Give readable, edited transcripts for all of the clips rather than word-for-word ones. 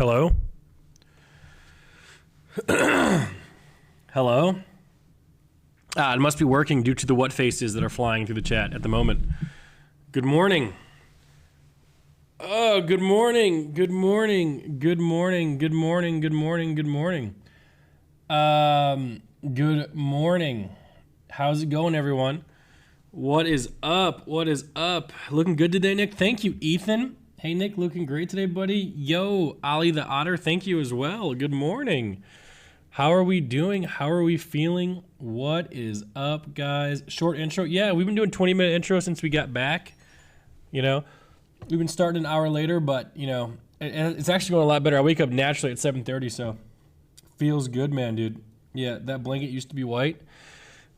Hello? Hello? It must be working due to the what faces that are flying through the chat at the moment. Good morning. Oh, good morning. Good morning. Good morning. Good morning. Good morning. Good morning. Good morning. How's it going, everyone? What is up? What is up? Looking good today, Nick. Thank you, Ethan. Hey, Nick, looking great today, buddy. Yo, Ollie the Otter, thank you as well. Good morning. How are we doing? How are we feeling? What is up, guys? Short intro. Yeah, we've been doing 20-minute intro since we got back. You know, we've been starting an hour later, but, you know, it's actually going a lot better. I wake up naturally at 7:30, so feels good, man, dude. Yeah, that blanket used to be white.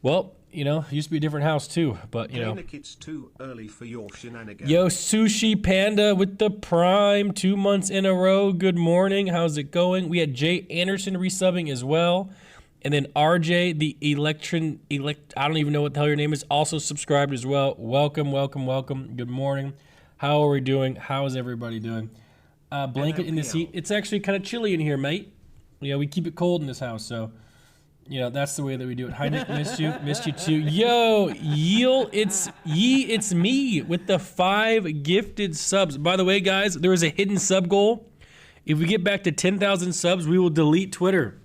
Well, you know, it used to be a different house too, but you know. It's too early for your shenanigans. Yo, Sushi Panda with the Prime, 2 months in a row. Good morning. How's it going? We had Jay Anderson resubbing as well. And then RJ, the I don't even know what the hell your name is, also subscribed as well. Welcome, welcome, welcome. Good morning. How are we doing? How is everybody doing? Blanket in this heat. It's actually kind of chilly in here, mate. You know, we keep it cold in this house, so you know, that's the way that we do it. Hi, Nick, missed you too. Yo, it's me with the 5 gifted subs. By the way, guys, there is a hidden sub goal. If we get back to 10,000 subs, we will delete Twitter.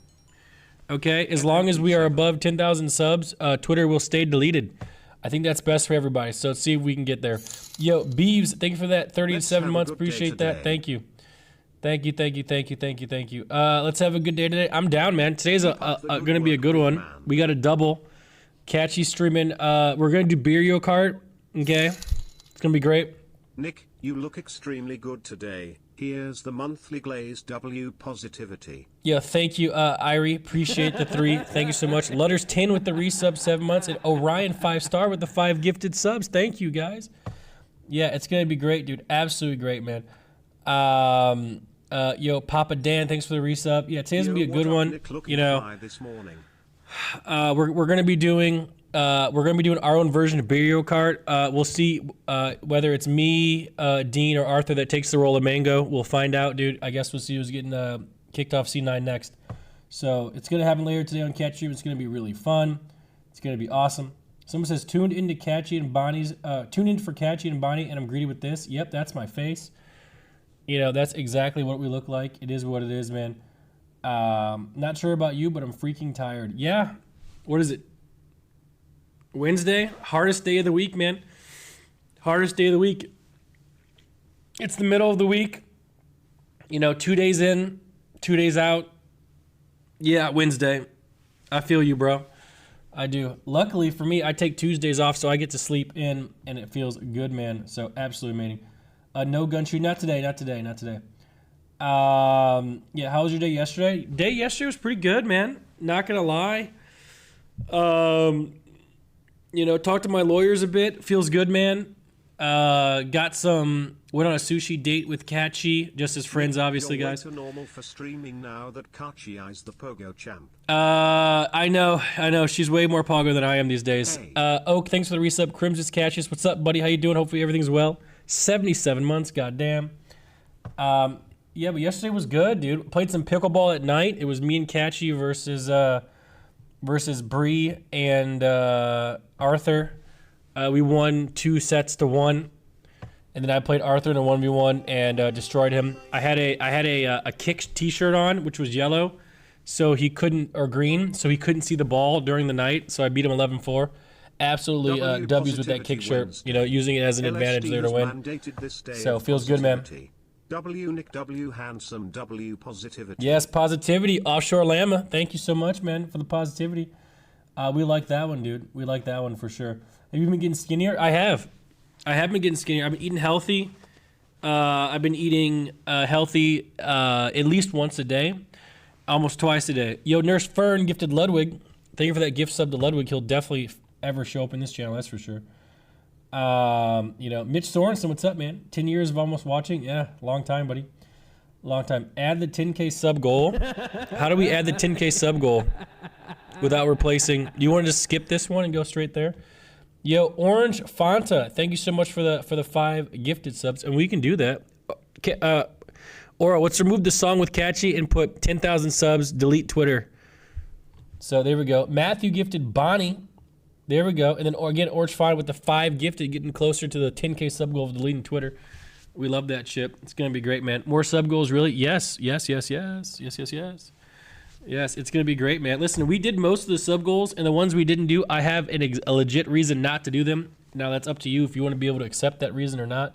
Okay, as long as we are above 10,000 subs, Twitter will stay deleted. I think that's best for everybody. So let's see if we can get there. Yo, Beeves, thank you for that 37 months. Appreciate that. Thank you. Thank you. Let's have a good day today. I'm down, man. Today's going to be a good one. We got a double. Catchy streaming. We're going to do Beerio Kart. Okay? It's going to be great. Nick, you look extremely good today. Here's the monthly Glaze W positivity. Yeah, thank you, Irie. Appreciate the 3. Thank you so much. Lutters 10 with the resub 7 months. And Orion 5-star with the 5 gifted subs. Thank you, guys. Yeah, it's going to be great, dude. Absolutely great, man. Yo, Papa Dan, thanks for the resub. Yeah, today's gonna be a good one. You know, this morning. we're gonna be doing our own version of Beerio Kart. We'll see whether it's me, Dean, or Arthur that takes the role of Mango. We'll find out, dude. I guess we'll see who's getting kicked off C9 next. So it's gonna happen later today on Catch Stream. It's gonna be really fun. It's gonna be awesome. Someone says tuned into Catchy and Bonnie's. Tuned in for Catchy and Bonnie, and I'm greedy with this. Yep, that's my face. You know, that's exactly what we look like. It is what it is, man. Not sure about you, but I'm freaking tired. Yeah. What is it? Wednesday? Hardest day of the week, man. Hardest day of the week. It's the middle of the week. You know, 2 days in, 2 days out. Yeah, Wednesday. I feel you, bro. I do. Luckily for me, I take Tuesdays off, so I get to sleep in, and it feels good, man. So absolutely amazing. No gun shoot. Not today. Yeah, how was your day yesterday? Day yesterday was pretty good, man. Not gonna lie. You know, talked to my lawyers a bit. Feels good, man. Went on a sushi date with Catchy, just as friends, obviously, guys. You're normal for streaming now that Catchy is the pogo champ. I know. She's way more pogo than I am these days. Hey. Oak, thanks for the resub. Crims Catches. What's up, buddy? How you doing? Hopefully everything's well. 77 months, goddamn. Yeah, but yesterday was good, dude. Played some pickleball at night. It was me and Catchy versus Bree and Arthur. We won 2 sets to 1, and then I played Arthur in a 1v1 and destroyed him. I had a kick T-shirt on, which was yellow, so he couldn't, or green, so he couldn't see the ball during the night. So I beat him 11-4. Absolutely W's with that kick shirt, you know, using it as an advantage there to win. So feels good, man. W Nick W handsome W positivity. Yes, positivity. Offshore Llama. Thank you so much, man, for the positivity. We like that one, dude. We like that one for sure. Have you been getting skinnier? I have. I have been getting skinnier. I've been eating healthy. I've been eating healthy at least once a day, almost twice a day. Yo, Nurse Fern gifted Ludwig. Thank you for that gift sub to Ludwig. He'll definitely ever show up in this channel, that's for sure. You know, Mitch Sorensen, what's up, man? 10 years of almost watching. Yeah, long time, buddy. Long time. Add the 10K sub goal. How do we add the 10K sub goal without replacing? Do you want to just skip this one and go straight there? Yo, Orange Fanta, thank you so much for the 5 gifted subs, and we can do that. Or let's remove the song with Catchy and put 10,000 subs, delete Twitter. So there we go. Matthew gifted Bonnie. There we go. And then again, Orange Fine with the 5 gifted, getting closer to the 10K sub goal of deleting Twitter. We love that shit. It's going to be great, man. More sub goals, really? Yes, yes, yes, yes. Yes, yes, yes. Yes, it's going to be great, man. Listen, we did most of the sub goals, and the ones we didn't do, I have a legit reason not to do them. Now, that's up to you if you want to be able to accept that reason or not.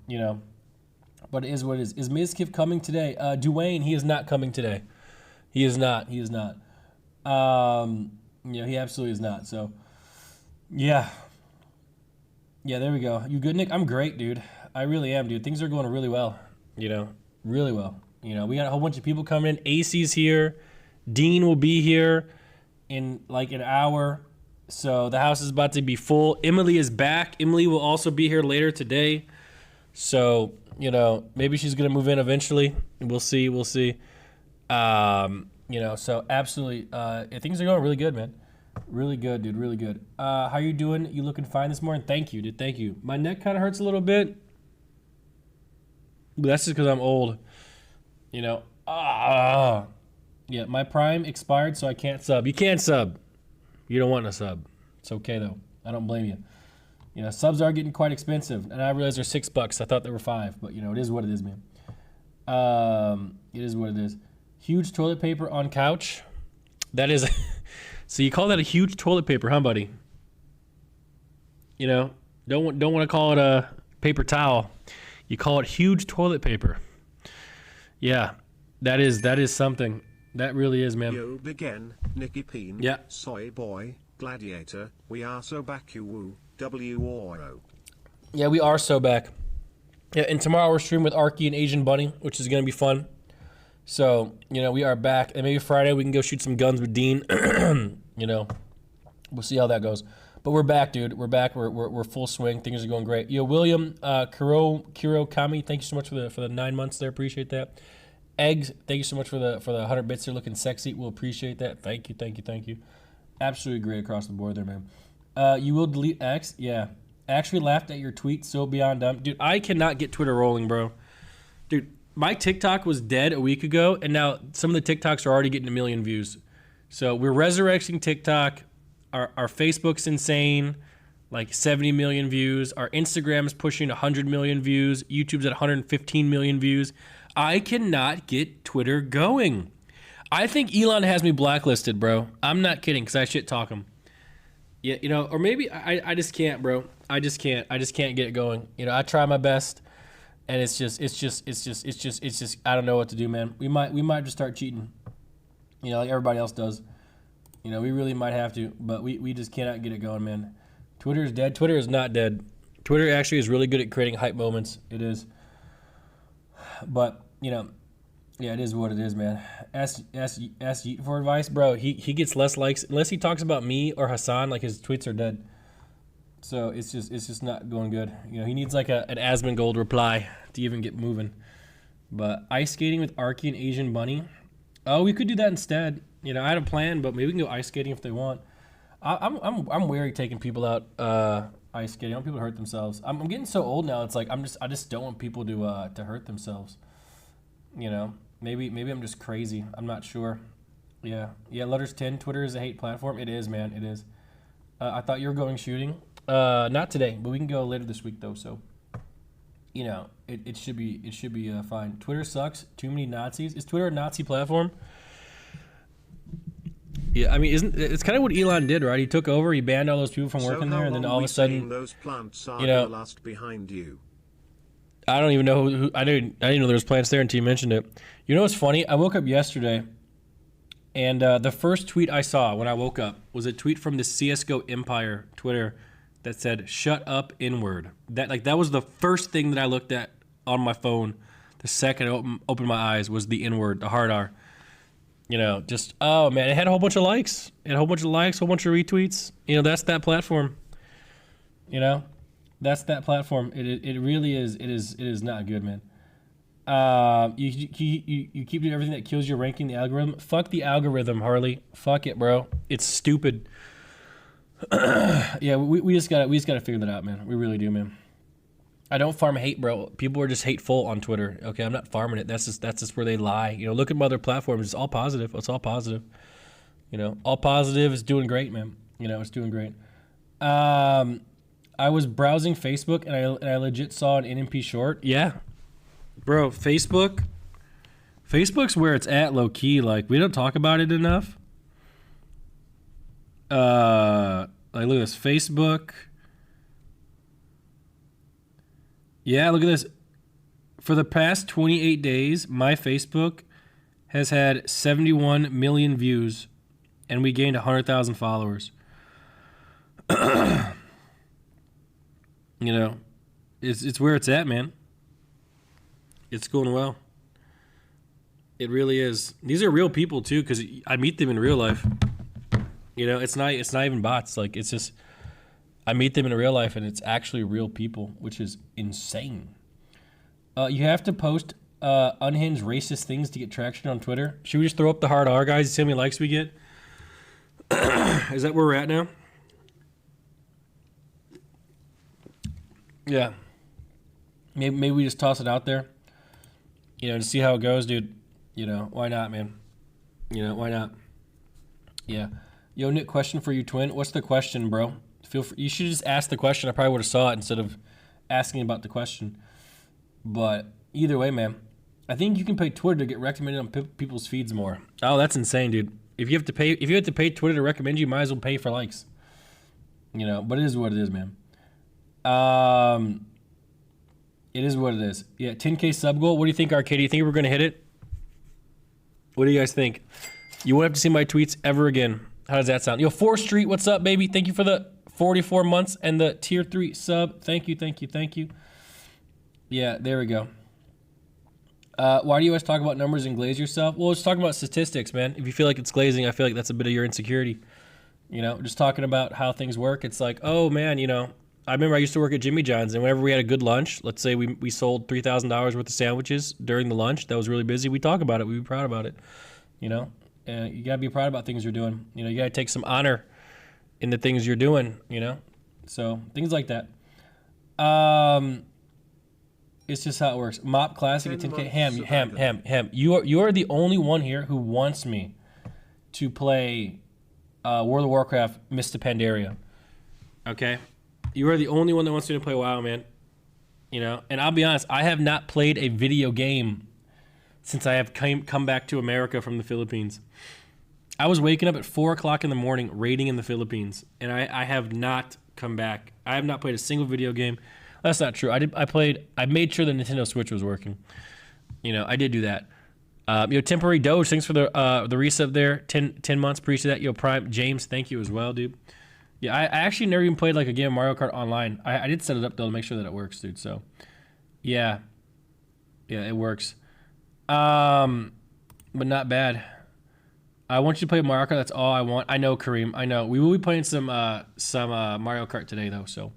You know, but it is what it is. Is Mizkif coming today? Dwayne, he is not coming today. He is not. He is not. Yeah, he absolutely is not. So, yeah. Yeah, there we go. You good, Nick? I'm great, dude. I really am, dude. Things are going really well, you know, really well. You know, we got a whole bunch of people coming in. AC's here. Dean will be here in like an hour. So the house is about to be full. Emily is back. Emily will also be here later today. So, you know, maybe she's going to move in eventually. We'll see. We'll see. You know, so absolutely. Things are going really good, man. Really good, dude. Really good. How you doing? You looking fine this morning? Thank you, dude. Thank you. My neck kind of hurts a little bit. But that's just because I'm old. You know. Yeah, my Prime expired, so I can't sub. You can't sub. You don't want to sub. It's okay, though. I don't blame you. You know, subs are getting quite expensive. And I realize they're $6. I thought they were $5. But, you know, it is what it is, man. It is what it is. Huge toilet paper on couch. That is... So you call that a huge toilet paper, huh, buddy? You know, don't want to call it a paper towel. You call it huge toilet paper. Yeah, that is something. That really is, man. Yo begin, Nicky Peen, yeah. Soy Boy, Gladiator, we are so back you woo, W-O-R-O. Yeah, we are so back. Yeah, and tomorrow we're streaming with Arky and Asian Bunny, which is going to be fun. So, you know, we are back. And maybe Friday we can go shoot some guns with Dean. You know, we'll see how that goes. But we're back, dude. We're back. We're full swing. Things are going great. Yo, William, Kuro Kami, thank you so much for the 9 months there. Appreciate that. Eggs, thank you so much for the 100 bits. They're looking sexy. We'll appreciate that. Thank you. Absolutely great across the board there, man. You will delete X? Yeah. Actually laughed at your tweet so beyond dumb. Dude, I cannot get Twitter rolling, bro. Dude, my TikTok was dead a week ago, and now some of the TikToks are already getting 1 million views. So we're resurrecting TikTok. Our Facebook's insane, like 70 million views. Our Instagram is pushing 100 million views. YouTube's at 115 million views. I cannot get Twitter going. I think Elon has me blacklisted, bro. I'm not kidding, because I shit talk him. Yeah, you know, or maybe I just can't, bro. I just can't get it going. You know, I try my best. And it's just, I don't know what to do, man. We might just start cheating, you know, like everybody else does. You know, we really might have to, but we just cannot get it going, man. Twitter is dead. Twitter is not dead. Twitter actually is really good at creating hype moments. It is. But, you know, yeah, it is what it is, man. Ask Yeet for advice, bro. He gets less likes unless he talks about me or Hassan. Like his tweets are dead. So it's just not going good. You know, he needs like an Asmongold reply to even get moving. But ice skating with Arky and Asian Bunny. Oh, we could do that instead. You know, I had a plan, but maybe we can go ice skating if they want. I'm wary taking people out ice skating. I don't want people to hurt themselves. I'm getting so old now. It's like I just don't want people to hurt themselves. You know, maybe I'm just crazy. I'm not sure. Yeah. Letters 10. Twitter is a hate platform. It is, man. It is. I thought you were going shooting. Not today, but we can go later this week though. So, you know, it should be fine. Twitter sucks. Too many Nazis. Is Twitter a Nazi platform? Yeah, I mean, it's kind of what Elon did, right? He took over, he banned all those people from working there, and then all of a sudden, those plants are, you know, last behind you. I don't even know who I didn't know there was plants there until you mentioned it. You know what's funny? I woke up yesterday, and the first tweet I saw when I woke up was a tweet from the CS:GO Empire Twitter that said "Shut up, N-word." That was the first thing that I looked at on my phone. The second I opened my eyes was the N-word, the hard R. You know, just, oh man, it had a whole bunch of likes. It had a whole bunch of likes, a whole bunch of retweets. You know, that's that platform. You know, that's that platform. It really is. It is not good, man. You keep doing everything that kills your ranking, the algorithm. Fuck the algorithm, Harley. Fuck it, bro. It's stupid. Yeah, we just gotta figure that out, man. We really do, man. I don't farm hate, bro. People are just hateful on Twitter. Okay, I'm not farming it. That's just where they lie. You know, look at my other platforms. It's all positive. It's all positive. You know, all positive is doing great, man. You know, it's doing great. I was browsing Facebook and I legit saw an NMP short. Yeah, bro. Facebook's where it's at, low key. Like, we don't talk about it enough. Like, look at this, Facebook. Yeah, look at this. For the past 28 days, my Facebook has had 71 million views, and we gained 100,000 followers. You know, it's where it's at, man. It's going well. It really is. These are real people too, because I meet them in real life. You know, it's not even bots. Like, it's just, I meet them in real life, and it's actually real people, which is insane. You have to post unhinged racist things to get traction on Twitter. Should we just throw up the hard R, guys, and see how many likes we get? Is that where we're at now? Yeah. Maybe we just toss it out there, you know, to see how it goes, dude. You know, why not, man? You know, why not? Yeah. Yo, Nick, question for you, twin. What's the question, bro? Feel free. You should just ask the question. I probably would have saw it instead of asking about the question. But either way, man, I think you can pay Twitter to get recommended on people's feeds more. Oh, that's insane, dude. If you have to pay Twitter to recommend you, might as well pay for likes. You know, but it is what it is, man. It is what it is. Yeah, 10K sub goal. What do you think, Arcade? Do you think we're gonna hit it? What do you guys think? You won't have to see my tweets ever again. How does that sound? Yo, 4th Street, what's up, baby? Thank you for the 44 months and the tier 3 sub. Thank you. Yeah, there we go. Why do you always talk about numbers and glaze yourself? Well, it's talking about statistics, man. If you feel like it's glazing, I feel like that's a bit of your insecurity. You know, just talking about how things work. It's like, oh, man, you know, I remember I used to work at Jimmy John's, and whenever we had a good lunch, let's say we sold $3,000 worth of sandwiches during the lunch, that was really busy, we talk about it. We'd be proud about it, you know? You got to be proud about things you're doing. You know, you got to take some honor in the things you're doing, you know? So, things like that. It's just how it works. Mop Classic at 10K. Ham. You are the only one here who wants me to play World of Warcraft Mr. Pandaria. Okay? You are the only one that wants me to play WoW, man. You know? And I'll be honest, I have not played a video game since I have come back to America from the Philippines. I was waking up at 4 o'clock in the morning raiding in the Philippines, and I have not come back. I have not played a single video game. That's not true. I made sure the Nintendo Switch was working. You know, I did do that. Yo, Temporary Doge, thanks for the resub there. 10 months, appreciate that. Yo, Prime, James, thank you as well, dude. Yeah, I actually never even played like a game of Mario Kart online. I did set it up though to make sure that it works, dude. So, yeah, it works. But not bad. I want you to play Mario Kart. That's all I want. I know, Kareem. I know. We will be playing some Mario Kart today though. So,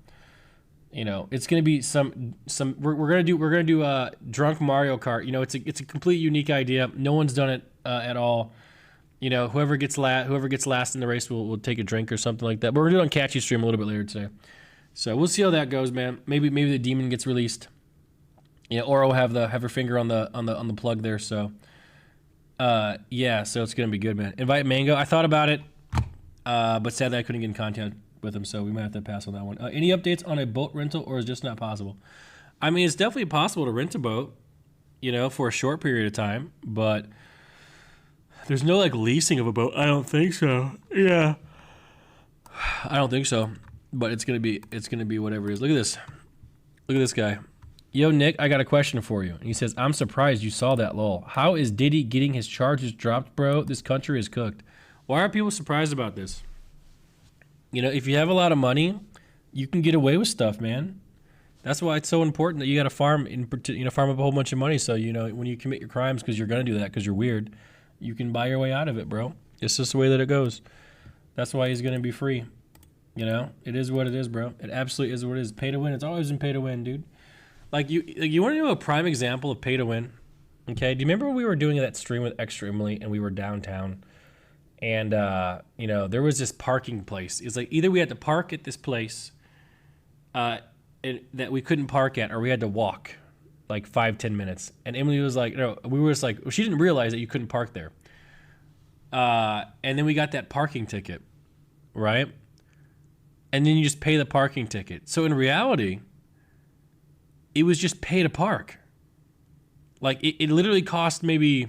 you know, it's gonna be some. We're gonna do drunk Mario Kart. You know, it's a complete unique idea. No one's done it at all. You know, whoever gets last in the race will take a drink or something like that. But we're gonna do it on Catchy stream a little bit later today. So we'll see how that goes, man. Maybe the demon gets released. You know, or we'll have her finger on the plug there. So, yeah. So it's gonna be good, man. Invite Mango. I thought about it, but sadly I couldn't get in contact with him, so we might have to pass on that one. Any updates on a boat rental, or is it just not possible? I mean, it's definitely possible to rent a boat, you know, for a short period of time, but there's no like leasing of a boat. I don't think so. Yeah, I don't think so. But it's gonna be whatever it is. Look at this. Look at this guy. Yo, Nick, I got a question for you. And he says, I'm surprised you saw that, lol. How is Diddy getting his charges dropped, bro? This country is cooked. Why are people surprised about this? You know, if you have a lot of money, you can get away with stuff, man. That's why it's so important that you got to farm up a whole bunch of money. So, you know, when you commit your crimes, because you're going to do that because you're weird, you can buy your way out of it, bro. It's just the way that it goes. That's why he's going to be free. You know, it is what it is, bro. It absolutely is what it is. Pay to win. It's always been pay to win, dude. You want to know a prime example of pay to win? Okay. Do you remember when we were doing that stream with Extra Emily and we were downtown? And, you know, there was this parking place. It's like either we had to park at this place, that we couldn't park at, or we had to walk like 5-10 minutes. And Emily was like, no, we were just like, well, she didn't realize that you couldn't park there. And then we got that parking ticket, right? And then you just pay the parking ticket. So in reality, it was just pay to park. Like it literally cost maybe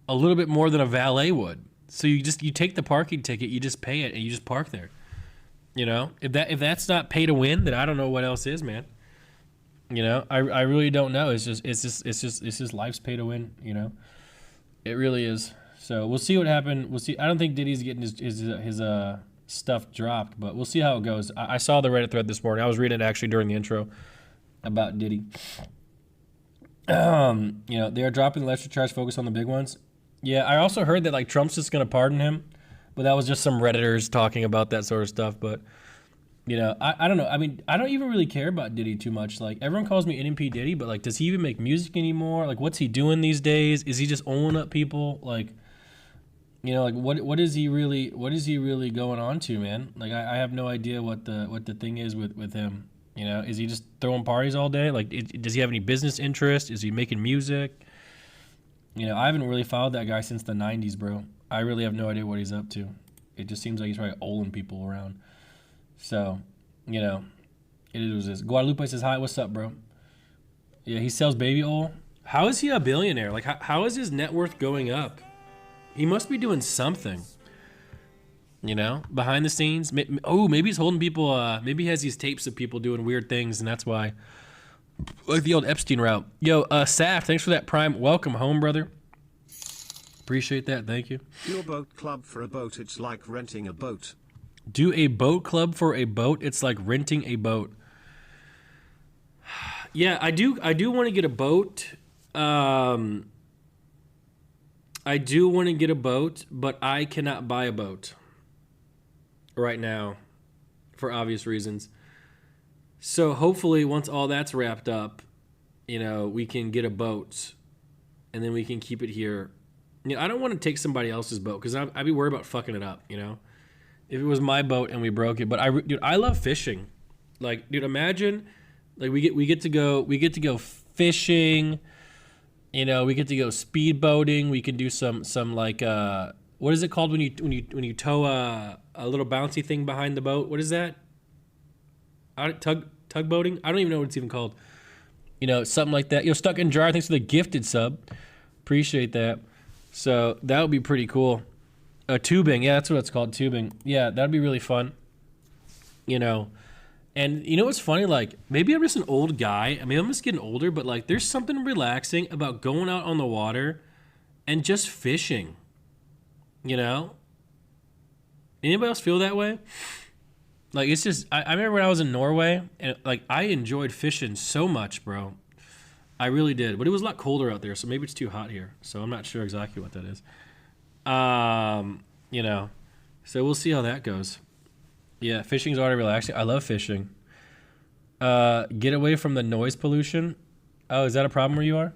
a little bit more than a valet would. So you take the parking ticket, you just pay it, and you just park there. You know, if that's not pay to win, then I don't know what else is, man. You know, I really don't know. It's just life's pay to win. You know, it really is. So we'll see what happens. We'll see. I don't think Diddy's getting his stuff dropped, but we'll see how it goes. I saw the Reddit thread this morning. I was reading it actually during the intro about Diddy. You know, they are dropping the lesser charge, focus on the big ones. Yeah, I also heard that like Trump's just gonna pardon him, but that was just some Redditors talking about that sort of stuff. But you know, I don't know. I mean, I don't even really care about Diddy too much. Like everyone calls me NMP Diddy, but like, does he even make music anymore? Like, what's he doing these days? Is he just owning up people? Like, you know, like what is he really going on to, man? Like, I have no idea what the thing is with him. You know, is he just throwing parties all day? Like, does he have any business interest? Is he making music? You know, I haven't really followed that guy since the 90s, bro. I really have no idea what he's up to. It just seems like he's probably oling people around. So, you know, it is what it is. Guadalupe says, hi, what's up, bro? Yeah, he sells baby oil. How is he a billionaire? Like, how is his net worth going up? He must be doing something. You know, behind the scenes. Oh, maybe he's holding people. Maybe he has these tapes of people doing weird things, and that's why. Like the old Epstein route. Yo, Saf, thanks for that Prime. Welcome home, brother. Appreciate that. Thank you. Do a boat club for a boat. It's like renting a boat. Do a boat club for a boat. It's like renting a boat. Yeah, I do want to get a boat. I do want to get a boat, but I cannot buy a boat right now for obvious reasons. So hopefully once all that's wrapped up, you know, we can get a boat and then we can keep it here. You know, I don't want to take somebody else's boat because I'd be worried about fucking it up, you know? If it was my boat and we broke it. But I love fishing. Like, dude, imagine like we get to go fishing, you know, we get to go speedboating, we can do some like what is it called when you tow a little bouncy thing behind the boat? What is that? Tugboating? I don't even know what it's even called. You know, something like that. You know, Stuck in Jar, thanks for the gifted sub. Appreciate that. So that would be pretty cool. Tubing, yeah, that's what it's called, tubing. Yeah, that'd be really fun. You know, and you know what's funny? Like, maybe I'm just an old guy. I mean, I'm just getting older, but like, there's something relaxing about going out on the water and just fishing. You know? Anybody else feel that way? Like, it's just, I remember when I was in Norway, and like, I enjoyed fishing so much, bro. I really did. But it was a lot colder out there, so maybe it's too hot here. So I'm not sure exactly what that is. You know, so we'll see how that goes. Yeah, fishing's already relaxing. I love fishing. Get away from the noise pollution. Oh, is that a problem where you are?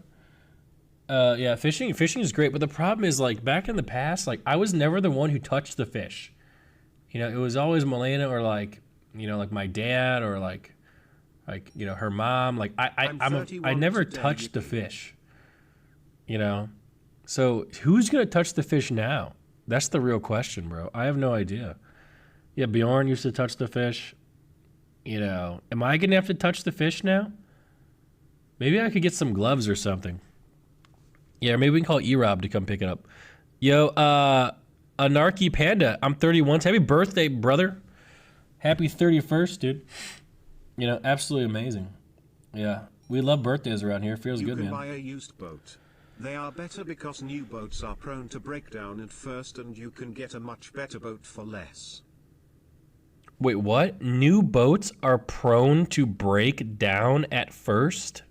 Yeah, fishing is great, but the problem is, like, back in the past, like, I was never the one who touched the fish. You know, it was always Milena or, like, you know, like my dad or like, you know, her mom. Like, I never touched the fish, you know? So who's going to touch the fish now? That's the real question, bro. I have no idea. Yeah, Bjorn used to touch the fish. You know, am I going to have to touch the fish now? Maybe I could get some gloves or something. Yeah, maybe we can call E-Rob to come pick it up. Yo, Anarchy Panda, I'm 31. Happy birthday, brother. Happy 31st, dude. You know, absolutely amazing. Yeah, we love birthdays around here. Feels good, man. You can buy a used boat. They are better because new boats are prone to breakdown at first, and you can get a much better boat for less. Wait, what? New boats are prone to break down at first?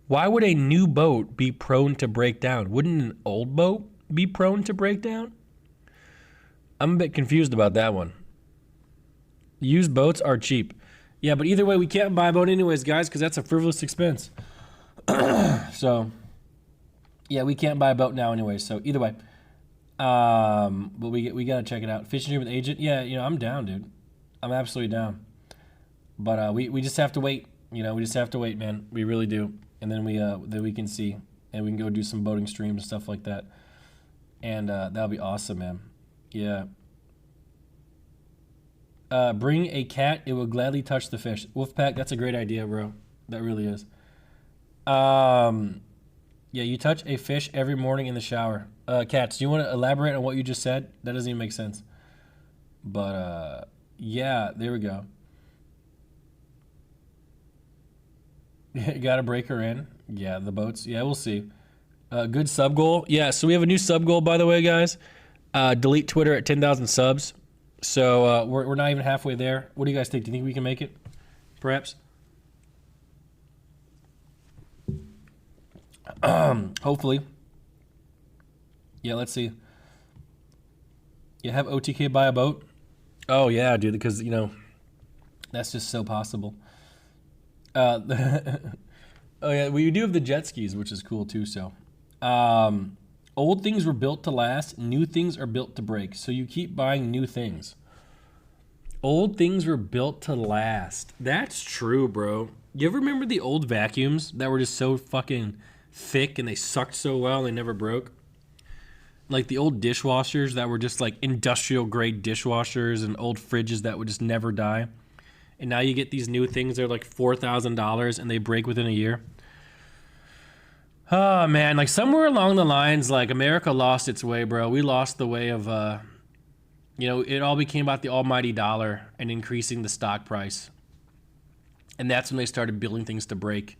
Why would a new boat be prone to break down? Wouldn't an old boat be prone to break down? I'm a bit confused about that one. Used boats are cheap. Yeah, but either way, we can't buy a boat anyways, guys, because that's a frivolous expense. So, yeah, we can't buy a boat now anyway. So either way, but we gotta check it out. Fishing with agent, yeah, you know, I'm down, dude. I'm absolutely down. But we just have to wait. You know, we just have to wait, man. We really do. And then we can see, and we can go do some boating streams and stuff like that. And that'll be awesome, man. Yeah. Bring a cat. It will gladly touch the fish. Wolfpack, that's a great idea, bro. That really is. Yeah, you touch a fish every morning in the shower. Cats, do you want to elaborate on what you just said? That doesn't even make sense. But, yeah, there we go. Got to break her in. Yeah, the boats. Yeah, we'll see. Good sub goal. Yeah, so we have a new sub goal, by the way, guys. Delete Twitter at 10,000 subs. So we're not even halfway there. What do you guys think? Do you think we can make it? Perhaps? Hopefully. Yeah, let's see. You have OTK buy a boat? Oh, yeah, dude, because, you know, that's just so possible. Oh, yeah, well, you do have the jet skis, which is cool, too, so. Old things were built to last. New things are built to break. So you keep buying new things. Old things were built to last. That's true, bro. You ever remember the old vacuums that were just so fucking thick and they sucked so well and they never broke? Like the old dishwashers that were just like industrial grade dishwashers and old fridges that would just never die. And now you get these new things that are like $4,000 and they break within a year. Oh, man, like somewhere along the lines, like America lost its way, bro. We lost the way of, you know, it all became about the almighty dollar and increasing the stock price. And that's when they started building things to break.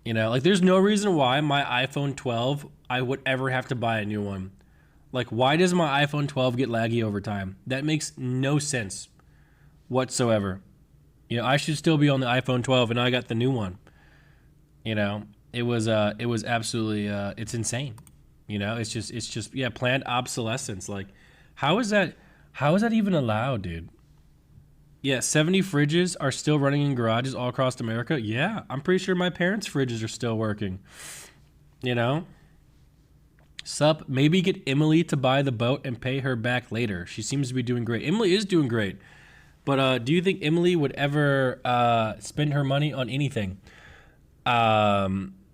You know, like there's no reason why my iPhone 12, I would ever have to buy a new one. Like, why does my iPhone 12 get laggy over time? That makes no sense whatsoever. You know, I should still be on the iPhone 12 and I got the new one. You know, it was absolutely, it's insane. You know, it's just, yeah, planned obsolescence. Like, how is that even allowed, dude? Yeah, 70 fridges are still running in garages all across America. Yeah, I'm pretty sure my parents' fridges are still working. You know? Sup, maybe get Emily to buy the boat and pay her back later. She seems to be doing great. Emily is doing great. But do you think Emily would ever spend her money on anything?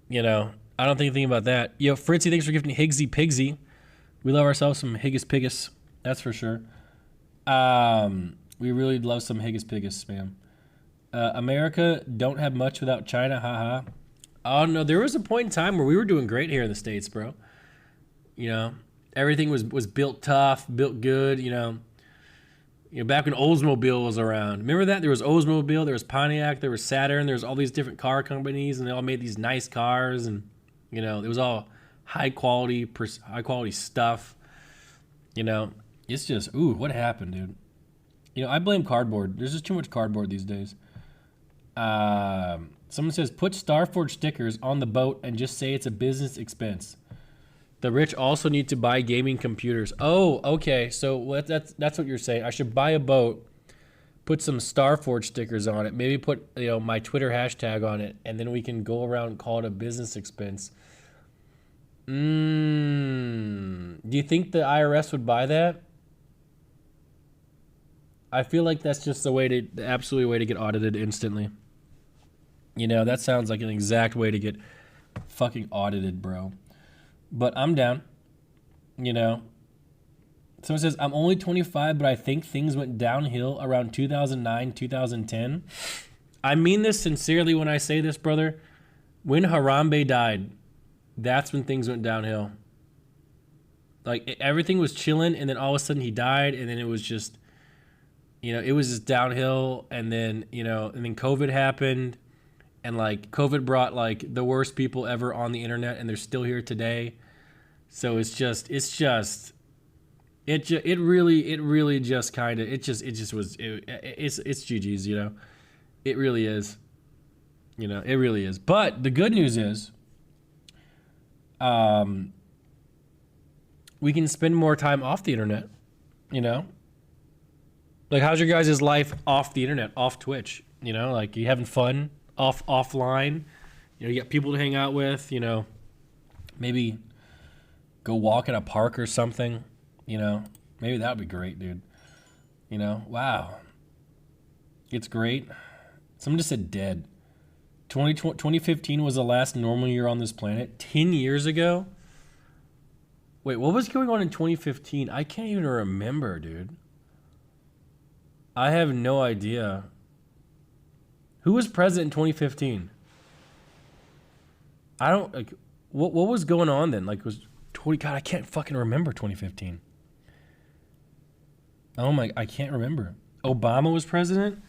You know, I don't think anything about that. Yo, Fritzy, thanks for gifting Higgsy Pigsy. We love ourselves some Higgus Piggus. That's for sure. We really love some Higgus Piggus, man. America don't have much without China, haha. Oh, no, there was a point in time where we were doing great here in the States, bro. You know, everything was built tough, built good, you know. You know, back when Oldsmobile was around. Remember that? There was Oldsmobile, there was Pontiac, there was Saturn, there was all these different car companies, and they all made these nice cars, and, you know, it was all high quality stuff. You know, it's just, ooh, what happened, dude? You know, I blame cardboard. There's just too much cardboard these days. Someone says, put Starforge stickers on the boat and just say it's a business expense. The rich also need to buy gaming computers. Oh, okay. So that's what you're saying. I should buy a boat, put some Starforge stickers on it, maybe put, you know, my Twitter hashtag on it, and then we can go around and call it a business expense. Do you think the IRS would buy that? I feel like that's just the absolute way to get audited instantly. You know, that sounds like an exact way to get fucking audited, bro. But I'm down. You know. Someone says, I'm only 25, but I think things went downhill around 2009, 2010. I mean this sincerely when I say this, brother. When Harambe died, that's when things went downhill. Like, everything was chilling, and then all of a sudden he died, and then it was just, you know, it was just downhill, and then, you know, and then COVID happened, and, like, COVID brought, like, the worst people ever on the internet, and they're still here today. So it's GG's, you know. It really is. You know, it really is. But the good news is, we can spend more time off the internet, you know? Like, how's your guys' life off the internet, off Twitch? You know, like, you having fun offline? You know, you got people to hang out with, you know, maybe go walk in a park or something, you know? Maybe that would be great, dude. You know, wow. It's great. Someone just said dead. 2015 was the last normal year on this planet. 10 years ago? Wait, what was going on in 2015? I can't even remember, dude. I have no idea. Who was president in 2015? I don't, like, what was going on then? Like, was 20, God, I can't fucking remember 2015. Oh my, I can't remember. Obama was president?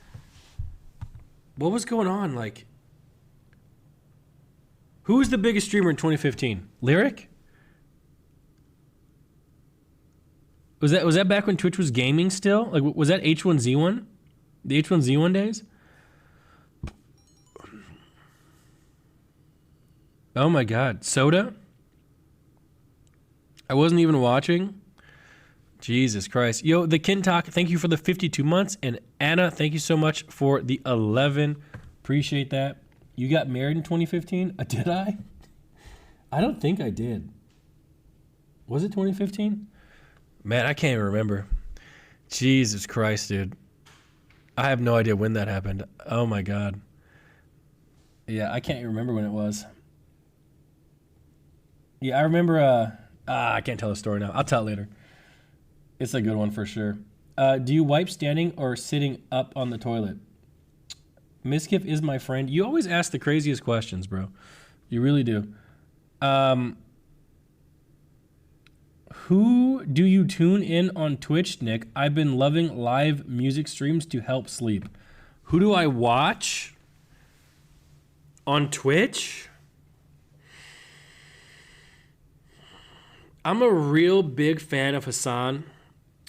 What was going on? Like, who was the biggest streamer in 2015? Lyric? Was that back when Twitch was gaming still? Like, was that H1Z1? The H1Z1 days? Oh my God. Soda? I wasn't even watching. Jesus Christ. Yo, the Kintalk, thank you for the 52 months. And Anna, thank you so much for the 11. Appreciate that. You got married in 2015? Did I? I don't think I did. Was it 2015? Man, I can't even remember. Jesus Christ, dude. I have no idea when that happened. Oh my God. Yeah, I can't even remember when it was. Yeah, I remember, I can't tell the story now. I'll tell it later. It's a good one for sure. Do you wipe standing or sitting up on the toilet? Miskiff is my friend. You always ask the craziest questions, bro. You really do. Who do you tune in on Twitch, Nick? I've been loving live music streams to help sleep. Who do I watch on Twitch? I'm a real big fan of Hassan.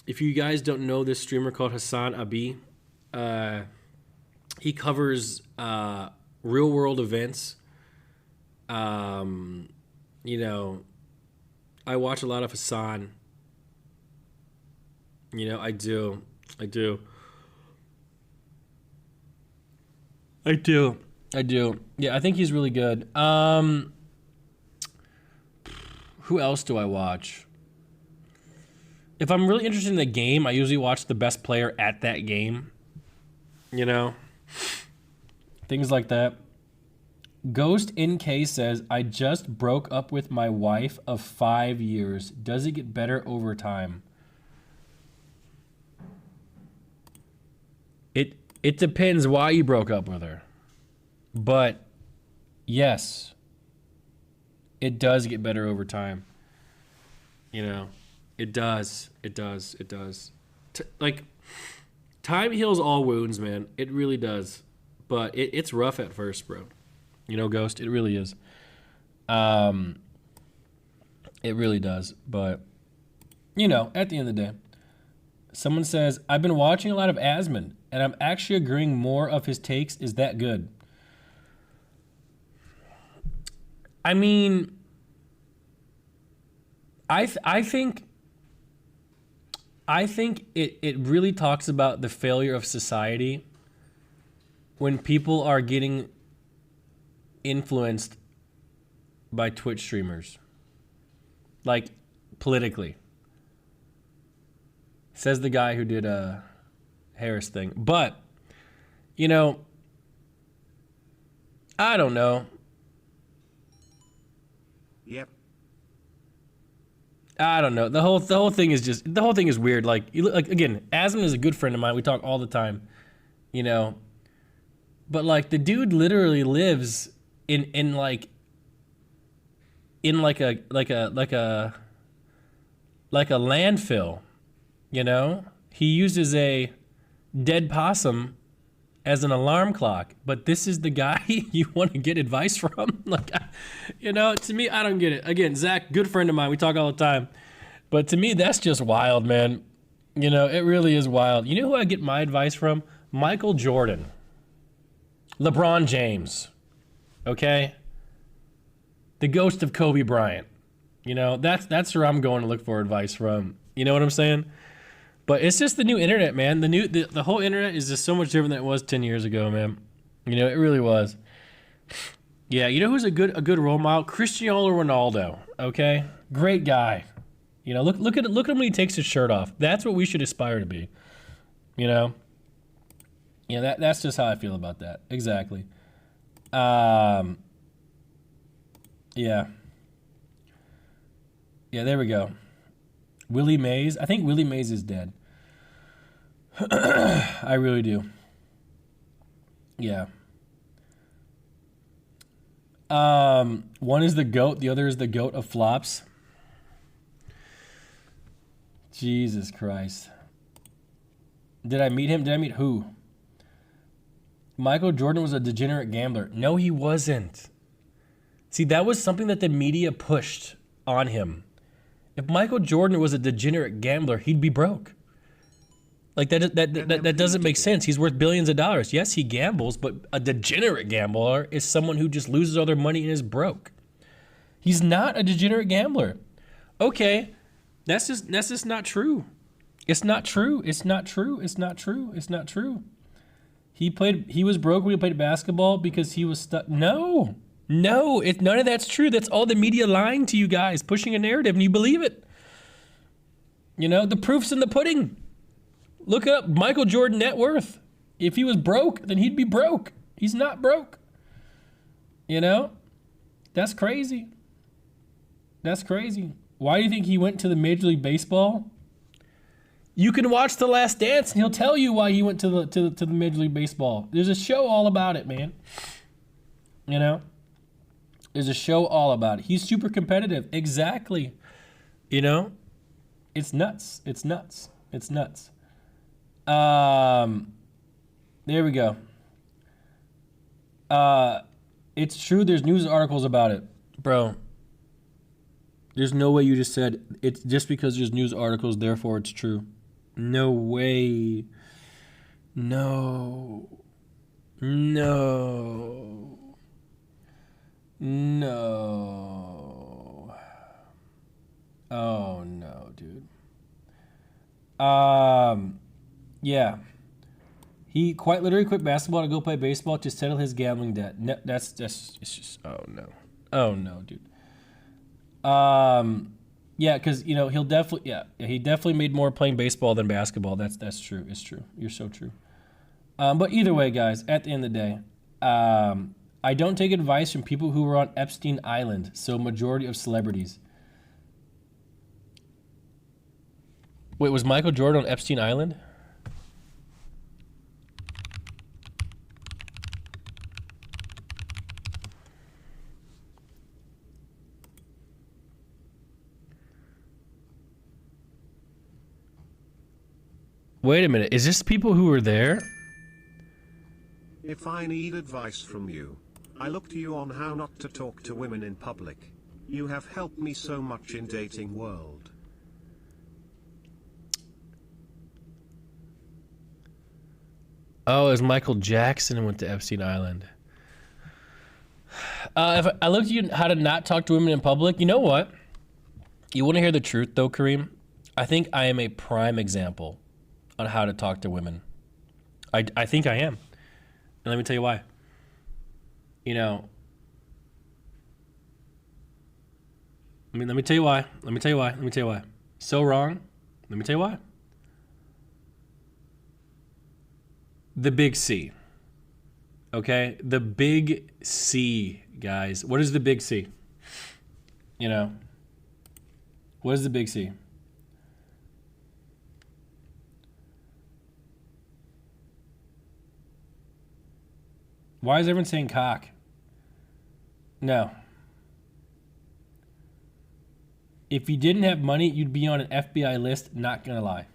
If you guys don't know this streamer called Hassan Abi, he covers real world events. You know, I watch a lot of Hassan. You know, I do. Yeah, I think he's really good. Who else do I watch? If I'm really interested in the game, I usually watch the best player at that game. You know? Things like that. Ghost NK says, I just broke up with my wife of 5 years. Does it get better over time? It depends why you broke up with her. But yes, it does get better over time. You know, it does. Like, time heals all wounds, man. It really does. But it's rough at first, bro. You know, Ghost, it really is. It really does. But, you know, at the end of the day, someone says, I've been watching a lot of Asmund, and I'm actually agreeing more of his takes. Is that good? I mean, I think it really talks about the failure of society when people are getting influenced by Twitch streamers, like politically. Says the guy who did a Harris thing. But, you know, I don't know. Yep. I don't know. The whole thing is weird. Like again, Asmund is a good friend of mine. We talk all the time, you know. But like the dude literally lives in a landfill, you know? He uses a dead possum as an alarm clock, but this is the guy you want to get advice from? Like, you know, to me, I don't get it. Again, Zach, good friend of mine. We talk all the time. But to me, that's just wild, man. You know, it really is wild. You know who I get my advice from? Michael Jordan. LeBron James. Okay? The ghost of Kobe Bryant. You know, that's where I'm going to look for advice from. You know what I'm saying? But it's just the new internet, man. The whole internet is just so much different than it was 10 years ago, man. You know, it really was. Yeah, you know who's a good role model? Cristiano Ronaldo. Okay? Great guy. You know, look at him when he takes his shirt off. That's what we should aspire to be. You know? Yeah, that's just how I feel about that. Exactly. Yeah. Yeah, there we go. Willie Mays. I think Willie Mays is dead. I really do. Yeah. One is the GOAT, the other is the GOAT of flops. Jesus Christ. Did I meet him? Did I meet who? Michael Jordan was a degenerate gambler. No, he wasn't. See, that was something that the media pushed on him. If Michael Jordan was a degenerate gambler, he'd be broke. Like, that doesn't make sense. He's worth billions of dollars. Yes, he gambles, but a degenerate gambler is someone who just loses all their money and is broke. He's not a degenerate gambler. Okay, that's just not true. It's not true. It's not true. It's not true. It's not true. He was broke when he played basketball because he was stuck. No, none of that's true. That's all the media lying to you guys, pushing a narrative, and you believe it. You know, the proof's in the pudding. Look up Michael Jordan net worth. If he was broke, then he'd be broke. He's not broke. You know? That's crazy. That's crazy. Why do you think he went to the Major League Baseball? You can watch The Last Dance and he'll tell you why he went to the Major League Baseball. There's a show all about it, man. You know? There's a show all about it. He's super competitive. Exactly. You know? It's nuts. It's nuts. It's nuts. There we go. It's true. There's news articles about it, bro. There's no way you just said it's just because there's news articles, therefore it's true. No way. No. Oh no, dude. Yeah. He quite literally quit basketball to go play baseball to settle his gambling debt. No, it's just, oh no, dude. Yeah, because, you know, he definitely made more playing baseball than basketball. That's true. It's true. You're so true. But either way, guys, at the end of the day, I don't take advice from people who were on Epstein Island, so majority of celebrities. Wait, was Michael Jordan on Epstein Island? Wait a minute, is this people who were there? If I need advice from you, I look to you on how not to talk to women in public. You have helped me so much in dating world. Oh, it was Michael Jackson and went to Epstein Island. If I looked at you how to not talk to women in public, you know what? You want to hear the truth though, Kareem? I think I am a prime example on how to talk to women. I think I am. And let me tell you why. You know, let me tell you why. Let me tell you why. So wrong. Let me tell you why. The big C. Okay? The big C, guys. What is the big C? You know? What is the big C? Why is everyone saying cock? No. If you didn't have money, you'd be on an FBI list, not gonna lie.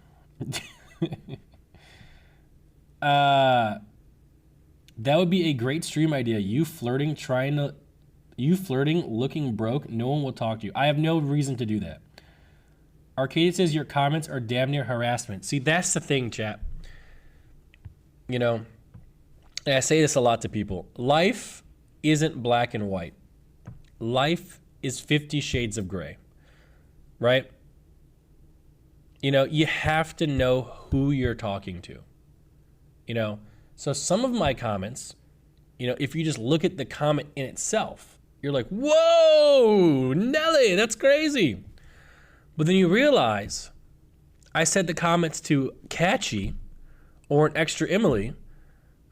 That would be a great stream idea. You flirting, looking broke, no one will talk to you. I have no reason to do that. Arcadia says your comments are damn near harassment. See, that's the thing, chat. You know, and I say this a lot to people. Life isn't black and white. Life is 50 shades of gray, right? You know, you have to know who you're talking to. You know, so some of my comments, you know, if you just look at the comment in itself, you're like, whoa, Nelly, that's crazy. But then you realize I said the comments to Catchy or an extra Emily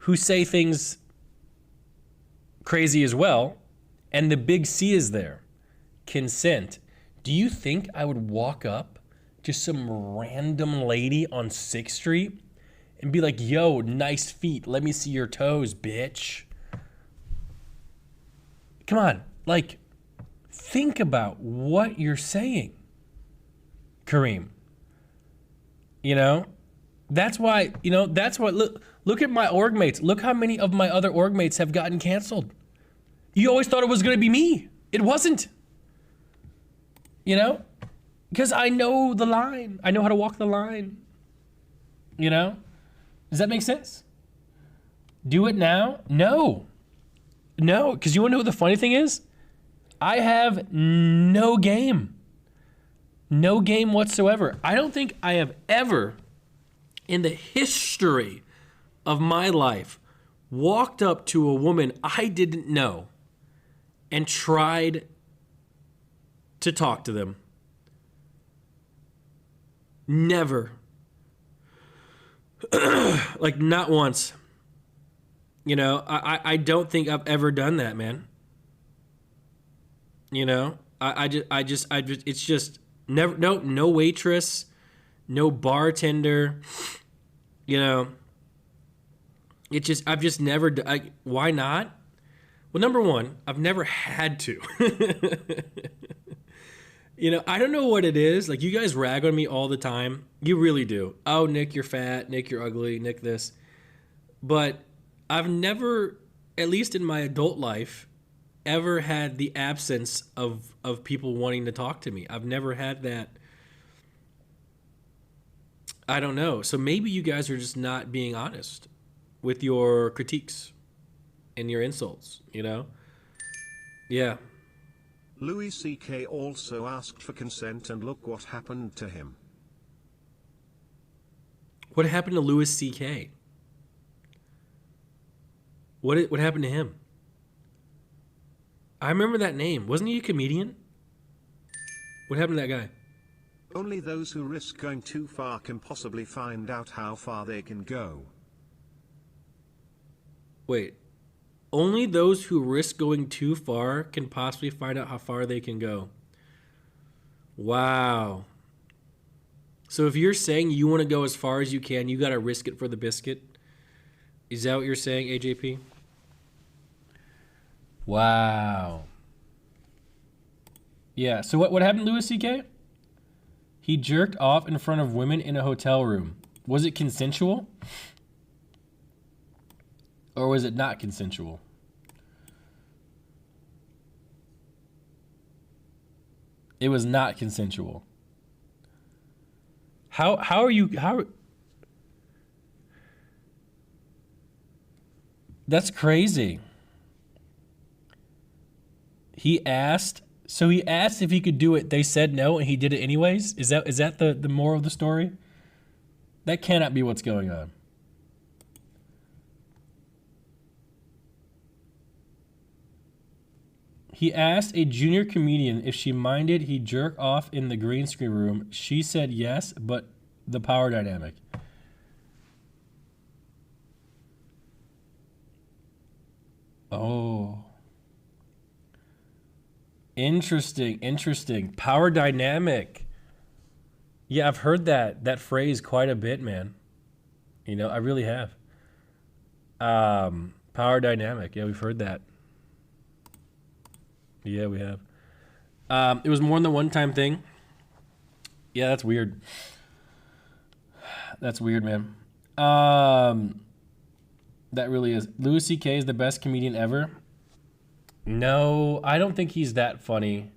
who say things crazy as well. And the big C is there. Consent. Do you think I would walk up to some random lady on 6th Street and be like, yo, nice feet. Let me see your toes, bitch. Come on. Like, think about what you're saying, Kareem. You know? That's why, look at my org mates. Look how many of my other org mates have gotten canceled. You always thought it was going to be me. It wasn't. You know? Because I know the line. I know how to walk the line. You know? Does that make sense? Do it now? No. No, because you want to know what the funny thing is? I have no game. No game whatsoever. I don't think I have ever, in the history of my life, walked up to a woman I didn't know and tried to talk to them. Never. Like, not once. You know, I don't think I've ever done that, man. You know, it's just never, no waitress, no bartender, you know, I've just never, why not? Well, number one, I've never had to. You know, I don't know what it is. Like, you guys rag on me all the time. You really do. Oh, Nick, you're fat. Nick, you're ugly. Nick, this. But I've never, at least in my adult life, ever had the absence of people wanting to talk to me. I've never had that. I don't know. So maybe you guys are just not being honest with your critiques and your insults, you know? Yeah. Louis C.K. also asked for consent, and look what happened to him. What happened to Louis C.K.? What happened to him? I remember that name. Wasn't he a comedian? What happened to that guy? Only those who risk going too far can possibly find out how far they can go. Wait. Only those who risk going too far can possibly find out how far they can go. Wow. So if you're saying you want to go as far as you can, you got to risk it for the biscuit? Is that what you're saying, AJP? Wow. Yeah, so what happened to Louis C.K.? He jerked off in front of women in a hotel room. Was it consensual? Or was it not consensual? It was not consensual. How are you? That's crazy. He asked if he could do it. They said no, and he did it anyways. Is that the moral of the story? That cannot be what's going on. He asked a junior comedian if she minded he jerk off in the green screen room. She said yes, but the power dynamic. Oh. Interesting. Power dynamic. Yeah, I've heard that phrase quite a bit, man. You know, I really have. Power dynamic. Yeah, we've heard that. Yeah, we have. It was more than a one-time thing. Yeah, that's weird. That's weird, man. That really is. Louis C.K. is the best comedian ever. No, I don't think he's that funny.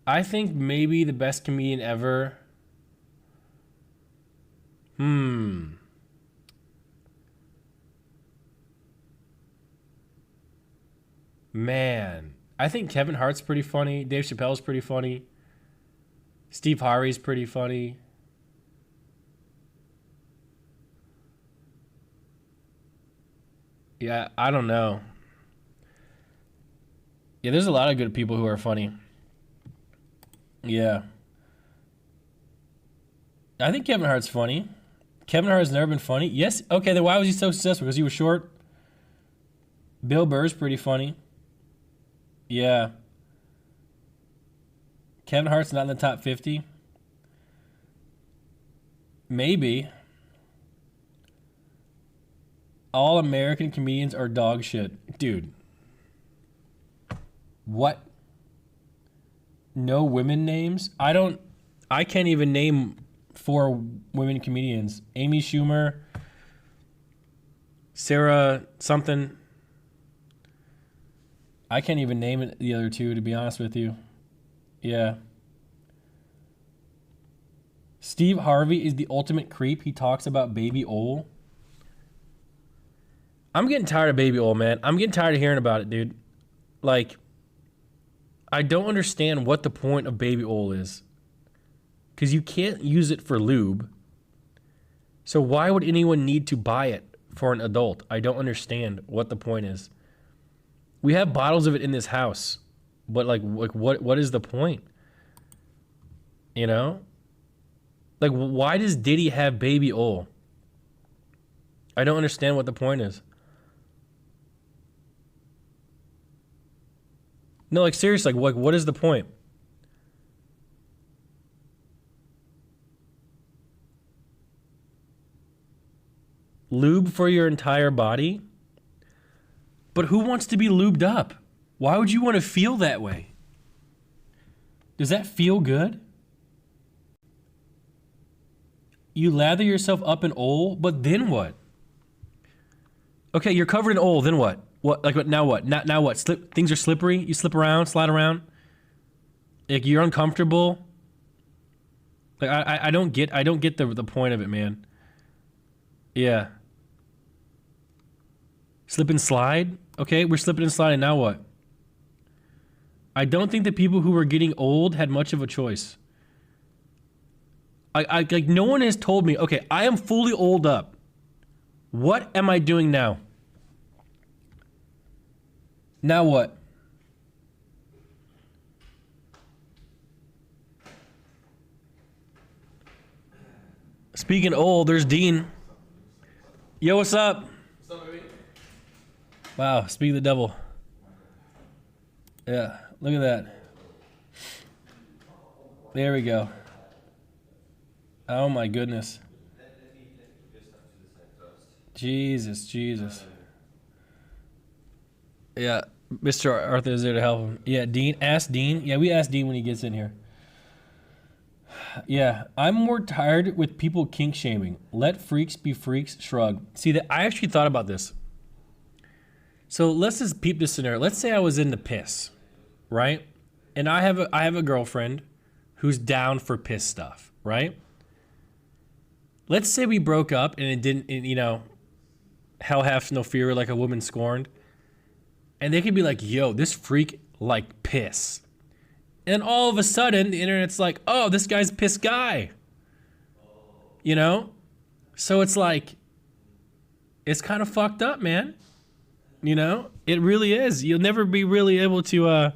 I think maybe the best comedian ever. Man, I think Kevin Hart's pretty funny. Dave Chappelle's pretty funny. Steve Harvey's pretty funny. Yeah, I don't know. Yeah, there's a lot of good people who are funny. Yeah. I think Kevin Hart's funny. Kevin Hart has never been funny. Yes. Okay, then why was he so successful? Because he was short? Bill Burr's pretty funny. Yeah. Kevin Hart's not in the top 50. Maybe. All American comedians are dog shit. Dude. What? No women names? I can't even name 4 women comedians. Amy Schumer, Sarah something. I can't even name it, the other 2, to be honest with you. Yeah. Steve Harvey is the ultimate creep. He talks about Baby Ol. I'm getting tired of Baby Ol, man. I'm getting tired of hearing about it, dude. Like, I don't understand what the point of Baby Ol is. Because you can't use it for lube. So why would anyone need to buy it for an adult? I don't understand what the point is. We have bottles of it in this house, but like what is the point? You know? Like, why does Diddy have Baby Ol? I don't understand what the point is. No, like seriously, like what is the point? Lube for your entire body? But who wants to be lubed up? Why would you want to feel that way? Does that feel good? You lather yourself up in oil, but then what? Okay, you're covered in oil, then what? What? Like, now what? Now what? Things are slippery? You slip around, slide around? Like, you're uncomfortable? Like, I don't get the point of it, man. Yeah. Slip and slide? Okay, we're slipping and sliding, now what? I don't think the people who were getting old had much of a choice. Like, no one has told me, okay, I am fully old up. What am I doing now? Now what? Speaking old, there's Dean. Yo, what's up? What's up, baby? Wow, speak of the devil. Yeah, look at that. There we go. Oh my goodness. Jesus. Yeah, Mr. Arthur is there to help him. Yeah, Dean. Ask Dean. Yeah, we ask Dean when he gets in here. Yeah, I'm more tired with people kink shaming. Let freaks be freaks. Shrug. See, that I actually thought about this. So let's just peep this scenario. Let's say I was in the piss, right? And I have a girlfriend who's down for piss stuff, right? Let's say we broke up and it didn't, you know, hell hath no fear, like a woman scorned. And they could be like, yo, this freak like piss. And all of a sudden, the internet's like, oh, this guy's a piss guy. You know? So it's like, it's kind of fucked up, man. You know? It really is. You'll never be really able to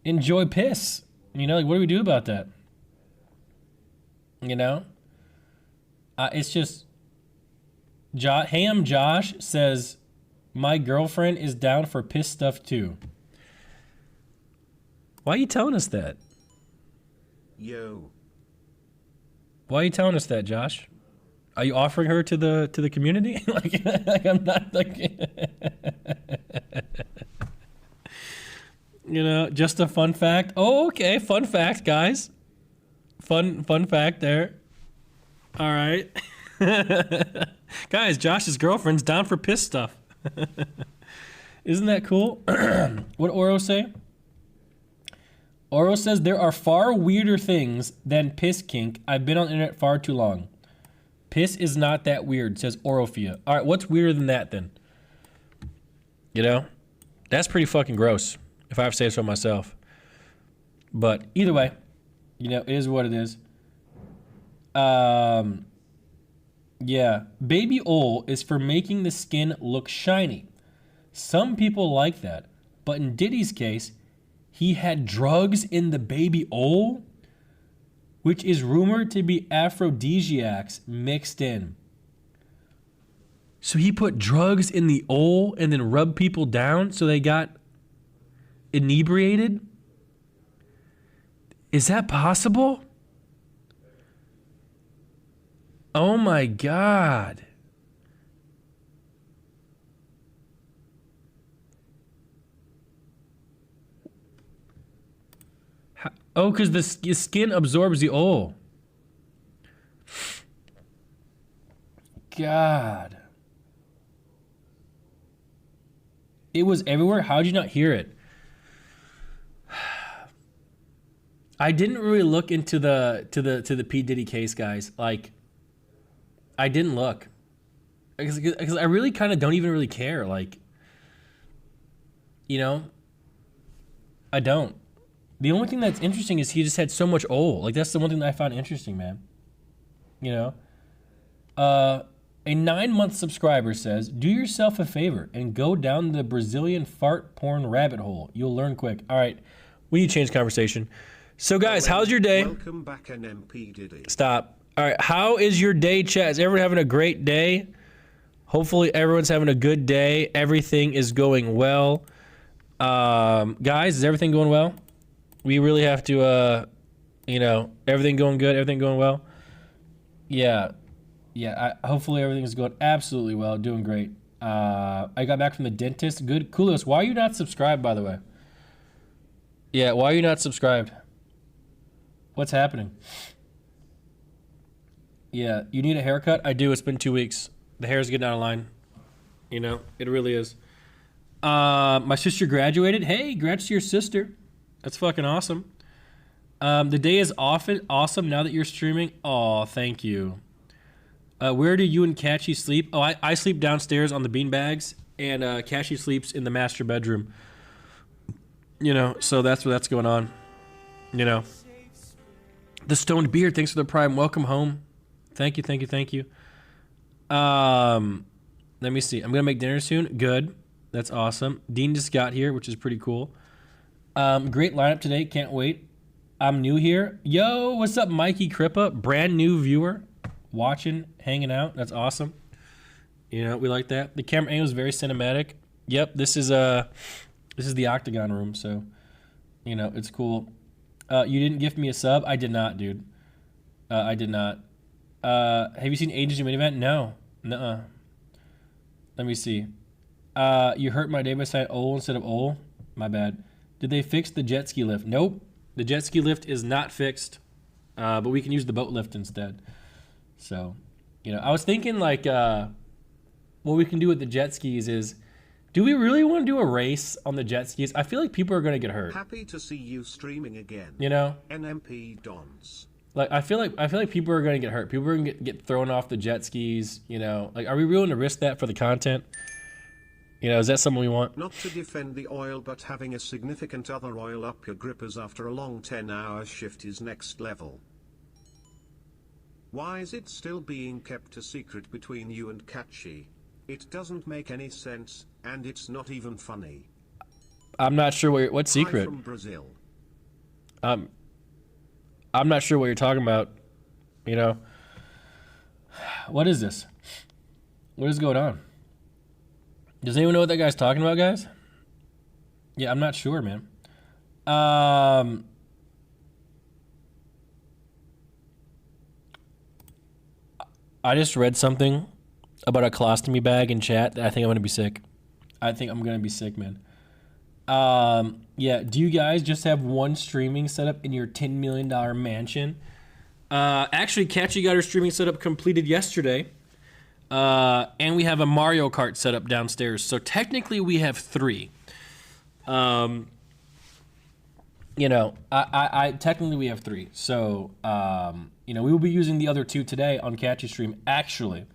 enjoy piss. You know, like, what do we do about that? You know? It's just, Ham Josh says, my girlfriend is down for piss stuff too. Why are you telling us that? Yo. Why are you telling us that, Josh? Are you offering her to the community? like I'm not like you know, just a fun fact. Oh, okay, fun fact, guys. Fun fact there. All right. Guys, Josh's girlfriend's down for piss stuff. Isn't that cool? What Oro say? Oro says, there are far weirder things than piss kink. I've been on the internet far too long. Piss is not that weird, says Orofia. All right, what's weirder than that then? You know? That's pretty fucking gross, if I have to say so myself. But either way, you know, it is what it is. Yeah, Baby Ol is for making the skin look shiny. Some people like that, but in Diddy's case, he had drugs in the Baby Ol? which is rumored to be aphrodisiacs mixed in. So he put drugs in the oil and then rubbed people down so they got inebriated? Is that possible? Oh my God. Oh, because the skin absorbs the oil. God. It was everywhere. How'd you not hear it? I didn't really look into the P. Diddy case, guys. Like, I didn't look. Because I really kind of don't even really care. Like, you know, I don't. The only thing that's interesting is he just had so much oil. Like, that's the one thing that I found interesting, man. You know? A 9-month subscriber says, do yourself a favor and go down the Brazilian fart porn rabbit hole. You'll learn quick. All right. We need to change the conversation. So, guys, how's your day? Welcome back, NMP Diddy. Stop. All right. How is your day, chat? Is everyone having a great day? Hopefully, everyone's having a good day. Everything is going well. Guys, is everything going well? We really have to, you know, everything going good, everything going well. Yeah, hopefully everything is going absolutely well, doing great. I got back from the dentist. Good. Kulos, why are you not subscribed, by the way? Yeah, why are you not subscribed? What's happening? Yeah, you need a haircut? I do. It's been 2 weeks. The hair's getting out of line. You know, it really is. My sister graduated. Hey, congrats to your sister. That's fucking awesome. The day is awesome now that you're streaming. Oh, thank you. Where do you and Itskatchii sleep? Oh, I sleep downstairs on the beanbags, and Itskatchii sleeps in the master bedroom. You know, so that's what's going on. You know. The Stoned Beard, thanks for the Prime. Welcome home. Thank you. Let me see. I'm going to make dinner soon. Good. That's awesome. Dean just got here, which is pretty cool. Great lineup today. Can't wait. I'm new here. Yo, what's up, Mikey Crippa? Brand new viewer. Watching, hanging out. That's awesome. You know, we like that. The camera angle is very cinematic. Yep, this is the Octagon room, so, you know, it's cool. You didn't gift me a sub? I did not, dude. I did not. Have you seen Agents of Minivan? No. Nuh-uh. Let me see. You hurt my day by saying "ol" instead of "ol." My bad. Did they fix the jet ski lift? Nope. The jet ski lift is not fixed, but we can use the boat lift instead. So, you know, I was thinking like what we can do with the jet skis is, do we really want to do a race on the jet skis? I feel like people are going to get hurt. Happy to see you streaming again. You know? NMP Dons. Like I feel like people are going to get hurt. People are going to get thrown off the jet skis, you know? Like, are we willing to risk that for the content? You know, is that something we want? Not to defend the oil, but having a significant other oil up your grippers after a long 10-hour shift is next level. Why is it still being kept a secret between you and Itskatchii? It doesn't make any sense, and it's not even funny. I'm not sure what secret. I'm from Brazil. I'm not sure what you're talking about. You know, what is this? What is going on? Does anyone know what that guy's talking about, guys? Yeah, I'm not sure, man. I just read something about a colostomy bag in chat that I think I'm going to be sick. I think I'm going to be sick, man. Yeah, do you guys just have one streaming setup in your $10 million mansion? Actually, Itskatchii got her streaming setup completed yesterday. And we have a Mario Kart setup downstairs. So technically we have 3. You know, I technically we have 3. So, you know, we will be using the other 2 today on Itskatchii stream, actually.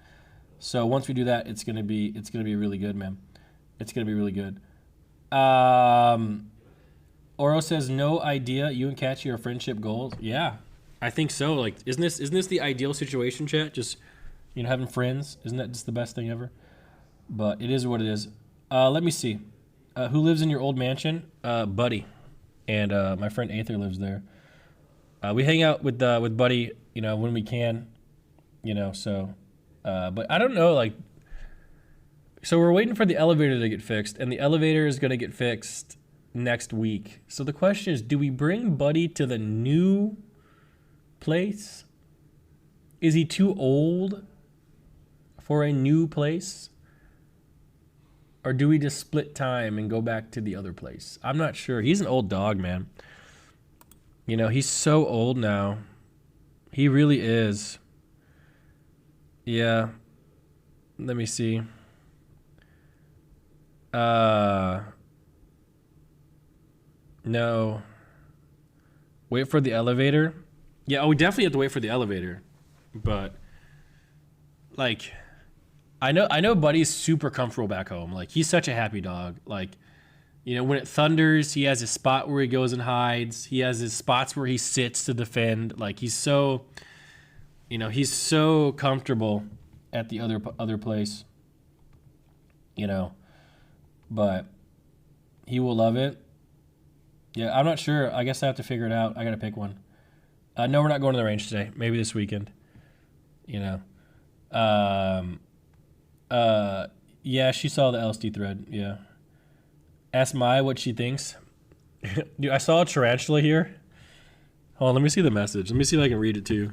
So once we do that, it's gonna be really good, man. It's gonna be really good. Oro says no idea. You and Itskatchii are friendship goals. Yeah, I think so. Like, isn't this the ideal situation, chat? Just, you know, having friends. Isn't that just the best thing ever? But it is what it is. Let me see. Who lives in your old mansion? Buddy, and my friend Aether lives there. We hang out with Buddy, when we can, so but I don't know, like, so we're waiting for the elevator to get fixed, and the elevator is going to get fixed next week. So the question is, do we bring Buddy to the new place? Is he too old for a new place? Or do we just split time and go back to the other place? I'm not sure. He's an old dog, man. He's so old now. He really is. Yeah. Let me see. No. Wait for the elevator? Yeah, we definitely have to wait for the elevator. But, like, I know Buddy's super comfortable back home. Like, he's such a happy dog. Like, when it thunders, he has a spot where he goes and hides. He has his spots where he sits to defend. Like, he's so comfortable at the other place. But he will love it. Yeah, I'm not sure. I guess I have to figure it out. I got to pick one. No, we're not going to the range today. Maybe this weekend. Yeah, she saw the LSD thread. Yeah. Ask Maya what she thinks. Dude, I saw a tarantula here. Hold on, let me see the message. Let me see if I can read it too.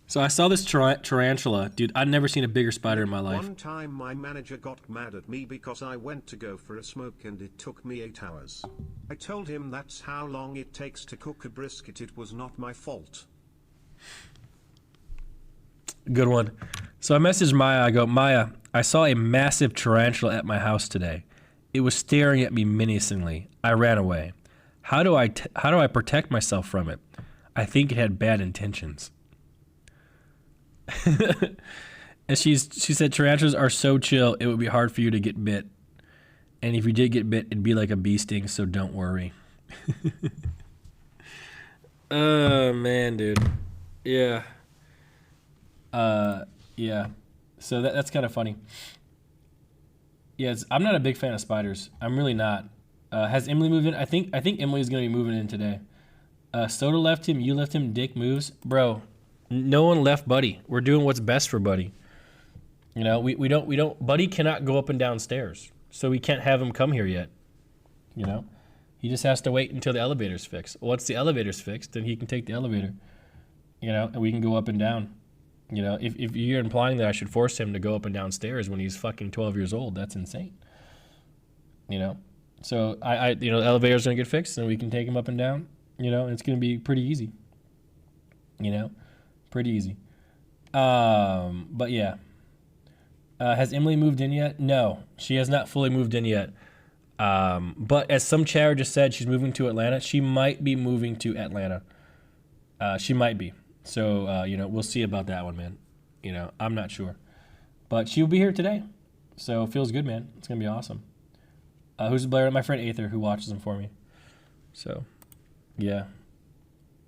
So I saw this tarantula. Dude, I'd never seen a bigger spider in my life. One time my manager got mad at me because I went to go for a smoke and it took me 8 hours. I told him that's how long it takes to cook a brisket. It was not my fault. Good one. So I messaged Maya. I go, Maya, I saw a massive tarantula at my house today. It was staring at me menacingly. I ran away. How do I protect myself from it? I think it had bad intentions. And she said tarantulas are so chill, it would be hard for you to get bit. And if you did get bit, it'd be like a bee sting, so don't worry. Oh, man, dude. Yeah. Yeah. So that's kind of funny. Yes, I'm not a big fan of spiders. I'm really not. Has Emily moved in? I think Emily's going to be moving in today. Soda left him. You left him. Dick moves. Bro, no one left Buddy. We're doing what's best for Buddy. We don't. Buddy cannot go up and down stairs, so we can't have him come here yet. He just has to wait until the elevator's fixed. Once the elevator's fixed, then he can take the elevator. And we can go up and down. If you're implying that I should force him to go up and down stairs when he's fucking 12 years old, that's insane. So the elevator's gonna get fixed, and we can take him up and down. And it's gonna be pretty easy. Pretty easy. But yeah. Has Emily moved in yet? No, she has not fully moved in yet. But as some chatter just said, she's moving to Atlanta. She might be moving to Atlanta. She might be. So, we'll see about that one, man. I'm not sure. But she'll be here today. So it feels good, man. It's going to be awesome. Who's Blair? My friend Aether, who watches them for me. So, yeah.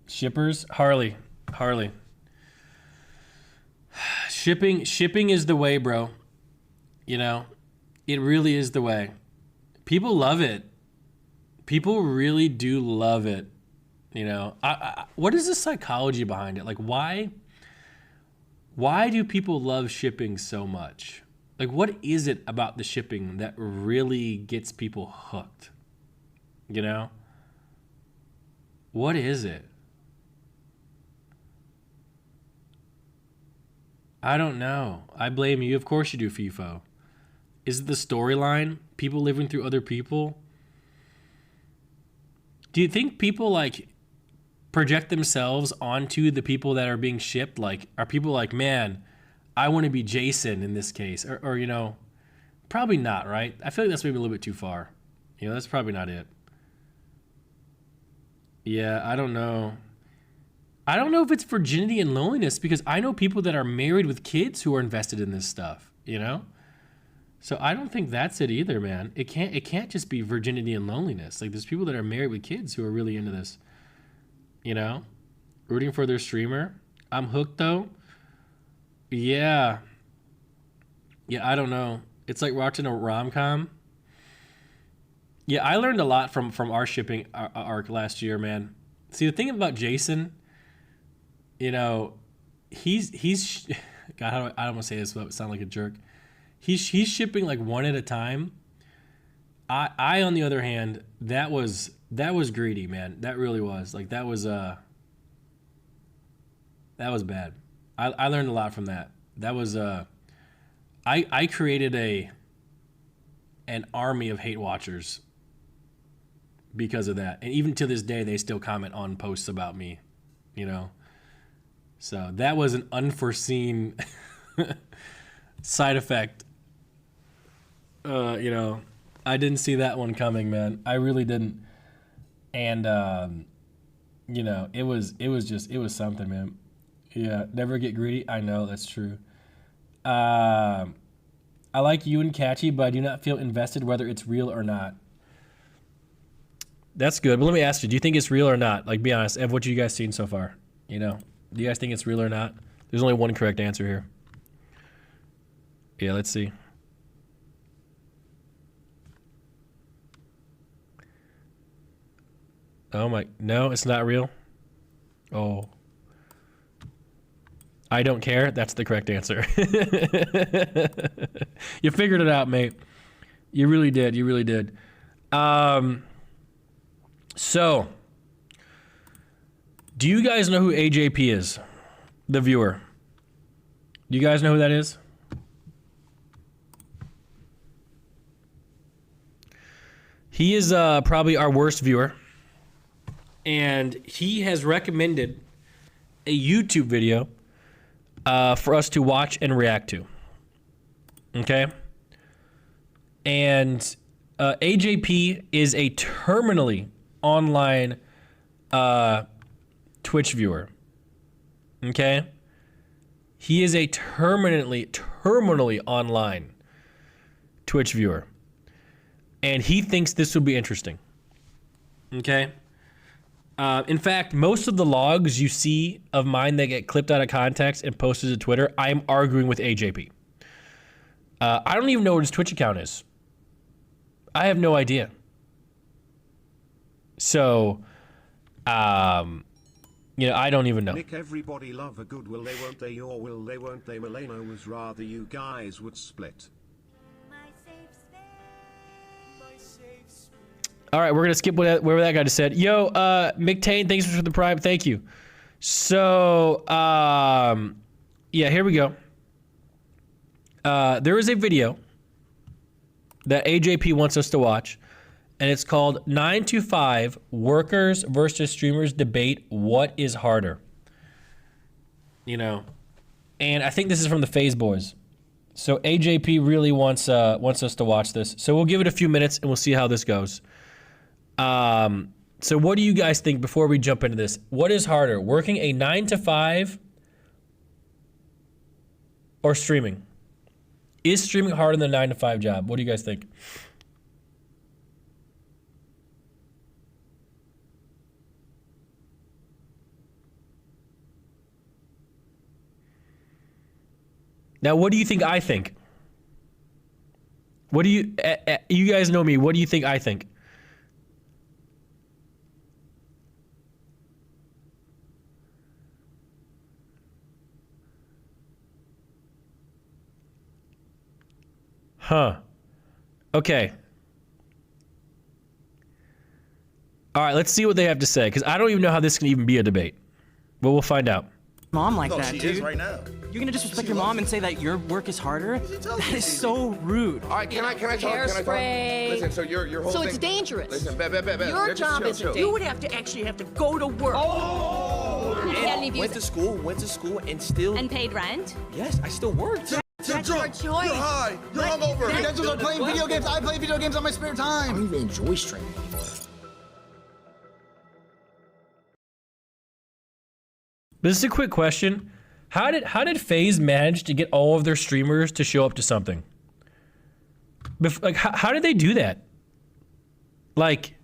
Shippers? Harley. Shipping is the way, bro. It really is the way. People love it. People really do love it. What is the psychology behind it? Like, why do people love shipping so much? Like, what is it about the shipping that really gets people hooked? What is it? I don't know. I blame you. Of course you do, FIFO. Is it the storyline? People living through other people? Do you think people, project themselves onto the people that are being shipped? Like, are people like, man, I want to be Jason in this case? Or probably not, right? I feel like that's maybe a little bit too far. That's probably not it. Yeah, I don't know. I don't know if it's virginity and loneliness, because I know people that are married with kids who are invested in this stuff, So I don't think that's it either, man. It can't just be virginity and loneliness. Like, there's people that are married with kids who are really into this. Rooting for their streamer. I'm hooked though. Yeah, I don't know. It's like watching a rom-com. Yeah, I learned a lot from our shipping arc last year, man. See, the thing about Jason you know, he's God, I don't want to say this without sound like a jerk. He's shipping like one at a time. I on the other hand, that was greedy, man. That really was. Like that was bad. I learned a lot from that. That was I created an army of hate watchers because of that. And even to this day they still comment on posts about me, you know. So that was an unforeseen side effect. You know, I didn't see that one coming, man. I really didn't. And you know, it was something, man. Yeah, never get greedy. I know, that's true. I like Itskatchii, but I do not feel invested whether it's real or not. That's good. But let me ask you, do you think it's real or not? Like, be honest, of what you guys seen so far, you know? Do you guys think it's real or not? There's only one correct answer here. Yeah, let's see. Oh my, no, it's not real. Oh. I don't care. That's the correct answer. You figured it out, mate. You really did. You really did. So, do you guys know who AJP is? The viewer. Do you guys know who that is? He is probably our worst viewer. And he has recommended a YouTube video for us to watch and react to. Okay? And AJP is a terminally online Twitch viewer. Okay? He is a terminally online Twitch viewer. And he thinks this will be interesting. Okay? In fact, most of the logs you see of mine that get clipped out of context and posted to Twitter, I am arguing with AJP. I don't even know what his Twitch account is. I have no idea. So, you know, I don't even know. Nick, everybody love a good will they won't they or will they won't they Milena was rather you guys would split. All right, we're going to skip whatever that guy just said. Yo, McTane, thanks for the prime. Thank you. So, yeah, here we go. There is a video that AJP wants us to watch, and it's called 9 to 5 Workers versus Streamers Debate What is Harder? You know, and I think this is from the FaZe Boys. So AJP really wants us to watch this. So we'll give it a few minutes, and we'll see how this goes. So what do you guys think before we jump into this? What is harder, working a 9 to 5 or streaming? Is streaming harder than a 9 to 5 job? What do you guys think? Now, what do you think I think? What do you, you guys know me, what do you think I think? Huh. Okay. All right, let's see what they have to say, because I don't even know how this can even be a debate. But we'll find out. Mom like that, she dude. is right now. You're gonna disrespect your mom and say that your work is harder? That is so rude. All right, can I talk? Hairspray. Listen, so your whole So thing. it's dangerous. Listen, bet. Your job is chill. you would have to actually have to go to work. And went to school, and still... And paid rent? Yes, I still worked. That's your choice. You're high. You're hungover. Credentials are playing video games. I play video games on my spare time. I don't even enjoy streaming anymore. This is a quick question. How did FaZe manage to get all of their streamers to show up to something? Like, how did they do that? Like,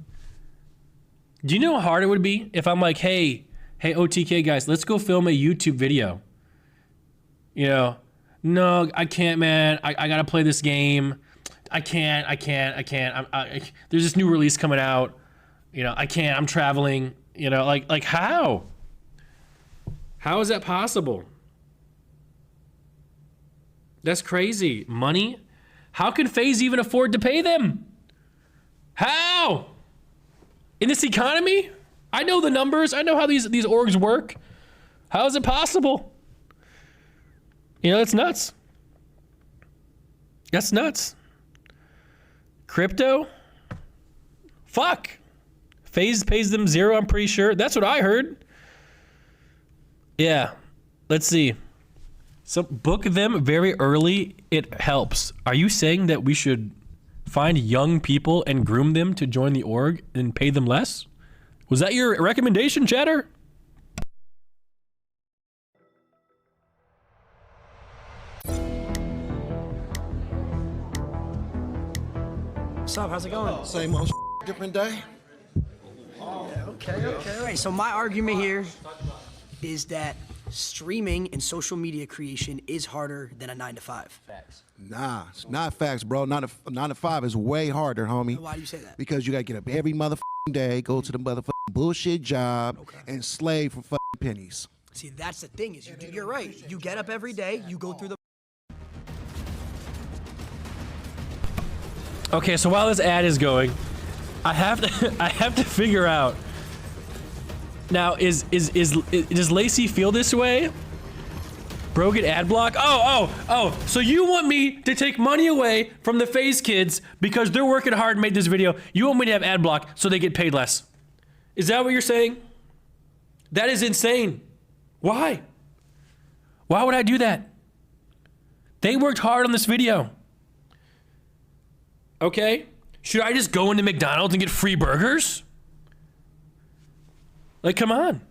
do you know how hard it would be if I'm like, hey, OTK guys, let's go film a YouTube video. You know, no, I can't, man. I gotta play this game. I can't. There's this new release coming out. You know, I can't. I'm traveling. You know, like how? How is that possible? That's crazy. Money? How can FaZe even afford to pay them? How? In this economy? I know the numbers. I know how these orgs work. How is it possible? You know, it's nuts. That's nuts. Crypto? Fuck. FaZe pays them 0, I'm pretty sure. That's what I heard. Yeah. Let's see. So book them very early. It helps. Are you saying that we should find young people and groom them to join the org and pay them less? Was that your recommendation, chatter? What's up? How's it going? Same old different day. Okay. All right. So my argument here is that streaming and social media creation is harder than a 9-to-5. Facts. Nah, it's not facts, bro. 9 to 5 is way harder, homie. Why do you say that? Because you gotta get up every motherfucking day, go to the motherfucking bullshit job, and slave for fucking pennies. See, that's the thing is you're right. You get up every day, you go through the. Okay, so while this ad is going, I have to figure out. Now, does Lacey feel this way? Bro, get ad block? Oh. So you want me to take money away from the FaZe kids because they're working hard and made this video. You want me to have ad block so they get paid less. Is that what you're saying? That is insane. Why? Why would I do that? They worked hard on this video. Okay? Should I just go into McDonald's and get free burgers? Like, come on.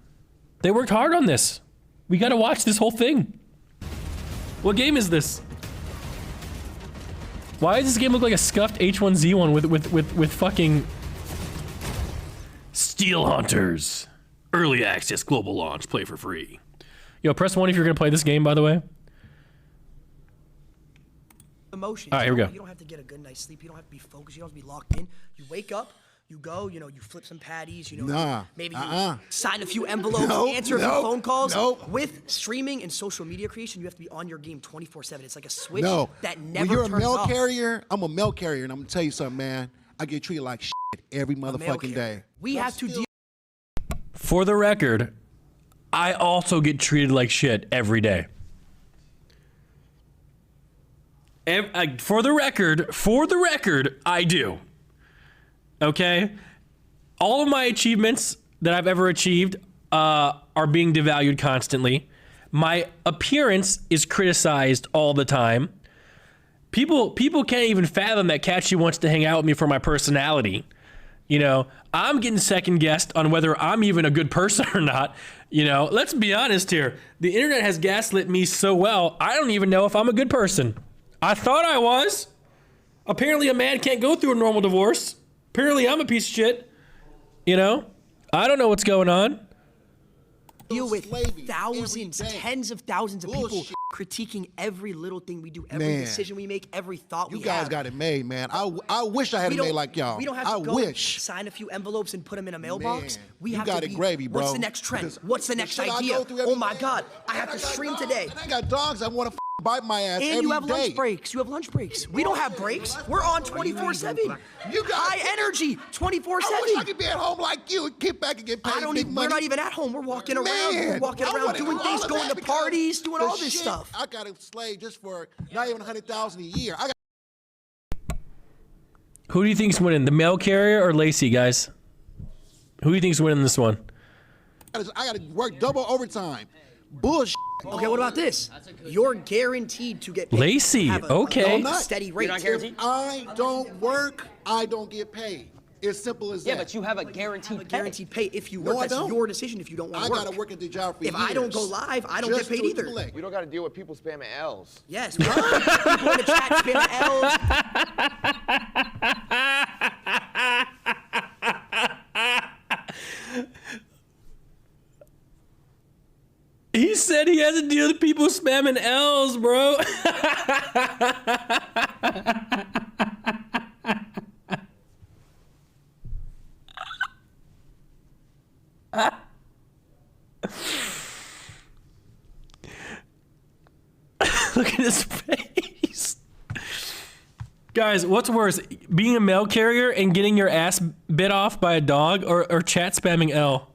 They worked hard on this. We gotta watch this whole thing. What game is this? Why does this game look like a scuffed H1Z1 with fucking Steel Hunters? Early access global launch, play for free. Yo, press 1 if you're gonna play this game, by the way. Emotions. All right, here we go. You don't have to get a good night's sleep. You don't have to be focused. You don't have to be locked in. You wake up, you go, you flip some patties, maybe you sign a few envelopes, answer a few phone calls. With streaming and social media creation, you have to be on your game 24/7. It's like a switch that never when you're a turns mail off. carrier, I'm a mail carrier, and I'm gonna tell you something, man. I get treated like shit every motherfucking day. We have to deal. For the record, I also get treated like shit every day. For the record, I do. Okay? All of my achievements that I've ever achieved are being devalued constantly. My appearance is criticized all the time. People can't even fathom that Catchy wants to hang out with me for my personality. I'm getting second guessed on whether I'm even a good person or not. Let's be honest here. The internet has gaslit me so well, I don't even know if I'm a good person. I thought I was. Apparently a man can't go through a normal divorce. Apparently I'm a piece of shit. I don't know what's going on. Deal with thousands, tens of thousands of people critiquing every little thing we do, every decision we make, every thought we have. You guys got it made, man. I wish I had it made like y'all. We don't have to sign a few envelopes and put them in a mailbox. We have got to it gravy, bro. What's the next trend? What's the next idea? Oh my God, I have to stream today. I got dogs that want to bite my ass every day. And you have lunch breaks. You have lunch breaks. We don't have breaks. We're on 24/7. You got high energy 24/7. I wish I could be at home like you and get back and get paid big money. We're not even at home. We're walking around. We're walking around doing things, going to parties, doing all this stuff. I got a slave just for not even $100,000 a year. Who do you think's winning, the mail carrier or Lacey, guys? Who do you think's winning this one? I got to work double overtime. Bullshit. Okay, what about this? You're guaranteed to get paid. Lacey, okay. Steady rate. If I don't work, I don't get paid. It's simple as that. Yeah, but you have a guaranteed pay if you work. That's your decision if you don't want to work. I gotta work at the job for years. If I don't go live, I don't get paid either. We don't gotta deal with people spamming L's. Yes, people in the chat spamming L's. He said he has to deal with people spamming L's, bro. Guys, what's worse, being a mail carrier and getting your ass bit off by a dog, or chat spamming L?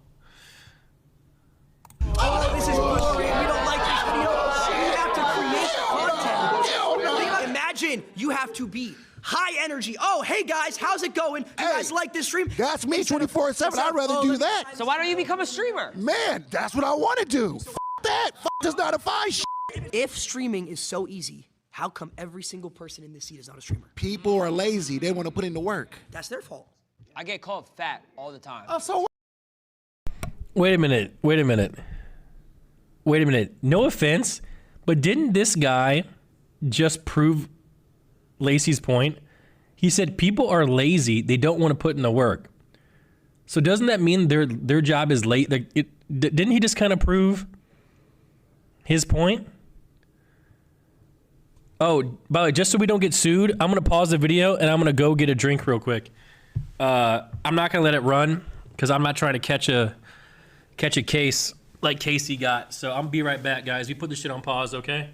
Oh, this is boring. We don't like this video. You have to create content. Imagine you have to be high energy. Oh, hey guys, how's it going? You guys like this stream? That's me 24/7. I'd rather do that. So why don't you become a streamer? Man, that's what I want to do. F that. F does not defy shit. If streaming is so easy, how come every single person in this seat is not a streamer? People are lazy. They want to put in the work. That's their fault. I get called fat all the time. Oh, so what? Wait a minute. No offense, but didn't this guy just prove Lacey's point? He said people are lazy. They don't want to put in the work. So doesn't that mean their job is late? Didn't he just kind of prove his point? Oh, by the way, just so we don't get sued, I'm going to pause the video and I'm going to go get a drink real quick. I'm not going to let it run because I'm not trying to catch a case like Casey got. So I'm be right back, guys. We put this shit on pause, okay?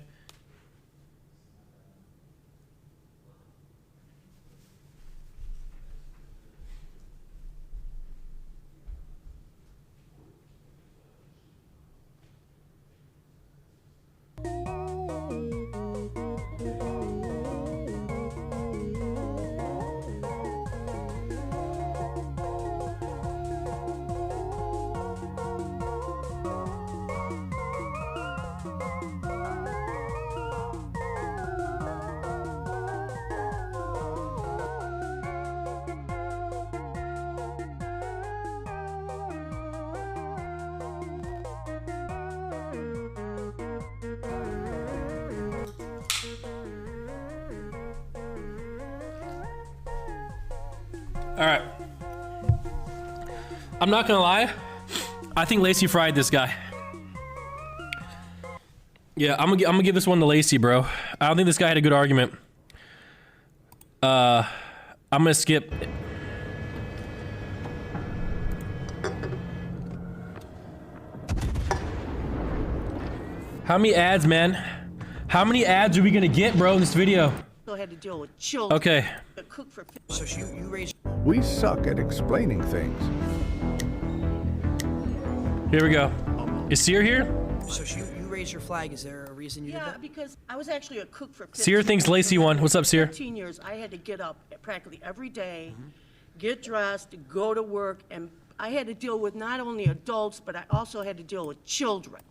All right. I'm not gonna lie. I think Lacey fried this guy. Yeah, I'm gonna give this one to Lacey, bro. I don't think this guy had a good argument. I'm gonna skip. How many ads, man? How many ads are we gonna get, bro, in this video? Had to deal with children. Okay. Cook for So you raise. We suck at explaining things. Here we go. Is Seer here? So you raise your flag. Is there a reason you did that? because I was actually a cook for 15 Seer thinks Lacey won. What's up, Seer? 15 years. I had to get up practically every day, get dressed, go to work, and I had to deal with not only adults, but I also had to deal with children.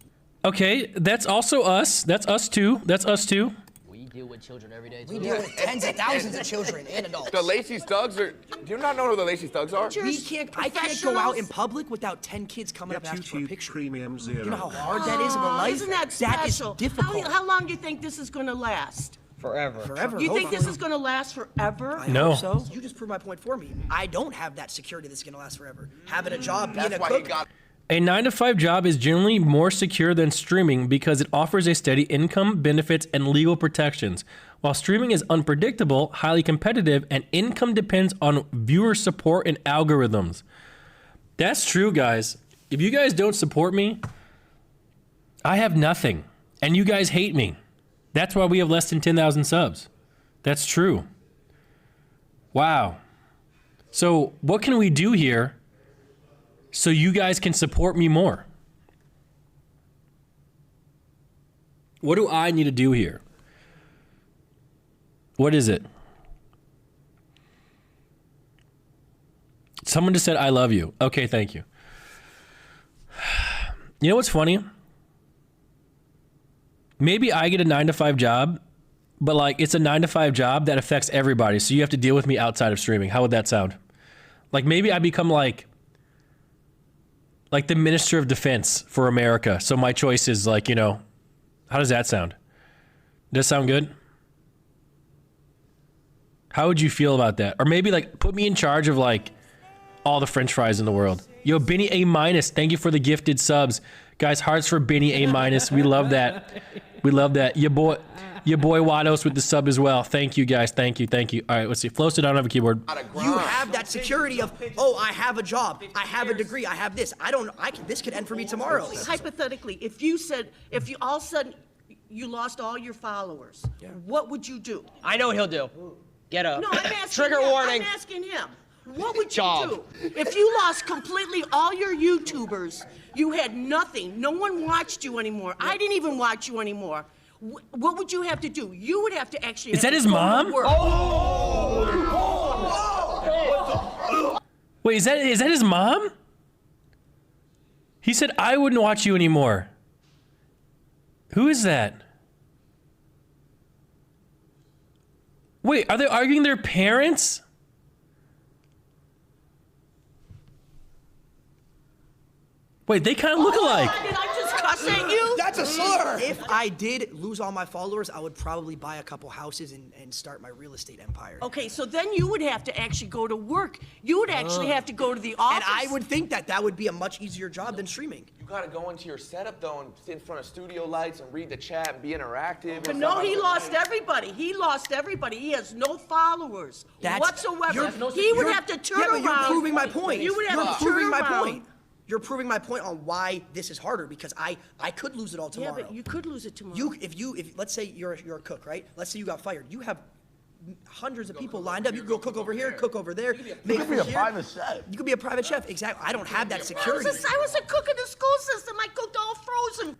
Okay, that's also us. That's us too. That's us too. We deal with children every day, We too. deal with tens of thousands of children and adults. The Lacey Thugs are. Do you not know who the Lacey Thugs are? I can't go out in public without 10 kids coming up Get asking for a YouTube picture. Premium You know how Zero. hard that is in a life? Isn't that That is special? difficult. How long do you think this is going to last? Forever. You think this hopefully. is going to last forever? I No. hope so. You just proved my point for me. I don't have that security that's gonna last forever. Having a job, being That's a why he cook. got. A 9-to-5 job is generally more secure than streaming because it offers a steady income, benefits, and legal protections. While streaming is unpredictable, highly competitive, and income depends on viewer support and algorithms. That's true, guys. If you guys don't support me, I have nothing. And you guys hate me. That's why we have less than 10,000 subs. That's true. Wow. So what can we do here so you guys can support me more? What do I need to do here? What is it? Someone just said, I love you. Okay, thank you. You know what's funny? Maybe I get a 9-to-5 job, but like it's a 9-to-5 job that affects everybody. So you have to deal with me outside of streaming. How would that sound? Like maybe I become like the Minister of Defense for America. So my choice is like, you know, how does that sound? Does that sound good? How would you feel about that? Or maybe like put me in charge of like all the French fries in the world. Yo, Benny A-, thank you for the gifted subs. Guys, hearts for Benny A-. We love that. We love that. Your boy Wados with the sub as well. Thank you guys. Thank you. All right, let's see. Flow, I don't have a keyboard. You have that security of, oh, I have a job, I have a degree, I have this. This could end for me tomorrow. Hypothetically, if you all of a sudden you lost all your followers, what would you do? I know what he'll do. Get up. No, I'm asking Trigger him. warning. I'm asking him. What would you Job. do if you lost completely all your YouTubers? You had nothing. No one watched you anymore. I didn't even watch you anymore. What would you have to do? You would have to actually. Is that his mom? Wait, is that his mom? He said, I wouldn't watch you anymore. Who is that? Wait, are they arguing their parents? Wait, they kind of look alike. Did I just cuss at you? That's a slur. If I did lose all my followers, I would probably buy a couple houses and start my real estate empire. Okay, so then you would have to actually go to work. You would actually have to go to the office. And I would think that would be a much easier job than streaming. You gotta go into your setup though and sit in front of studio lights and read the chat and be interactive. But no, he lost everybody. He lost everybody. He has no followers whatsoever. He would have to turn around. But you're proving my point. You would have You're to turn proving my around. point. You're proving my point on why this is harder because I could lose it all tomorrow. Yeah, but you could lose it tomorrow. If let's say you're a cook, right? Let's say you got fired. You have hundreds of people lined up. You can go cook over here, cook over there. You could be a private chef. You could be a private chef. Exactly. I don't have that security. I was a cook in the school system. I cooked all frozen.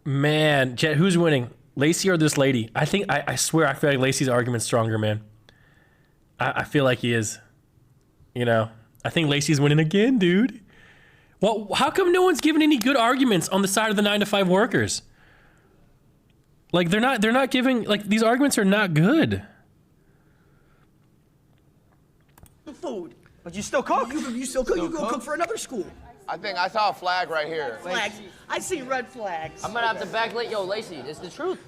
Man, Jet, who's winning? Lacey or this lady? I swear, I feel like Lacey's argument's stronger, man. I feel like he is. You know, I think Lacey's winning again, dude. Well, how come no one's giving any good arguments on the side of the 9-to-5 workers? Like they're not giving, like, these arguments are not good. Food. But you still cook. You still cook. You go cook for another school. I think I saw a flag right here. Flags. I see red flags. I'm gonna have to backlit. Yo, Lacey, it's the truth.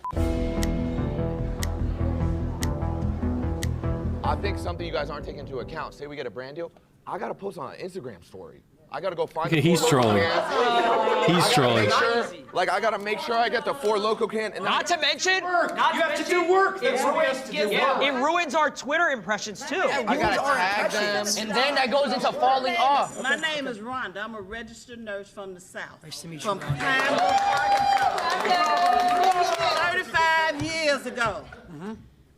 I think something you guys aren't taking into account. Say we get a brand deal, I gotta post on an Instagram story. I gotta go find. Okay, he's trolling. He's trolling. I gotta make sure I get the 4 local can. And Not to mention, You have to do work. it ruins our Twitter impressions too. I gotta tag them. And then that goes into falling off. My name is Rhonda. I'm a registered nurse from the South. Nice to meet you, From Rhonda. Arkansas. 35 years ago,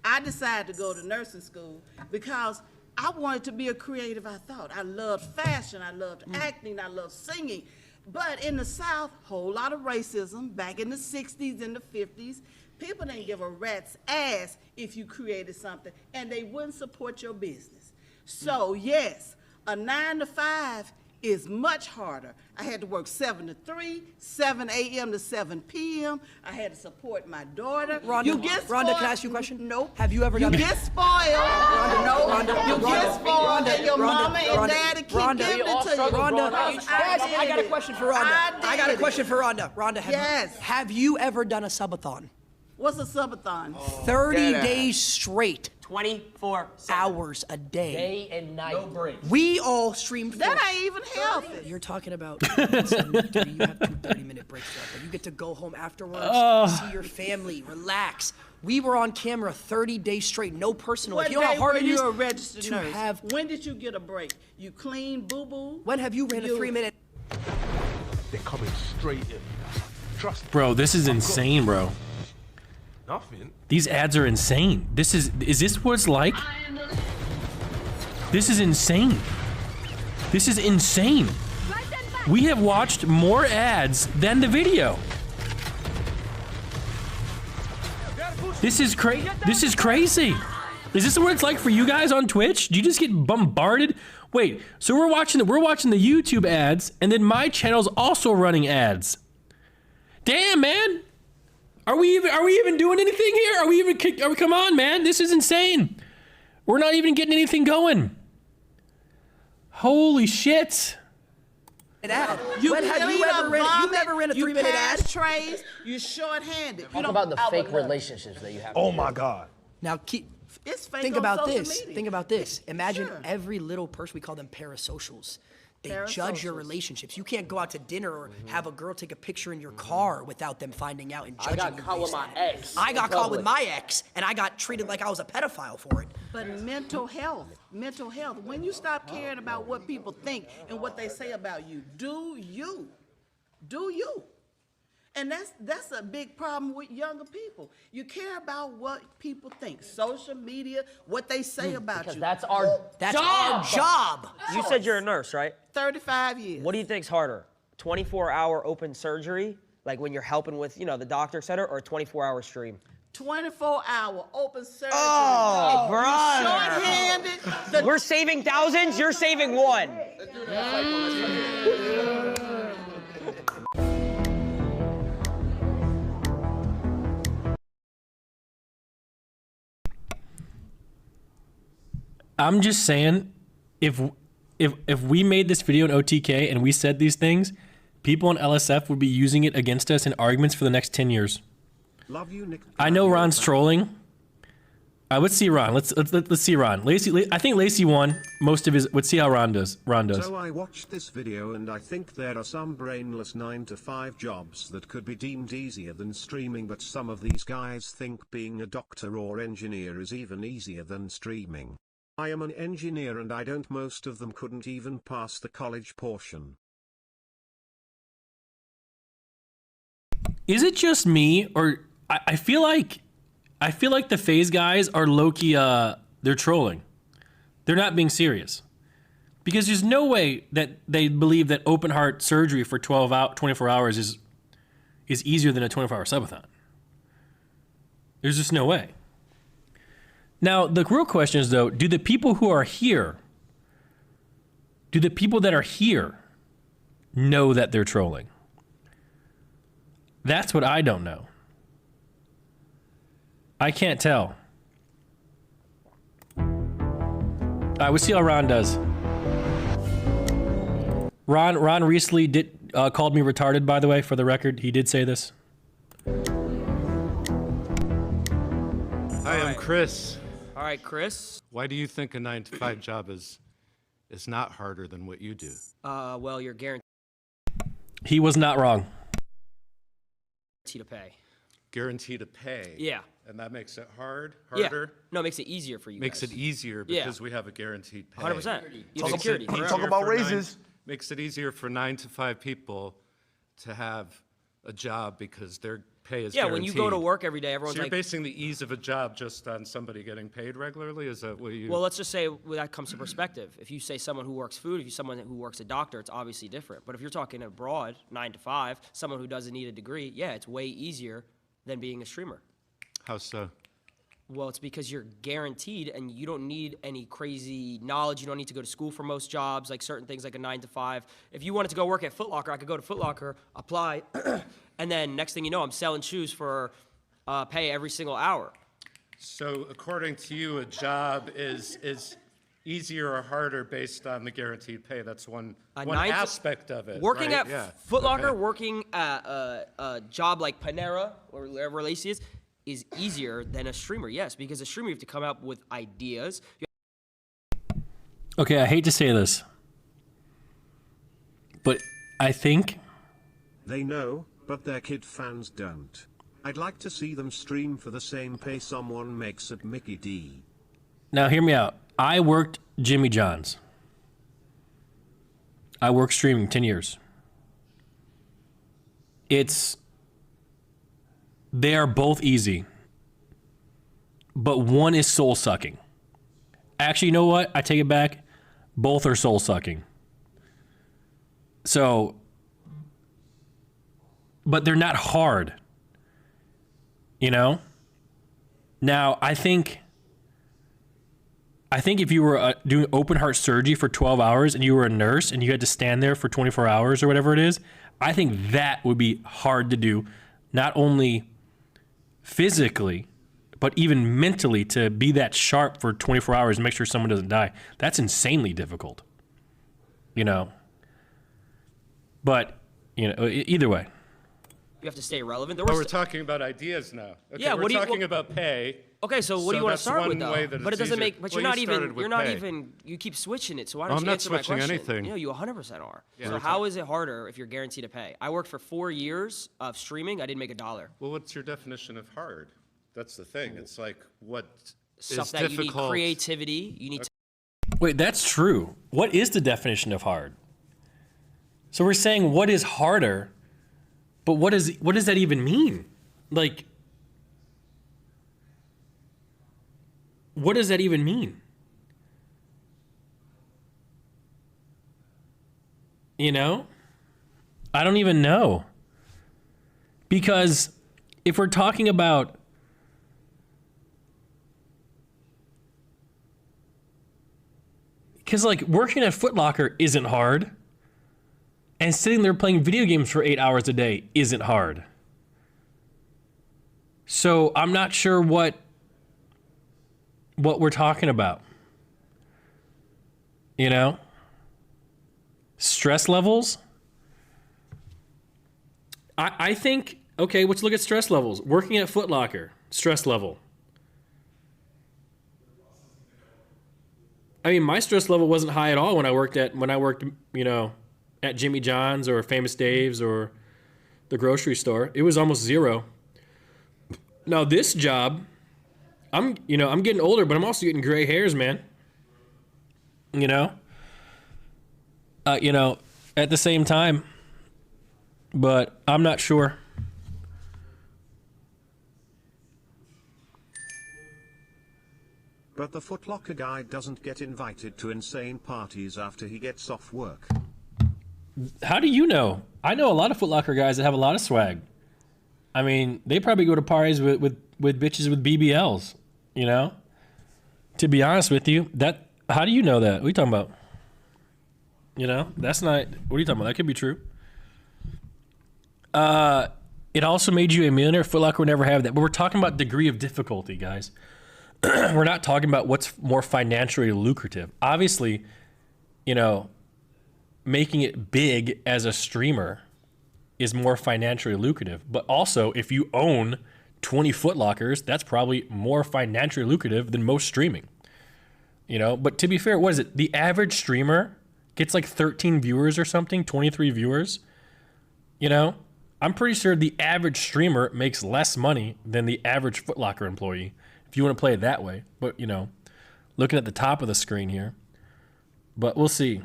I decided to go to nursing school because I wanted to be a creative, I thought. I loved fashion, I loved acting, I loved singing. But in the South, whole lot of racism. Back in the 60s and the 50s, people didn't give a rat's ass if you created something, and they wouldn't support your business. So yes, a 9-to-5 is much harder. I had to work 7 to 3, 7 a.m. to 7 p.m. I had to support my daughter. Rhonda, You get spoiled. Rhonda, can I ask you a question? Nope. Have you ever done You get spoiled. No. Rhonda, You get spoiled, and your mama and daddy keep Rhonda, giving it to you. Rhonda, Because I got a question for Rhonda. I got a question for Rhonda. Rhonda, have you ever done a subathon? What's a subathon? 30 days straight. 24 hours a day. Day and night. No break. We all streamed. That ain't even healthy. You're talking about you have 2 30-minute breaks throughout. You get to go home afterwards, see your family, relax. We were on camera 30 days straight, no personal. What You know how day hard were it is you a registered to nurse? have. When did you get a break? You clean boo-boo? When have you ran a 3-minute? They're coming straight in. Trust me. Bro, this is insane, bro. Nothing. These ads are insane. Is this what it's like? This is insane. This is insane. We have watched more ads than the video. This is crazy. This is crazy. Is this what it's like for you guys on Twitch? Do you just get bombarded? Wait, so we're watching the YouTube ads, and then my channel's also running ads. Damn, man. Are we even doing anything here? Come on, man. This is insane. We're not even getting anything going. Holy shit. Ad. You When have you ever ran a 3-minute ad? You pass trays, you're short-handed. Talk about the fake relationships that you have. Oh my God. Now It's fake think on about social this. media. Think about this. Imagine Sure. every little person, we call them parasocials. They judge your Parasocials. relationships. You can't go out to dinner or have a girl take a picture in your car without them finding out and judging you. I got caught with my ex. I got in caught with public. my ex, and I got treated like I was a pedophile for it. But mental health. When you stop caring about what people think and what they say about you, do you. And that's a big problem with younger people. You care about what people think, social media, what they say about because you. that's our job. You said you're a nurse, right? 35 years. What do you think's harder? 24-hour open surgery, like when you're helping with, you know, the doctor, et cetera, or a 24-hour stream? 24-hour open surgery. Oh, brother. Short-handed. We're saving thousands, you're saving one. I'm just saying, if we made this video in OTK and we said these things, people in LSF would be using it against us in arguments for the next 10 years. Love you, Nick. I know Ron's trolling. Let's see Ron. Let's see Ron. I think Lacey won most of his. Let's see how Ron does. So I watched this video and I think there are some brainless 9-to-5 jobs that could be deemed easier than streaming, but some of these guys think being a doctor or engineer is even easier than streaming. I am an engineer and I don't. Most of them couldn't even pass the college portion. Is it just me, or I feel like the FaZe guys are low-key, they're trolling. They're not being serious. Because there's no way that they believe that open heart surgery for 24 hours is easier than a 24-hour subathon. There's just no way. Now, the real question is, though, do the people who are here, do the people that are here know that they're trolling? That's what I don't know. I can't tell. All right, we'll see how Ron does. Ron recently called me retarded, by the way, for the record. He did say this. Hi, I'm Chris. All right, Chris. Why do you think a 9-to-5 job is not harder than what you do? Well, you're guaranteed He was not wrong. to pay. Guaranteed to pay? Yeah. And that makes it harder? Yeah. No, it makes it easier for you Makes guys. it easier because we have a guaranteed pay. 100%. You have Makes security. it Talk about raises. Makes it easier for 9-to-5 people to have a job because their pay is guaranteed. when you go to work every day, everyone's so you're like... basing the ease of a job just on somebody getting paid regularly? Is that what you... Well, let's just say that comes to perspective. If you say someone who works food, if you someone who works a doctor, it's obviously different. But if you're talking abroad, 9 to 5, someone who doesn't need a degree, yeah, it's way easier than being a streamer. How so? Well, it's because you're guaranteed and you don't need any crazy knowledge. You don't need to go to school for most jobs, like certain things like a 9 to 5. If you wanted to go work at Foot Locker, I could go to Foot Locker, apply, and then next thing you know, I'm selling shoes for pay every single hour. So according to you, a job is easier or harder based on the guaranteed pay? That's one aspect of it. Working right? at Foot Locker, working at a job like Panera or wherever Lacey is easier than a streamer, yes, because a streamer you have to come up with ideas. Okay, I hate to say this, but I think... They know, but their kid fans don't. I'd like to see them stream for the same pay someone makes at Mickey D. Now hear me out. I worked Jimmy John's. I worked streaming 10 years. They are both easy, but one is soul sucking. Actually, you know what? I take it back. Both are soul sucking. So, but they're not hard. You know? Now, I think if you were doing open heart surgery for 12 hours and you were a nurse and you had to stand there for 24 hours or whatever it is, I think that would be hard to do, not only physically, but even mentally, to be that sharp for 24 hours and make sure someone doesn't die. That's insanely difficult, you know? But, you know, either way. You have to stay relevant. We're talking about ideas now. Okay, yeah, we're talking about pay. Okay, so what do you want to start with, though? But it doesn't make. But well, you're not even. You keep switching it. So why don't you answer my question? I'm not switching anything. You know, you 100% are. Yeah. So how is it harder if you're guaranteed to pay? I worked for 4 years of streaming. I didn't make $1. Well, what's your definition of hard? That's the thing. It's like what stuff is that difficult. You need creativity. You need. Wait, that's true. What is the definition of hard? So we're saying what is harder But what does that even mean? Like, what does that even mean? You know? I don't even know. Because if we're talking about like working at Foot Locker isn't hard, and sitting there playing video games for 8 hours a day isn't hard. So I'm not sure what we're talking about. You know? Stress levels? I think, okay, let's look at stress levels. Working at Foot Locker, stress level. I mean, my stress level wasn't high at all when I worked, you know, at Jimmy John's or Famous Dave's or the grocery store. It was almost zero. Now this job, I'm getting older, but I'm also getting gray hairs, man. You know, at the same time, but I'm not sure. But the Foot Locker guy doesn't get invited to insane parties after he gets off work. How do you know? I know a lot of Foot Locker guys that have a lot of swag. I mean, they probably go to parties with bitches with BBLs, you know? To be honest with you, how do you know that? What are you talking about? You know, that's not, what are you talking about? That could be true. It also made you a millionaire. Foot Locker would never have that. But we're talking about degree of difficulty, guys. We're not talking about what's more financially lucrative. Obviously, you know, making it big as a streamer is more financially lucrative. But also, if you own 20 Foot Lockers, that's probably more financially lucrative than most streaming. You know, but to be fair, what is it? The average streamer gets like 13 viewers or something, 23 viewers. You know, I'm pretty sure the average streamer makes less money than the average Foot Locker employee, if you want to play it that way. But, you know, looking at the top of the screen here. But we'll see.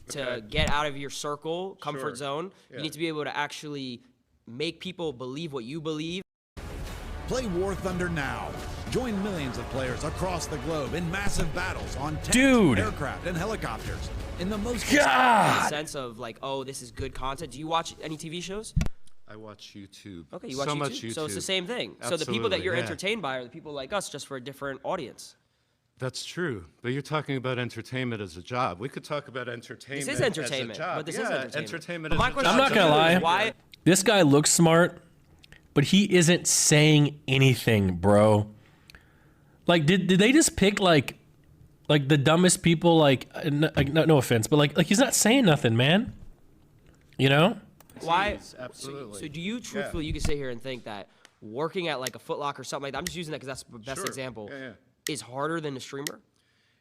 To get out of your circle, comfort zone, you need to be able to actually make people believe what you believe. Play War Thunder now. Join millions of players across the globe in massive battles on tanks, aircraft, and helicopters. In the most sense of like, oh, this is good content. Do you watch any TV shows? I watch YouTube. Okay, you watch so YouTube? Much YouTube. So it's the same thing. Absolutely, so the people that you're entertained by are the people like us, just for a different audience. That's true, but you're talking about entertainment as a job. We could talk about entertainment. This is entertainment, as a job. but this is entertainment. As a job. I'm not gonna lie. This guy looks smart, but he isn't saying anything, bro. Like, did they just pick like the dumbest people? Like, no offense, but like he's not saying nothing, man. You know? Why? Absolutely. So do you truthfully, you can sit here and think that working at like a Foot Locker or something like that, I'm just using that because that's the best example, is harder than a streamer?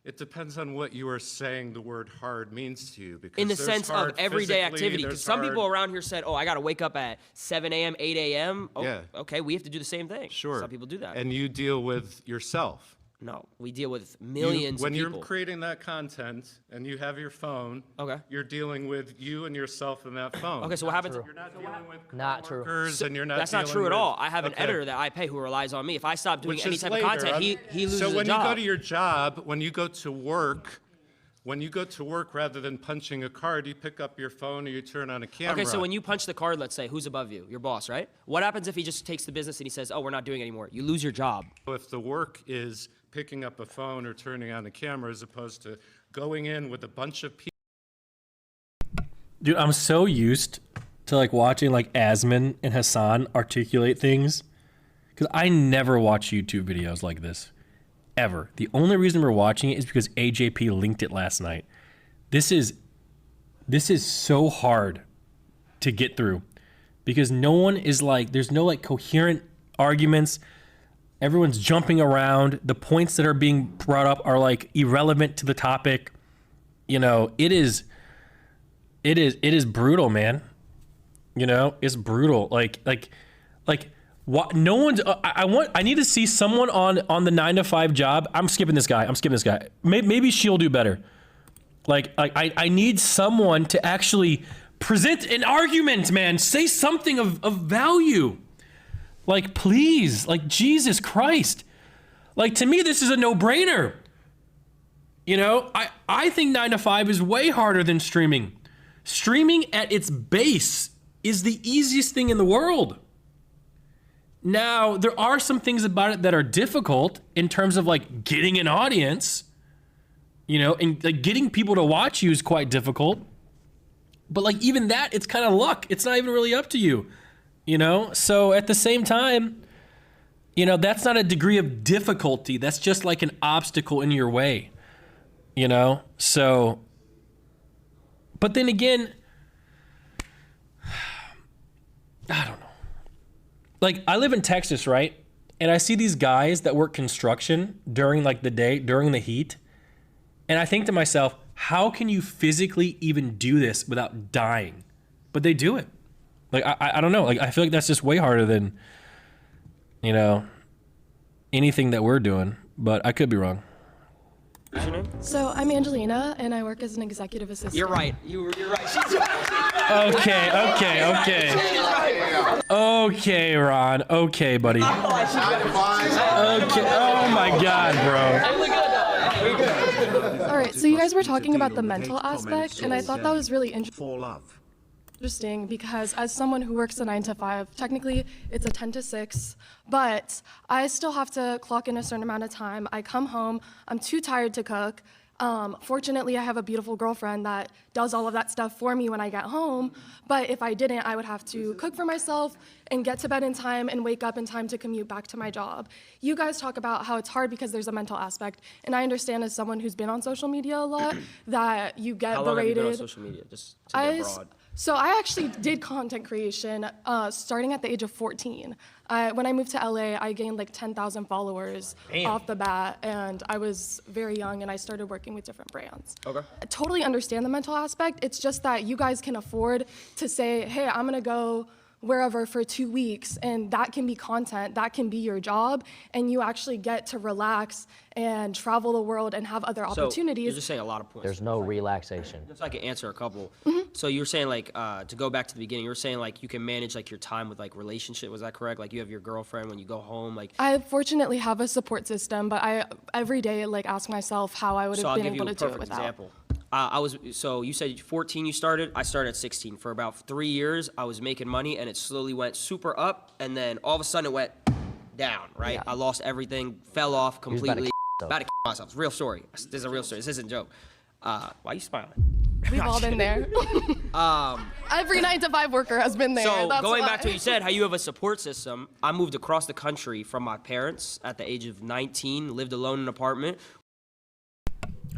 It depends on what you are saying the word hard means to you. Because in the sense of everyday activity. Because some hard... people around here said, oh, I got to wake up at 7 a.m., 8 a.m. Oh, okay, we have to do the same thing. Sure. Some people do that. And you deal with yourself. No, we deal with millions of people. When you're creating that content and you have your phone, you're dealing with you and yourself in that phone. Okay, so what happens? You're not dealing with coworkers and you're not That's not true at all. I have an editor that I pay who relies on me. If I stop doing any type of content, he loses a job. So when you go to your job, when you go to work, rather than punching a card, you pick up your phone or you turn on a camera. Okay, so when you punch the card, let's say, who's above you? Your boss, right? What happens if he just takes the business and he says, oh, we're not doing it anymore? You lose your job. If the work is picking up a phone or turning on the camera as opposed to going in with a bunch of people. Dude, I'm so used to like watching like Asman and Hassan articulate things because I never watch YouTube videos like this. Ever. The only reason we're watching it is because AJP linked it last night. This is so hard to get through because no one is like, there's no like coherent arguments. Everyone's jumping around. The points that are being brought up are like irrelevant to the topic. You know, it is brutal, man. You know, it's brutal. Like what? No one's. I need to see someone on the 9 to 5 job. I'm skipping this guy. Maybe she'll do better. Like I need someone to actually present an argument, man. Say something of value. Like, please, like, Jesus Christ. Like, to me, this is a no-brainer. You know, I think 9 to 5 is way harder than streaming. Streaming at its base is the easiest thing in the world. Now, there are some things about it that are difficult in terms of like getting an audience, you know, and like getting people to watch you is quite difficult. But like even that, it's kind of luck. It's not even really up to you, you know? So at the same time, you know, that's not a degree of difficulty. That's just like an obstacle in your way, you know? So, but then again, I don't know. Like, I live in Texas, right? And I see these guys that work construction during like the day, during the heat. And I think to myself, how can you physically even do this without dying? But they do it. Like, I don't know. Like, I feel like that's just way harder than, you know, anything that we're doing. But I could be wrong. What's your name? So I'm Angelina, and I work as an executive assistant. You're right. You're right. She's Okay. Okay, Ron. Okay, buddy. Okay. Oh my God, bro. All right, so you guys were talking about the mental aspect, and I thought that was really interesting because as someone who works a 9 to 5, technically it's a 10 to 6, but I still have to clock in a certain amount of time. I come home, I'm too tired to cook. Fortunately, I have a beautiful girlfriend that does all of that stuff for me when I get home, but if I didn't, I would have to cook for myself and get to bed in time and wake up in time to commute back to my job. You guys talk about how it's hard because there's a mental aspect, and I understand as someone who's been on social media a lot that you get berated. How long have you been on social media? Just to get broad. So I actually did content creation starting at the age of 14. When I moved to LA, I gained like 10,000 followers off the bat, and I was very young, and I started working with different brands. Okay. I totally understand the mental aspect. It's just that you guys can afford to say, hey, I'm gonna go wherever for 2 weeks, and that can be content, that can be your job, and you actually get to relax and travel the world and have other opportunities. You're just saying a lot of points. There's no relaxation. Just so I can answer a couple. So you were saying like, to go back to the beginning, you were saying like you can manage like your time with like relationship, was that correct? Like you have your girlfriend when you go home, like. I fortunately have a support system, but I every day like ask myself how I would have been able to do it without. Example. So you said 14 you started, I started at 16. For about 3 years, I was making money and it slowly went super up and then all of a sudden it went down, right? Yeah. I lost everything, fell off completely. About to kill myself. It's a real story. This is a real story. This isn't a joke. Why are you smiling? We've all been there. Every 9 to 5 worker has been there. So That's going why. back to what you said, how you have a support system, I moved across the country from my parents at the age of 19, lived alone in an apartment.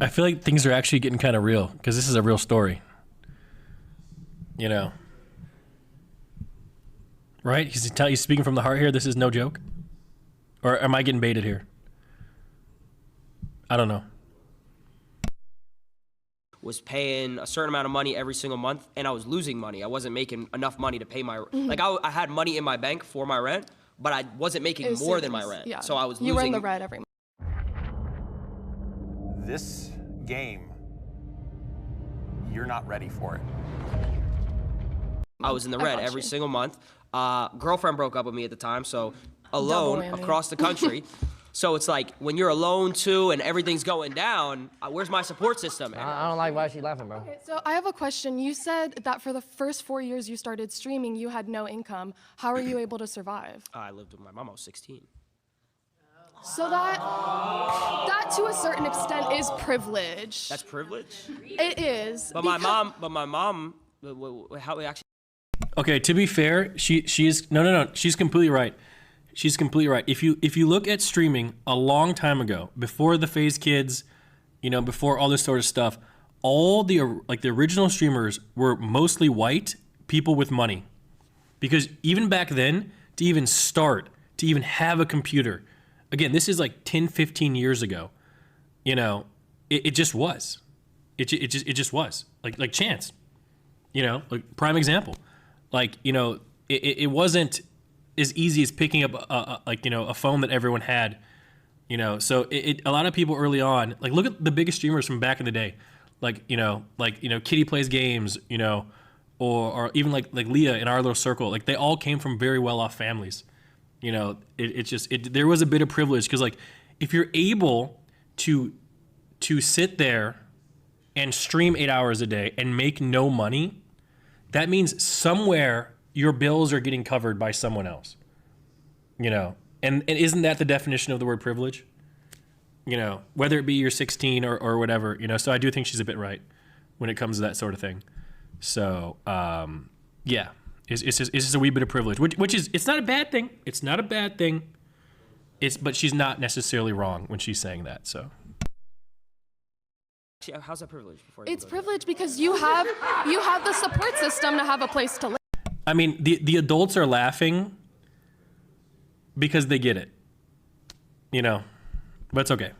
I feel like things are actually getting kind of real because this is a real story. You know, right? He's speaking from the heart here. This is no joke, or am I getting baited here? I don't know. Was paying a certain amount of money every single month, and I was losing money. I wasn't making enough money to pay my like. I had money in my bank for my rent, but I wasn't making more than my rent. Yeah. So I was losing. You were in the red every month. This game, you're not ready for it. I was in the red every single month. Girlfriend broke up with me at the time, so alone across the country. So it's like when you're alone too and everything's going down, where's my support system? I don't like why she's laughing, bro. Okay, so I have a question. You said that for the first 4 years you started streaming, you had no income. How are you able to survive? I lived with my mom. I was 16. So that to a certain extent is privilege. That's privilege? It is. But my mom, how we actually. Okay, to be fair, she's no. She's completely right. She's completely right. If you look at streaming a long time ago, before the Phase Kids, you know, before all this sort of stuff, all the original streamers were mostly white people with money, because even back then, to even start, to even have a computer. Again, this is like 10, 15 years ago. You know, it just was. It just was. Like Chance. You know, like prime example. Like, you know, it wasn't as easy as picking up a phone that everyone had. You know, so a lot of people early on, like look at the biggest streamers from back in the day. Like Kitty Plays Games, you know, or even like Leah in our little circle, like they all came from very well off families. You know, there was a bit of privilege because like if you're able to sit there and stream 8 hours a day and make no money, that means somewhere your bills are getting covered by someone else. You know, and isn't that the definition of the word privilege? You know, whether it be you're 16 or whatever, you know, so I do think she's a bit right when it comes to that sort of thing. So, yeah, it's just a wee bit of privilege, which is, it's not a bad thing. It's not a bad thing. But she's not necessarily wrong when she's saying that, so. How's that privilege? It's privilege because you have the support system to have a place to live. I mean, the adults are laughing because they get it, you know, but it's okay.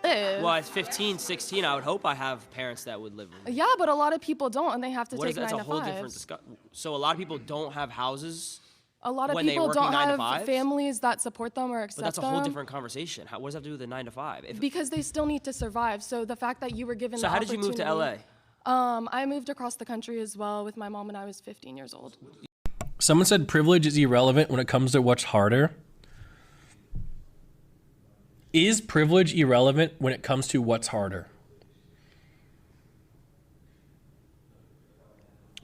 Well, at 15, 16, I would hope I have parents that would live with me. Yeah, but a lot of people don't, and they have to What take is that? 9 That's to a whole 5. different discussion. So a lot of people don't have houses. A lot of when they people working don't 9 to have 5s? families that support them or accept But that's a them. whole different conversation. What does that have to do with the 9 to 5? Because they still need to survive. So the fact that you were given So the how did you move to LA? I moved across the country as well with my mom when I was 15 years old. Someone said privilege is irrelevant when it comes to what's harder. Is privilege irrelevant when it comes to what's harder?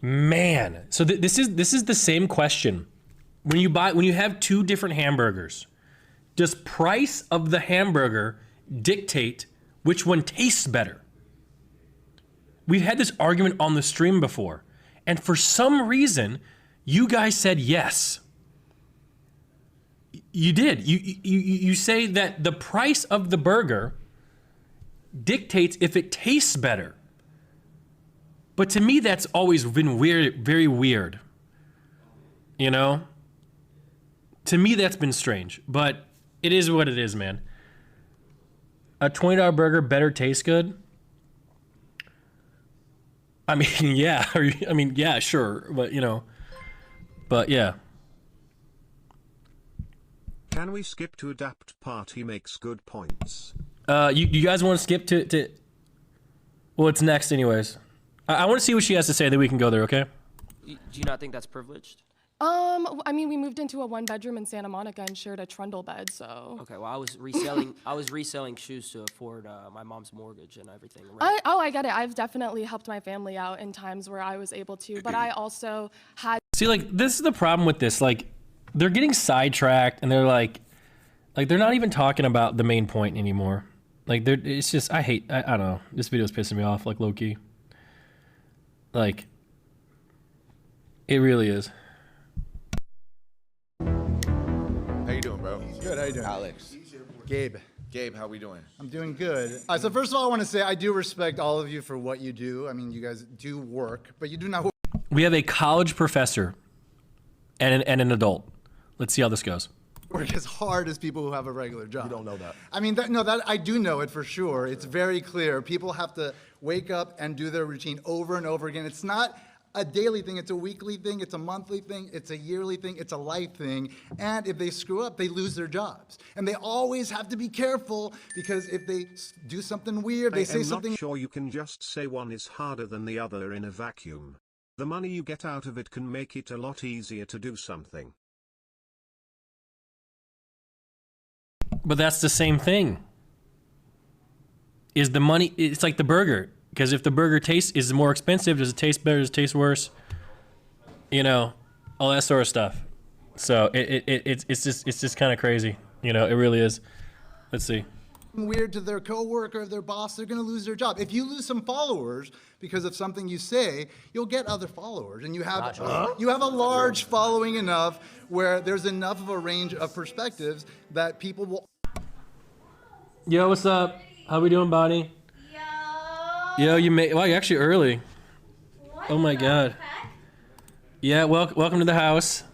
Man, so this is the same question. When you have two different hamburgers, does price of the hamburger dictate which one tastes better? We've had this argument on the stream before, and for some reason, you guys said yes. You did. You say that the price of the burger dictates if it tastes better. But to me, that's always been weird, very weird. You know? To me, that's been strange. But it is what it is, man. A $20 burger better tastes good? I mean, yeah. Yeah, sure. But, you know. But, yeah. Can we skip to adapt part? He makes good points. You guys want to skip to... Well, it's next anyways. I want to see what she has to say, then we can go there, okay? Do you not think that's privileged? I mean, we moved into a 1-bedroom in Santa Monica and shared a trundle bed, so. Okay, well, I was reselling shoes to afford my mom's mortgage and everything. I get it. I've definitely helped my family out in times where I was able to, but I also had. See, like, this is the problem with this. Like, they're getting sidetracked, and they're like they're not even talking about the main point anymore. Like, it's just, I don't know. This video's pissing me off, like, low-key. Like, it really is. How you doing, bro? Good, how you doing? Alex. Gabe. Gabe, how we doing? I'm doing good. So first of all, I want to say I do respect all of you for what you do. I mean, you guys do work, but you do not work. We have a college professor and an adult. Let's see how this goes. Work as hard as people who have a regular job. You don't know that. I mean, that I do know it for sure. It's very clear. People have to wake up and do their routine over and over again. It's not a daily thing, it's a weekly thing, it's a monthly thing, it's a yearly thing, it's a life thing. And if they screw up, they lose their jobs. And they always have to be careful because if they do something weird, they say something. I'm not sure you can just say one is harder than the other in a vacuum. The money you get out of it can make it a lot easier to do something. But that's the same thing. Is the money, it's like the burger. Because if the burger is more expensive, does it taste better, does it taste worse? You know, all that sort of stuff. So it's just kind of crazy. You know, it really is. Let's see. Weird to their coworker or their boss, they're going to lose their job. If you lose some followers because of something you say, you'll get other followers, and you have a large following enough where there's enough of a range of perspectives that people will. Yo, what's up? How we doing, Bonnie? Yo, wow, you're actually early. What oh my God. Heck? Yeah, welcome to the house.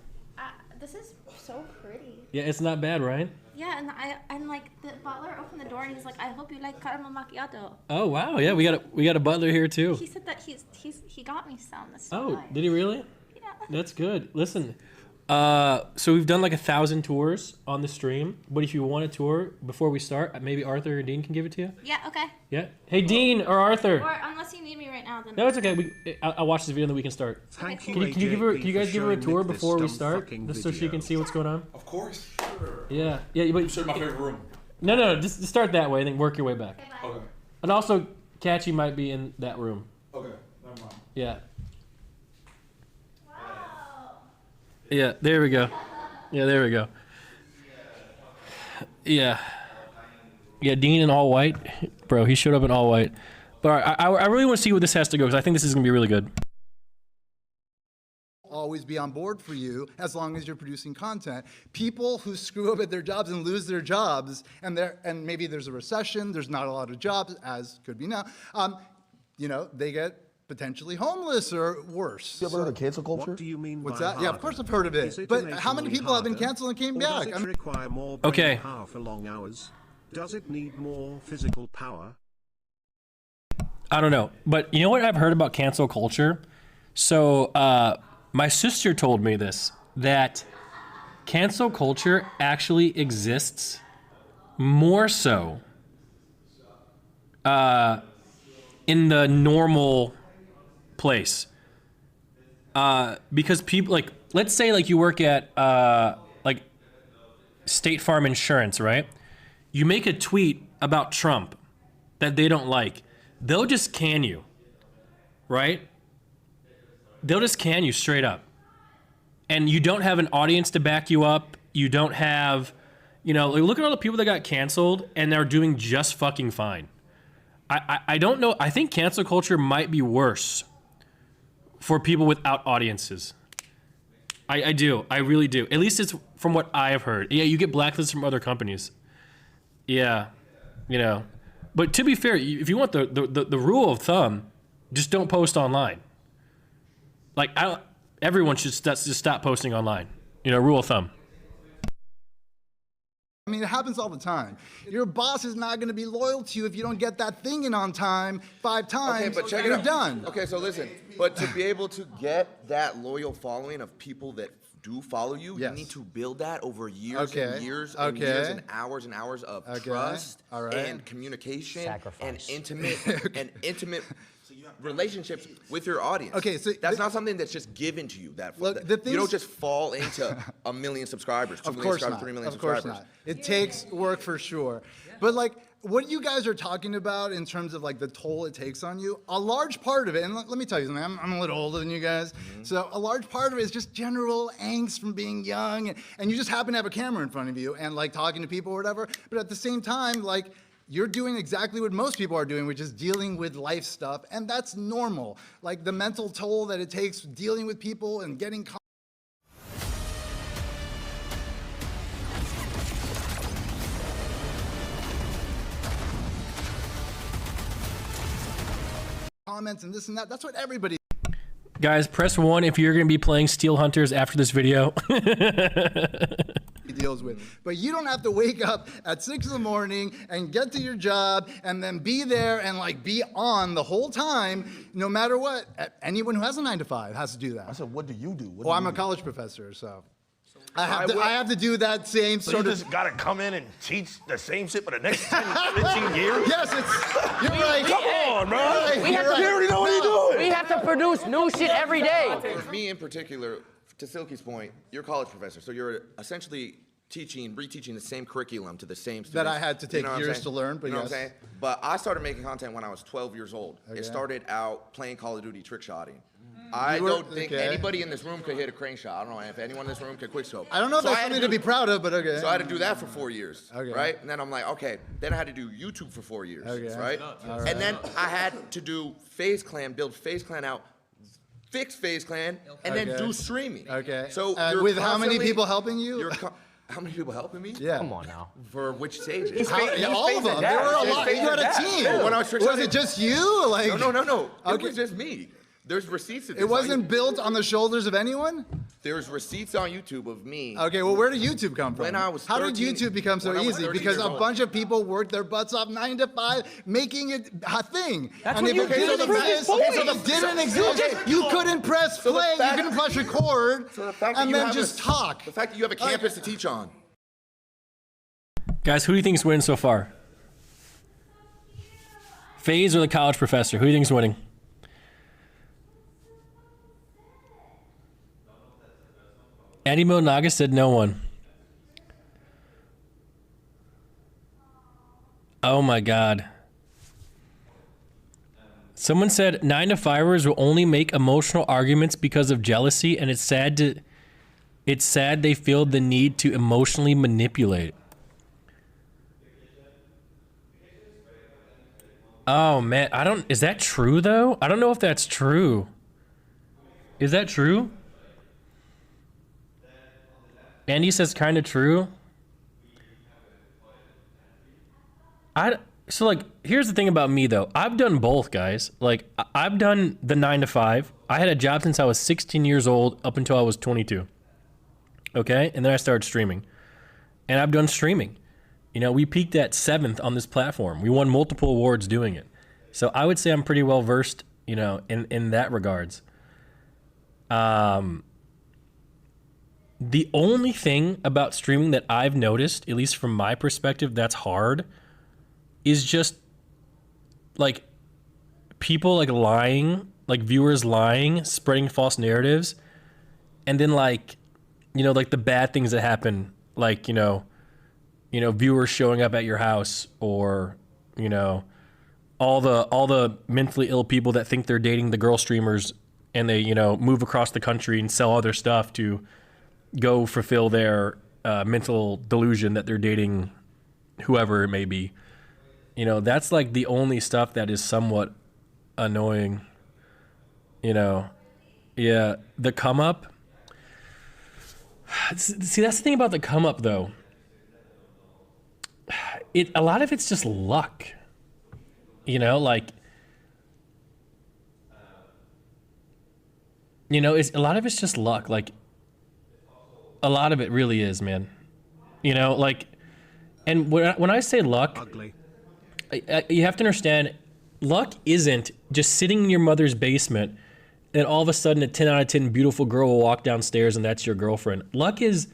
This is so pretty. Yeah, it's not bad, right? Yeah, and like the butler opened the door and he's like, I hope you like caramel macchiato. Oh wow, yeah, we got a butler here too. He said that he got me some. That's oh, nice. Did he really? Yeah. That's good. Listen, So we've done like 1,000 tours on the stream, but if you want a tour before we start, maybe Arthur or Dean can give it to you. Yeah, okay. Yeah. Hey, Dean or Arthur. Or unless you need me right now, then. No, it's okay. I'll watch this video and then we can start. Thank Can you guys give her a tour before we start, just so she can see what's going on? Of course. Sure. Yeah. Yeah. But Show my favorite room. No. Just start that way and then work your way back. Okay. And also, Catchy might be in that room. Okay. Never mind. Yeah. Yeah. There we go. Yeah. There we go. Yeah. Yeah. Dean in all white, bro. He showed up in all white. But I really want to see where this has to go because I think this is gonna be really good. Always be on board for you as long as you're producing content. People who screw up at their jobs and lose their jobs, and maybe there's a recession, there's not a lot of jobs, as could be now, you know, they get potentially homeless or worse. You ever heard of cancel culture? What do you mean What's by that? Yeah, of course I've heard of it. But how many people have been canceled and came back? Does it require more brain power for long hours? Does it need more physical power? I don't know, but you know what I've heard about cancel culture? So my sister told me this, that cancel culture actually exists more so in the normal place. Because people, like, let's say like you work at like State Farm Insurance, right? You make a tweet about Trump that they don't like. They'll just can you, right? They'll just can you straight up. And you don't have an audience to back you up. You don't have, you know, like, look at all the people that got canceled and they're doing just fucking fine. I don't know. I think cancel culture might be worse for people without audiences. I do. I really do. At least it's from what I have heard. Yeah, you get blacklisted from other companies. Yeah, you know. But to be fair, if you want the rule of thumb, just don't post online. Like, everyone should just stop posting online. You know, rule of thumb. I mean, it happens all the time. Your boss is not going to be loyal to you if you don't get that thing in on time 5 times. Okay, but check you're it out. done. Okay, so listen, but to be able to get that loyal following of people that do follow you, you need to build that over years and years and years and hours of trust and communication and intimate relationships with your audience. Okay, so that's not something that's just given to you. You don't just fall into 1 million subscribers, 2 million subscribers, 3 million subscribers. Of course not. It takes work for sure. But like, what you guys are talking about in terms of like the toll it takes on you, a large part of it, and let me tell you something, I'm a little older than you guys, so a large part of it is just general angst from being young, and you just happen to have a camera in front of you and like talking to people or whatever, but at the same time, like, you're doing exactly what most people are doing, which is dealing with life stuff, and that's normal. Like, the mental toll that it takes dealing with people and getting comments and this and that, that's what everybody Guys, press 1 if you're going to be playing Steel Hunters after this video. deals with. But you don't have to wake up at 6 in the morning and get to your job and then be there and like be on the whole time, no matter what. Anyone who has a 9 to 5 has to do that. I said, what do you do? Well, I'm a college professor, so I have to do that same So sort you of. just gotta come in and teach the same shit for the next 10, 15 years? Yes, you're right. Come on, bro. We have to, You already know what you're doing. We have to produce new shit every day. For me in particular, to Silky's point, you're a college professor, so you're essentially reteaching the same curriculum to the same students. That I had to take what I'm years saying? to learn, but you know yes. what I'm saying? But I started making content when I was 12 years old. Okay. It started out playing Call of Duty trick shotting. I don't think anybody in this room could hit a crane shot. I don't know if anyone in this room could quickscope. I don't know if that's something to be proud of, but okay. So I had to do that for 4 years, Okay. right? And then I'm like, okay. Then I had to do YouTube for 4 years, Okay. right? All right. And then I had to do FaZe Clan, build FaZe Clan out, fix FaZe Clan, and then do streaming. Okay. So with how many people helping you? How many people helping me? Yeah. Come on now. For which stages? All of them. There were a lot. You had a team. When I was Was it just you? Like no. It was just me. There's receipts of this. It wasn't built on the shoulders of anyone? There's receipts on YouTube of me. Okay, well, where did YouTube come from? When I was How 13, did YouTube become so easy? Because a bunch of people worked their butts off 9 to 5, making it a thing. That's and what if you it did didn't in the exist, previous if it didn't exist, you couldn't press play, you couldn't press record, and then just talk. The fact that you have a campus to teach on. Guys, who do you think's winning so far? FaZe or the college professor? Who do you think's winning? Animo Naga said no one. Oh my God. Someone said 9-to-5ers will only make emotional arguments because of jealousy, and it's sad they feel the need to emotionally manipulate. Oh man, is that true though? I don't know if that's true. Is that true? Andy says kind of true. So like, here's the thing about me though. I've done both, guys. Like, I've done the 9-to-5. I had a job since I was 16 years old up until I was 22. Okay, and then I started streaming. And I've done streaming. You know, we peaked at 7th on this platform. We won multiple awards doing it. So I would say I'm pretty well versed, you know, in that regards. The only thing about streaming that I've noticed, at least from my perspective, that's hard, is just like people like lying, like viewers lying, spreading false narratives, and then like, you know, like the bad things that happen, like, you know, viewers showing up at your house, or, you know, all the mentally ill people that think they're dating the girl streamers, and they, you know, move across the country and sell other stuff to go fulfill their mental delusion that they're dating whoever it may be. You know, that's like the only stuff that is somewhat annoying. You know, yeah, the come up. See, that's the thing about the come up though. A lot of it's just luck. You know, like, you know, a lot of it's just luck. Like, a lot of it really is, man. You know, like, and when I say luck, ugly. You have to understand, luck isn't just sitting in your mother's basement and all of a sudden a 10 out of 10 beautiful girl will walk downstairs and that's your girlfriend. Luck is,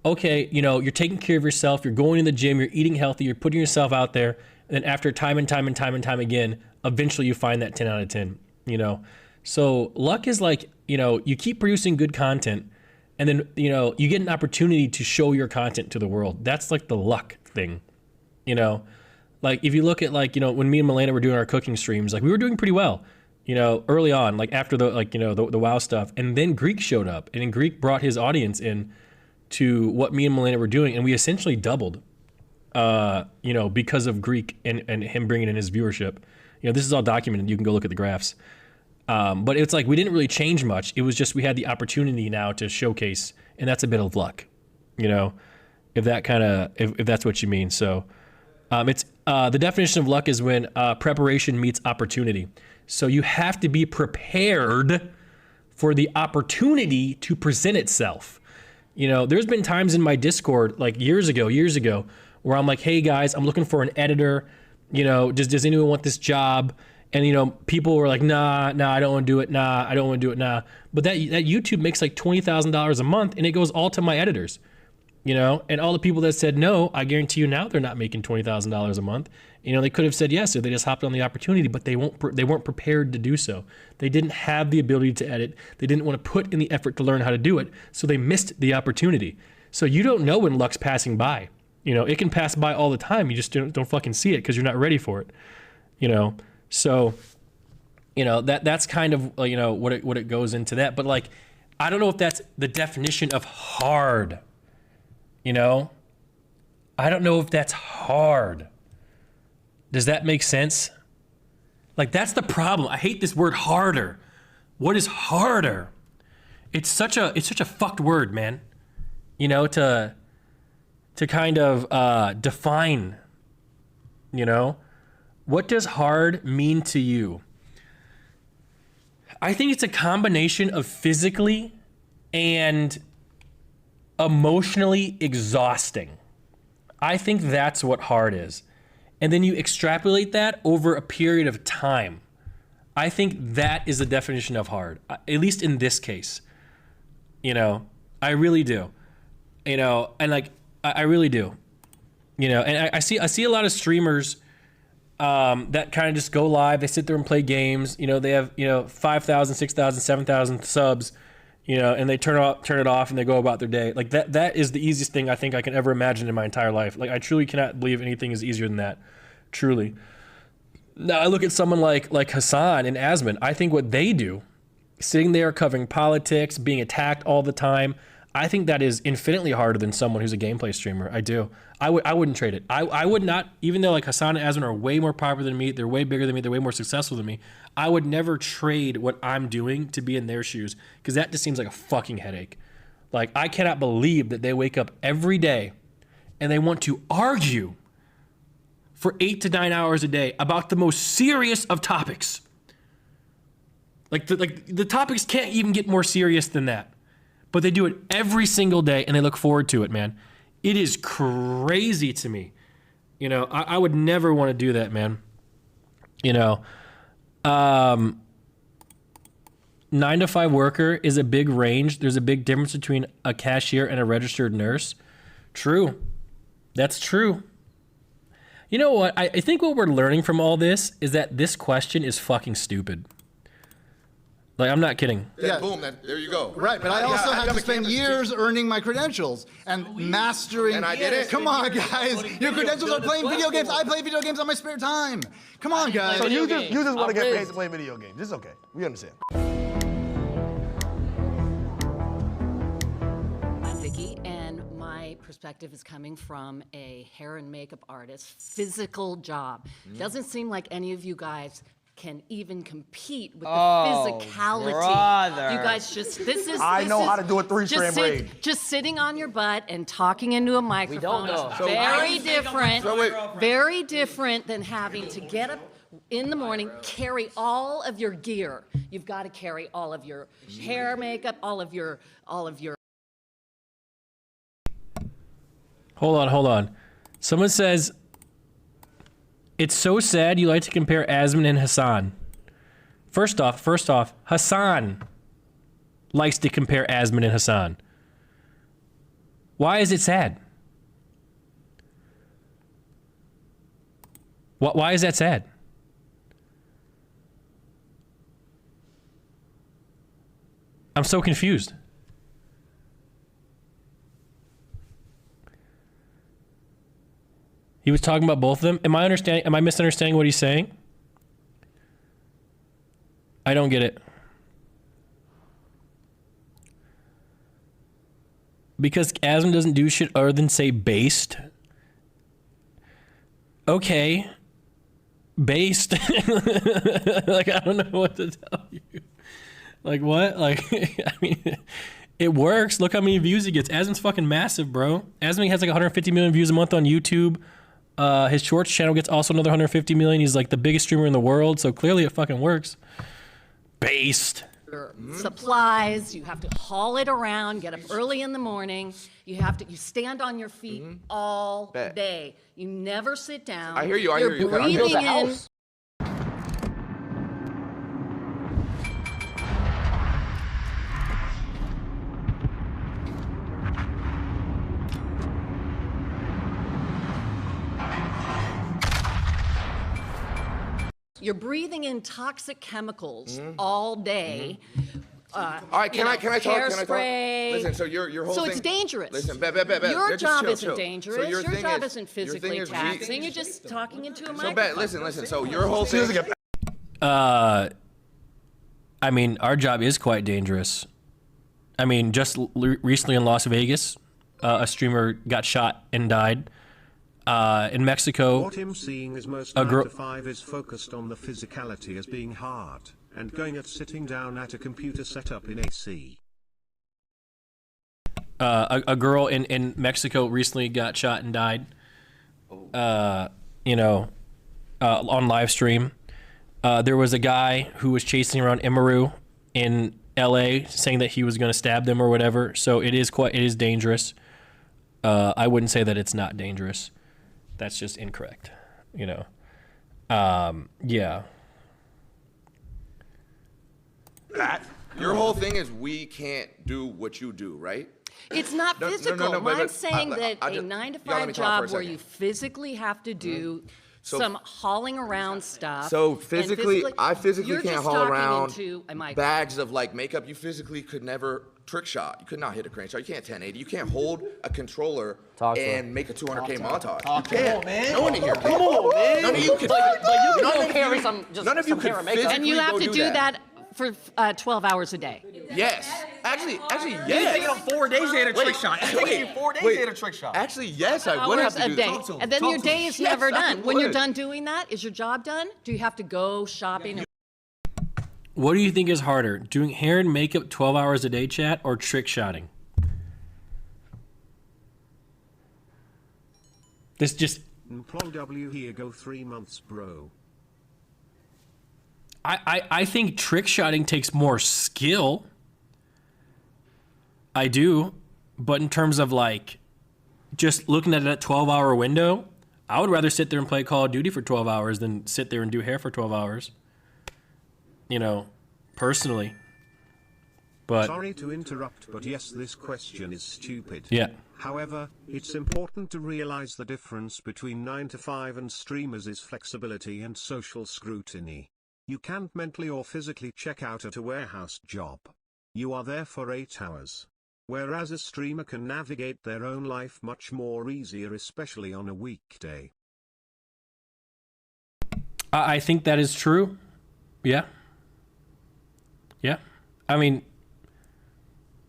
okay, you know, you're taking care of yourself, you're going to the gym, you're eating healthy, you're putting yourself out there, and then after time and time again, eventually you find that 10 out of 10, you know? So luck is like, you know, you keep producing good content, and then, you know, you get an opportunity to show your content to the world. That's like the luck thing, you know? Like, if you look at, like, you know, when me and Milena were doing our cooking streams, like, we were doing pretty well, you know, early on, like, after the, like, you know, the WoW stuff. And then Greek showed up, and then Greek brought his audience in to what me and Milena were doing, and we essentially doubled, you know, because of Greek and him bringing in his viewership. You know, this is all documented. You can go look at the graphs. But it's like we didn't really change much. It was just we had the opportunity now to showcase, and that's a bit of luck, you know, if that kind of, if that's what you mean. So it's the definition of luck is when preparation meets opportunity. So you have to be prepared for the opportunity to present itself. You know, there's been times in my Discord, like years ago, where I'm like, hey guys, I'm looking for an editor. You know, does anyone want this job? And, you know, people were like, nah, I don't want to do it. Nah, I don't want to do it. Nah. But that YouTube makes like $20,000 a month, and it goes all to my editors, you know, and all the people that said no, I guarantee you now they're not making $20,000 a month. You know, they could have said yes if they just hopped on the opportunity, but they weren't prepared to do so. They didn't have the ability to edit. They didn't want to put in the effort to learn how to do it. So they missed the opportunity. So you don't know when luck's passing by. You know, it can pass by all the time. You just don't fucking see it because you're not ready for it, you know? So, you know, that's kind of, you know, what it goes into that. But like, I don't know if that's the definition of hard, you know? I don't know if that's hard. Does that make sense? Like, that's the problem. I hate this word harder. What is harder? It's such a fucked word, man. You know, to kind of define, you know? What does hard mean to you? I think it's a combination of physically and emotionally exhausting. I think that's what hard is. And then you extrapolate that over a period of time. I think that is the definition of hard, at least in this case. You know, I really do. You know, and like, I really do. You know, and I see a lot of streamers that kind of just go live. They sit there and play games. You know, they have, 5,000, 6,000, 7,000 subs, and they turn it off and they go about their day. Like that is the easiest thing I think I can ever imagine in my entire life. Like I truly cannot believe anything is easier than that. Truly. Now I look at someone like Hassan and Asman. I think what they do, sitting there covering politics, being attacked all the time, I think that is infinitely harder than someone who's a gameplay streamer. I do. I wouldn't trade it. I would not, even though like Hassan and Asman are way more popular than me, they're way bigger than me, they're way more successful than me, I would never trade what I'm doing to be in their shoes, because that just seems like a fucking headache. Like, I cannot believe that they wake up every day and they want to argue for 8 to 9 hours a day about the most serious of topics. Like the topics can't even get more serious than that. But they do it every single day and they look forward to it, man. It is crazy to me. I would never want to do that, man. 9 to 5 worker is a big range. There's a big difference between a cashier and a registered nurse. True. That's true. You know what? I think what we're learning from all this is that this question is fucking stupid. Like, I'm not kidding. Yeah. Boom, there you go. Right, but I also had to spend years earning my credentials and mastering. And I did it. Come on, guys. Your credentials are playing video games. I play video games on my spare time. Come on, guys. So you just want to get paid to play video games. It's okay. We understand. I'm Vicky, and my perspective is coming from a hair and makeup artist, physical job. Doesn't seem like any of you guys can even compete with the physicality. Brother. You guys I know how to do a 3-strand braid. Just sitting on your butt and talking into a microphone know. is very different than having to get up in the morning, carry all of your gear. You've got to carry all of your hair, makeup, all of your. Hold on. Someone says, it's so sad you like to compare Asman and Hassan. First off, Hassan likes to compare Asman and Hassan. Why is it sad? Why is that sad? I'm so confused. He was talking about both of them. Am I misunderstanding what he's saying? I don't get it. Because Asman doesn't do shit other than say based. Okay. Based. Like, I don't know what to tell you. Like, what? Like, I mean, it works. Look how many views he gets. Asman's fucking massive, bro. Asman has like 150 million views a month on YouTube. His shorts channel gets also another 150 million. He's like the biggest streamer in the world, so clearly it fucking works. Based. Supplies, you have to haul it around, get up early in the morning. You stand on your feet all day. You never sit down. I hear you. You're breathing in. You're breathing in toxic chemicals all day. All right, can I talk? Hairspray. Listen, so your whole thing. So it's dangerous. Listen, Your job isn't chill. dangerous. So your thing job is- isn't your thing physically is taxing. You're just talking into a So microphone. listen. So your whole thing. I mean, our job is quite dangerous. I mean, just recently in Las Vegas, a streamer got shot and died. In Mexico, what him seeing is most 9 to 5 is focused on the physicality as being hard, and going at sitting down at a computer setup in AC. A girl in Mexico recently got shot and died. On live stream. There was a guy who was chasing around Imaru in LA saying that he was going to stab them or whatever. So it is dangerous. I wouldn't say that it's not dangerous. That's just incorrect, you know. Yeah. Your whole thing is we can't do what you do, right? It's not physical. No, Mine's saying that a 9-to-5 job where you physically have to do some hauling around stuff. So physically, I physically you're can't just haul talking around into bags of like makeup. You physically could never trick shot. You could not hit a crane shot. You can't 1080. You can't hold a controller and make a 200K montage. You can't. Man. No one in here can. Come on, man. None of you can. None of you could makeup. And you have to go do that for 12 hours a day. Yes. Actually, You yes. think on 4 days you had a trick shot. You think 4 days you had a trick shot. Actually, yes, I would have Hours to a do day. that. And then your day is Yes, never I done. When you're would. done doing that, is your job done? Do you have to go shopping? What do you think is harder, doing hair and makeup 12 hours a day, chat, or trick shotting? This just... Nmplol W here go 3 months, bro. I think trick shotting takes more skill. I do. But in terms of like just looking at that 12-hour window, I would rather sit there and play Call of Duty for 12 hours than sit there and do hair for 12 hours. You know, personally. But sorry to interrupt, but yes, this question is stupid. Yeah. However, it's important to realize the difference between 9 to 5 and streamers is flexibility and social scrutiny. You can't mentally or physically check out at a warehouse job. You are there for 8 hours. Whereas a streamer can navigate their own life much more easier, especially on a weekday. I think that is true. Yeah. Yeah. I mean,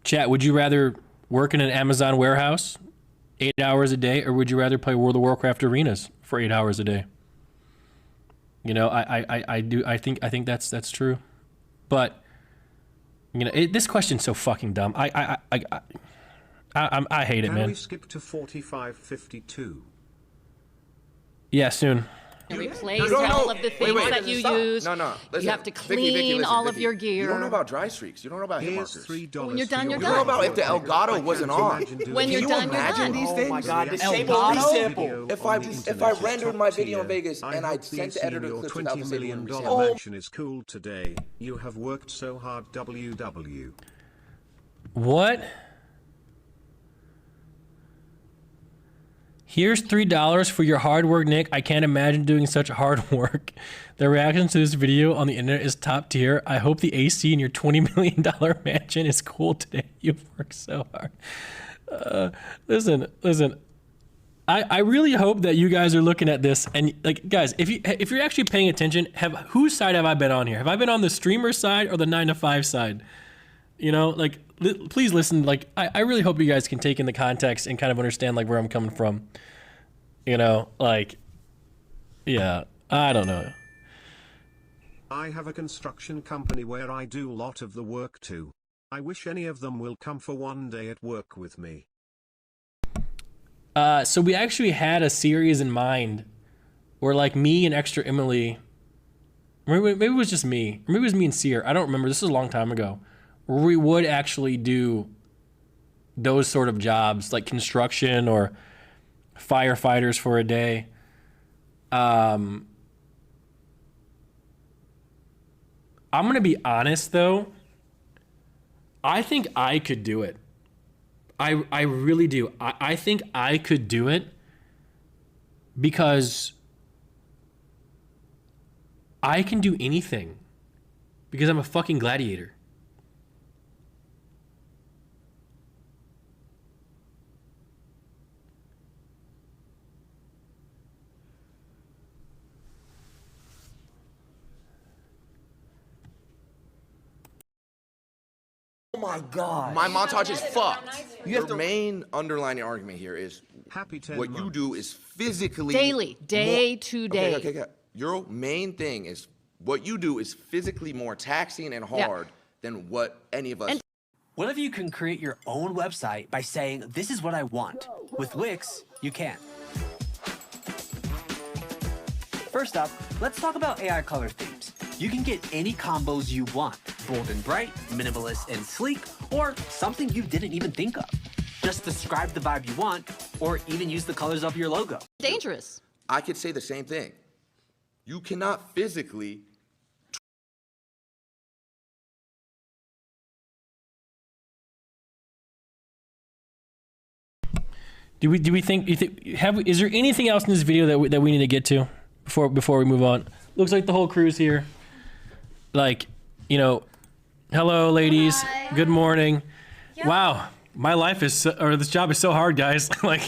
chat, would you rather work in an Amazon warehouse 8 hours a day, or would you rather play World of Warcraft arenas for 8 hours a day? You know, I think that's true. But you know, this question's so fucking dumb. I hate it, man. Can we skip to 4552? Yeah, soon. Replace all of the things that you use. No. Listen, you have to Vicky, clean listen, all of Vicky. your gear. You don't know about dry streaks. You don't know about hit Here's markers. $3 When you're done, you're You don't know done. about if the Elgato wasn't on. When you're done, you're done. These Oh things? my God, Elgato? If I rendered my video in Vegas and I sent the editor your clips without the $20 saving million receipt. mansion is cool today. You have worked so hard, WW. What? Here's $3 for your hard work, Nick. I can't imagine doing such hard work. The reaction to this video on the internet is top tier. I hope the AC in your $20 million mansion is cool today. You've worked so hard. Listen. I really hope that you guys are looking at this and like, guys, if you're actually paying attention, whose side have I been on here? Have I been on the streamer side or the 9 to 5 side? You know, like, please listen. Like, I really hope you guys can take in the context and kind of understand like where I'm coming from. You know, like, yeah, I don't know. I have a construction company where I do a lot of the work too. I wish any of them will come for one day at work with me. So we actually had a series in mind where like me and Extra Emily, maybe it was just me, or maybe it was me and Seer. I don't remember. This was a long time ago. Where we would actually do those sort of jobs like construction or firefighters for a day. I'm going to be honest though. I think I could do it. I really do. I think I could do it because I can do anything because I'm a fucking gladiator. Oh my God. My montage is fucked. Your main underlying argument here is what you do is physically Daily, day to day. Okay. Your main thing is what you do is physically more taxing and hard than what any of us. What if you can create your own website by saying, this is what I want? With Wix, you can. First up, let's talk about AI color themes. You can get any combos you want, bold and bright, minimalist and sleek, or something you didn't even think of. Just describe the vibe you want, or even use the colors of your logo. Dangerous. I could say the same thing. You cannot physically Do we think? Is there anything else in this video that we need to get to before we move on? Looks like the whole crew's here. Like, you know, hello, ladies. Hi. Good morning. Yeah. Wow, my life is this job is so hard, guys. Like,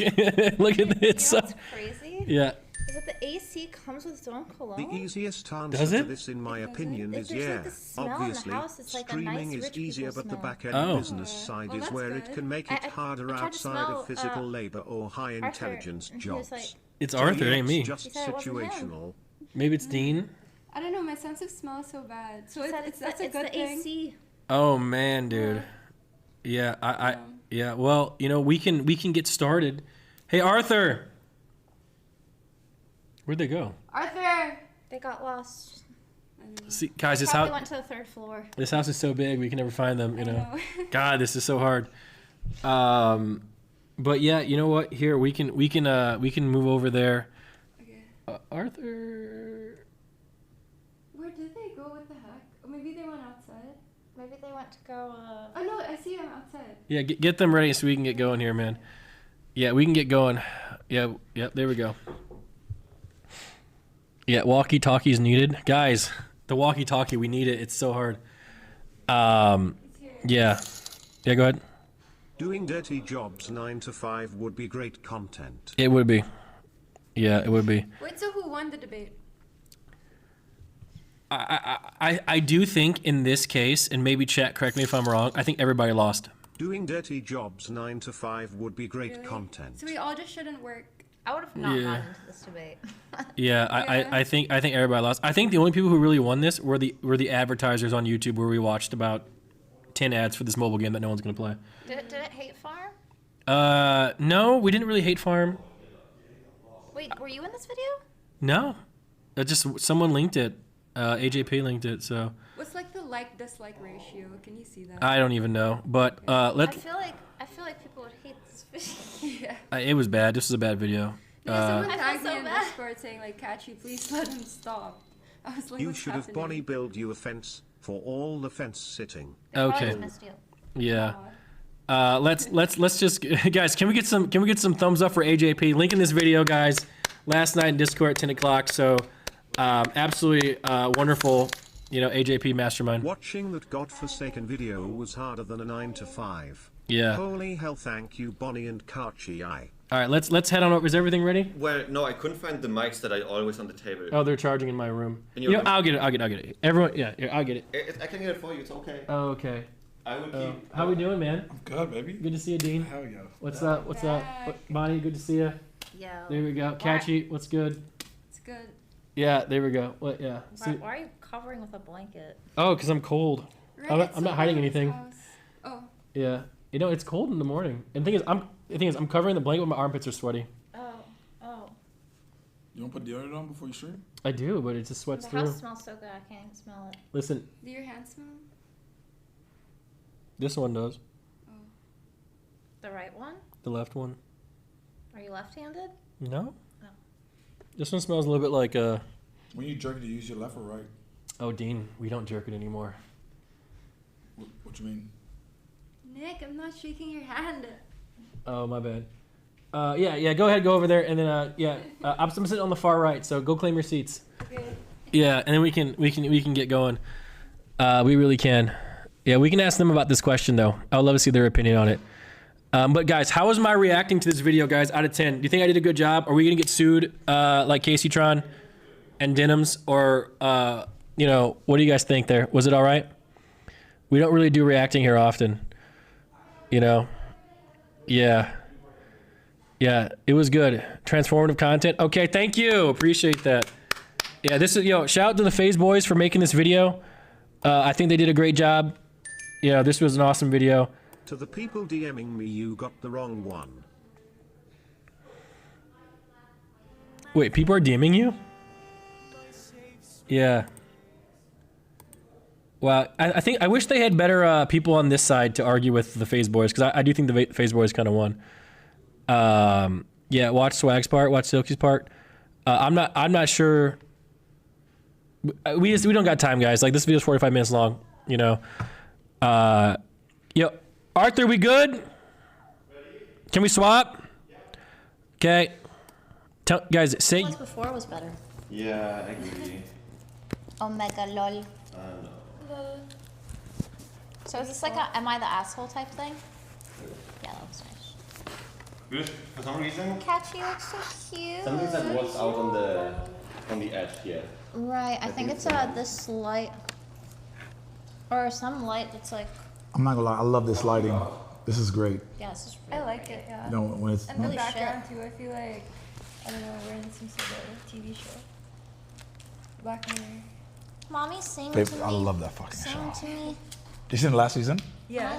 look at it. So Crazy? yeah. Is that the AC comes with its own cologne? The easiest answer Does to it? this, in my opinion, is There's yeah. like this smell in the Obviously, house, it's like a streaming nice is rich easier, people but the smell. back-end Oh. business side Well, is that's where it good. can make it harder tried to outside smell, of physical labor or high intelligence and he was jobs. like- It's Arthur, it ain't me. It's just He said it wasn't him. situational. Maybe it's Dean. I don't know, my sense of smell is so bad. So that's a it's good the thing. AC. Oh man, dude. Yeah, yeah. Well, you know, we can get started. Hey, Arthur. Where'd they go? Arthur! They got lost. See, guys, this Probably house. went to the 3rd floor. This house is so big, we can never find them, you know. know. God, this is so hard. But yeah, you know what? Here, we can move over there. Okay. Arthur. Where did they go? What the heck? Or maybe they went outside. Maybe they went to go, Oh no, I see them outside. Yeah, get them ready so we can get going here, man. Yeah, we can get going. Yeah, there we go. Yeah, walkie-talkies needed. Guys, the walkie-talkie, we need it. It's so hard. Yeah. Yeah, go ahead. Doing dirty jobs 9 to 5 would be great content. It would be. Yeah, it would be. Wait, so who won the debate? I do think in this case, and maybe chat, correct me if I'm wrong, I think everybody lost. Doing dirty jobs 9 to 5 would be great Really? content. So we all just shouldn't work. I would have not Yeah. gotten into this debate. Yeah, I think everybody lost. I think the only people who really won this were the advertisers on YouTube, where we watched about 10 ads for this mobile game that no one's gonna play. Did it hate farm? No, we didn't really hate farm. Wait, were you in this video? No, just someone linked it. AJP linked it, so What's like the like-dislike ratio? Can you see that? I don't even know. But I feel like people would hate this video. Yeah. it was bad. This was a bad video. Someone I tagged feel me so in bad. Discord saying like, "Catchy, please let him stop." I was like, You "What's should have happening?" Bonnie build you a fence for all the fence sitting. Okay. Yeah. Let's just guys. Can we get some thumbs up for AJP? Link in this video, guys. Last night in Discord at 10 o'clock. So absolutely wonderful. You know, AJP mastermind. Watching that godforsaken video was harder than a 9 to 5. Yeah. Holy hell! Thank you, Bonnie and Itskatchii. All right, let's head on over. Is everything ready? Well, no, I couldn't find the mics that I always on the table. Oh, they're charging in my room. In You your know, room? I'll get it. Everyone, yeah, I'll get it. I can get it for you. It's okay. Oh, okay. I will keep. How we doing, man? I'm good, baby. Good to see you, Dean. Hell yeah. What's up? Bonnie, good to see you. Yeah. There we go. Catchy, what's good? It's good. Yeah, there we go. What? Yeah. Why are you covering with a blanket? Oh, because I'm cold. Right, I'm not hiding anything. Oh. Yeah. You know, it's cold in the morning. And the thing is, I'm covering the blanket, but my armpits are sweaty. Oh. You don't put deodorant on before you stream? I do, but it just sweats The through. house smells so good, I can't even smell it. Listen, Do your hands smell? this one does. The right one? The left one. Are you left-handed? No. Oh. This one smells a little bit like When you jerk, do you use your left or right? Oh, Dean, we don't jerk it anymore. What you mean? Nick, I'm not shaking your hand. Oh, my bad. Yeah. Go ahead, go over there, and then I'm sitting on the far right, so go claim your seats. Okay. Yeah, and then we can get going. We really can. Yeah, we can ask them about this question though. I would love to see their opinion on it. But guys, how was my reacting to this video, guys? Out of 10, do you think I did a good job? Are we gonna get sued like Casey Tron and Denims, or you know, what do you guys think there? Was it all right? We don't really do reacting here often. You know? Yeah, it was good. Transformative content. Okay, thank you. Appreciate that. Yeah, this is, shout out to the FaZe boys for making this video. I think they did a great job. Yeah, this was an awesome video. To the people DMing me, you got the wrong one. Wait, people are DMing you? Yeah. Well, I wish they had better people on this side to argue with the FaZe boys, because I do think the FaZe boys kind of won. Yeah, watch Swag's part, watch Silky's part. I'm not sure. We don't got time, guys. Like, this video's 45 minutes long. You know. Yo, Arthur, we good? Can we swap? Okay. Guys, say. What was before was better. Yeah, I agree. Omega lol. No. So is this like a am I the asshole type thing? Yeah, that looks nice. Good. For some reason, Catchy looks so cute. something that was out on the edge here. Right, I think it's this light or some light that's like. I'm not gonna lie, I love this lighting. This is great. Yeah, this is really I like it. Yeah. You know, when it's and the background too. I feel like I don't know, we're in some sort of TV show. Black Mirror. Mommy, sing Babe, to me. I love that fucking sing show. to me. You seen the last season? Yeah.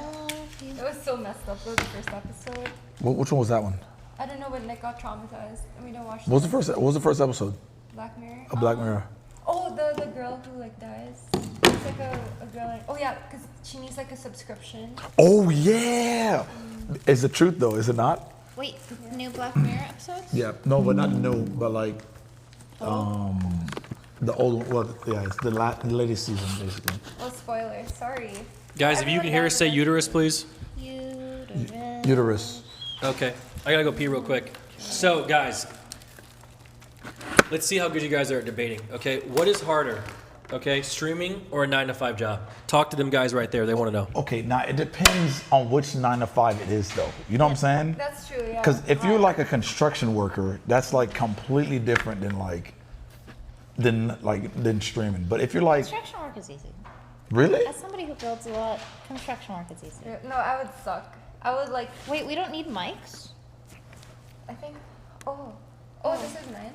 It was so messed up though, the first episode. Which one was that one? I don't know, but Nick got traumatized and we don't watch. What was the first episode? Black Mirror. Of Black Mirror. Oh, the girl who like dies. It's like a girl. Like, oh yeah, because she needs like a subscription. Oh yeah. It's the truth though, is it not? Wait, new Black Mirror episodes? Yeah. No, but not new, but like the old one. Well, yeah, it's the latest season basically. Oh, spoiler. Sorry. Guys, if you can hear us say uterus, please. Uterus. Okay, I gotta go pee real quick. So, guys, let's see how good you guys are at debating. Okay, what is harder? Okay, streaming or a 9-to-5 job? Talk to them guys right there. They want to know. Okay, now it depends on which 9-to-5 it is, though. You know what I'm saying? That's true. Yeah. Because if you're like a construction worker, that's like completely different than streaming. But if you're like Construction work is easy. really, As somebody who builds a lot, construction work is easy. No, I would suck. I would like. Wait, we don't need mics? I think. Oh, this is mine.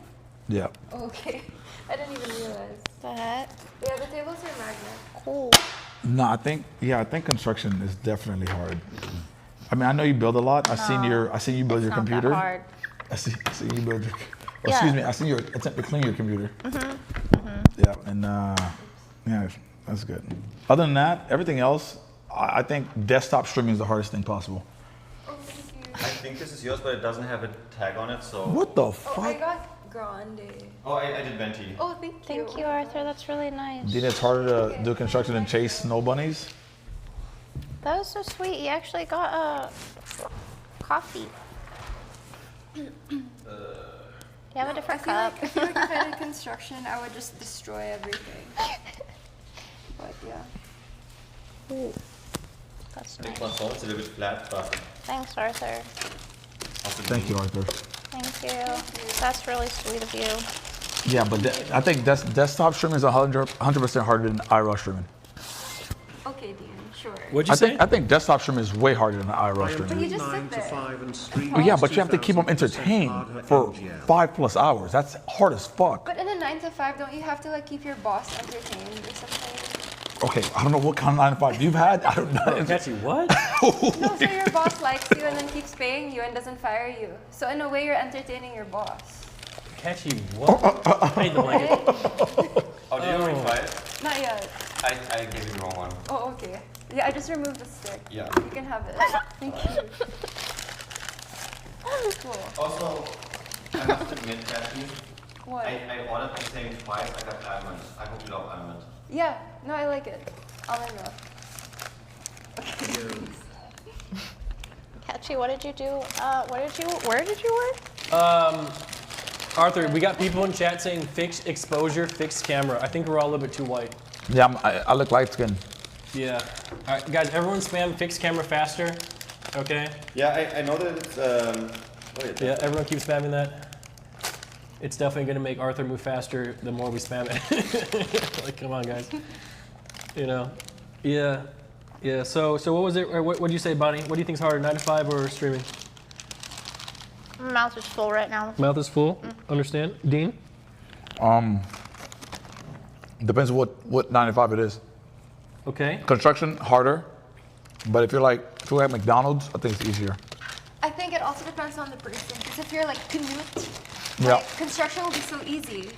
yeah. Oh, okay. I didn't even realize. The heck? Yeah, the tables are magnet. Cool. No, I think construction is definitely hard. I mean, I know you build a lot. I seen you build your not that computer. hard. I see you build your. Yeah. Excuse me. I seen your attempt to clean your computer. Yeah, and yeah, that's good. Other than that, everything else, I think desktop streaming is the hardest thing possible. I think this is yours, but it doesn't have a tag on it, so. What the Oh, I fuck? got Grande. Oh, I did Venti. Oh, thank you. Thank you, Arthur. That's really nice. Do you think it's harder to do construction than chase snow bunnies? That was so sweet. He actually got a coffee. You have a different cup. I feel like if I did construction, I would just destroy everything. But yeah. Ooh, that's The nice. croissant is a little bit flat, but. Thanks, Arthur. Thank you, Arthur. Thank you. That's really sweet of you. Yeah, but I think desktop streaming is 100% harder than IRL streaming. Okay, Dean, sure. What'd you say? I think desktop streaming is way harder than IRL But streaming. you just sit there. Oh, yeah, but you have to keep them entertained for 5+ hours. That's hard as fuck. But in a 9-to-5, don't you have to like keep your boss entertained or something? Okay, I don't know what kind of 9-to-5 you've had. I don't know. Catchy, what? No, so your boss likes you and then keeps paying you and doesn't fire you. So in a way, you're entertaining your boss. Catchy, what? Hey, the mic. Oh, did you already try it? Not yet. I gave you the wrong one. Oh, okay. Yeah, I just removed the stick. Yeah. You can have it. Thank you. Cool. Also, I must admit, Catchy, What? I ordered the same twice. I got almond. I hope you love almond. Yeah, no, I like it. Almond milk. Catchy, what did you do? Where did you work? Arthur, we got people in chat saying fixed exposure, fixed camera. I think we're all a little bit too white. Yeah, I look light skinned. Yeah. All right, guys, everyone spam fixed camera faster. Okay? Yeah, I know that it's. Yeah, everyone keep spamming that. It's definitely going to make Arthur move faster the more we spam it. Like, come on, guys. You know? Yeah. Yeah, so what was it? Or what did you say, Bonnie? What do you think's harder, 9-to-5 or streaming? My mouth is full right now. Mouth is full. Understand? Dean? Depends what 9-to-5 it is. Okay. Construction, harder. But if you're at McDonald's, I think it's easier. I think it also depends on the person. Because if you're like commute, Yeah. like, construction will be so easy.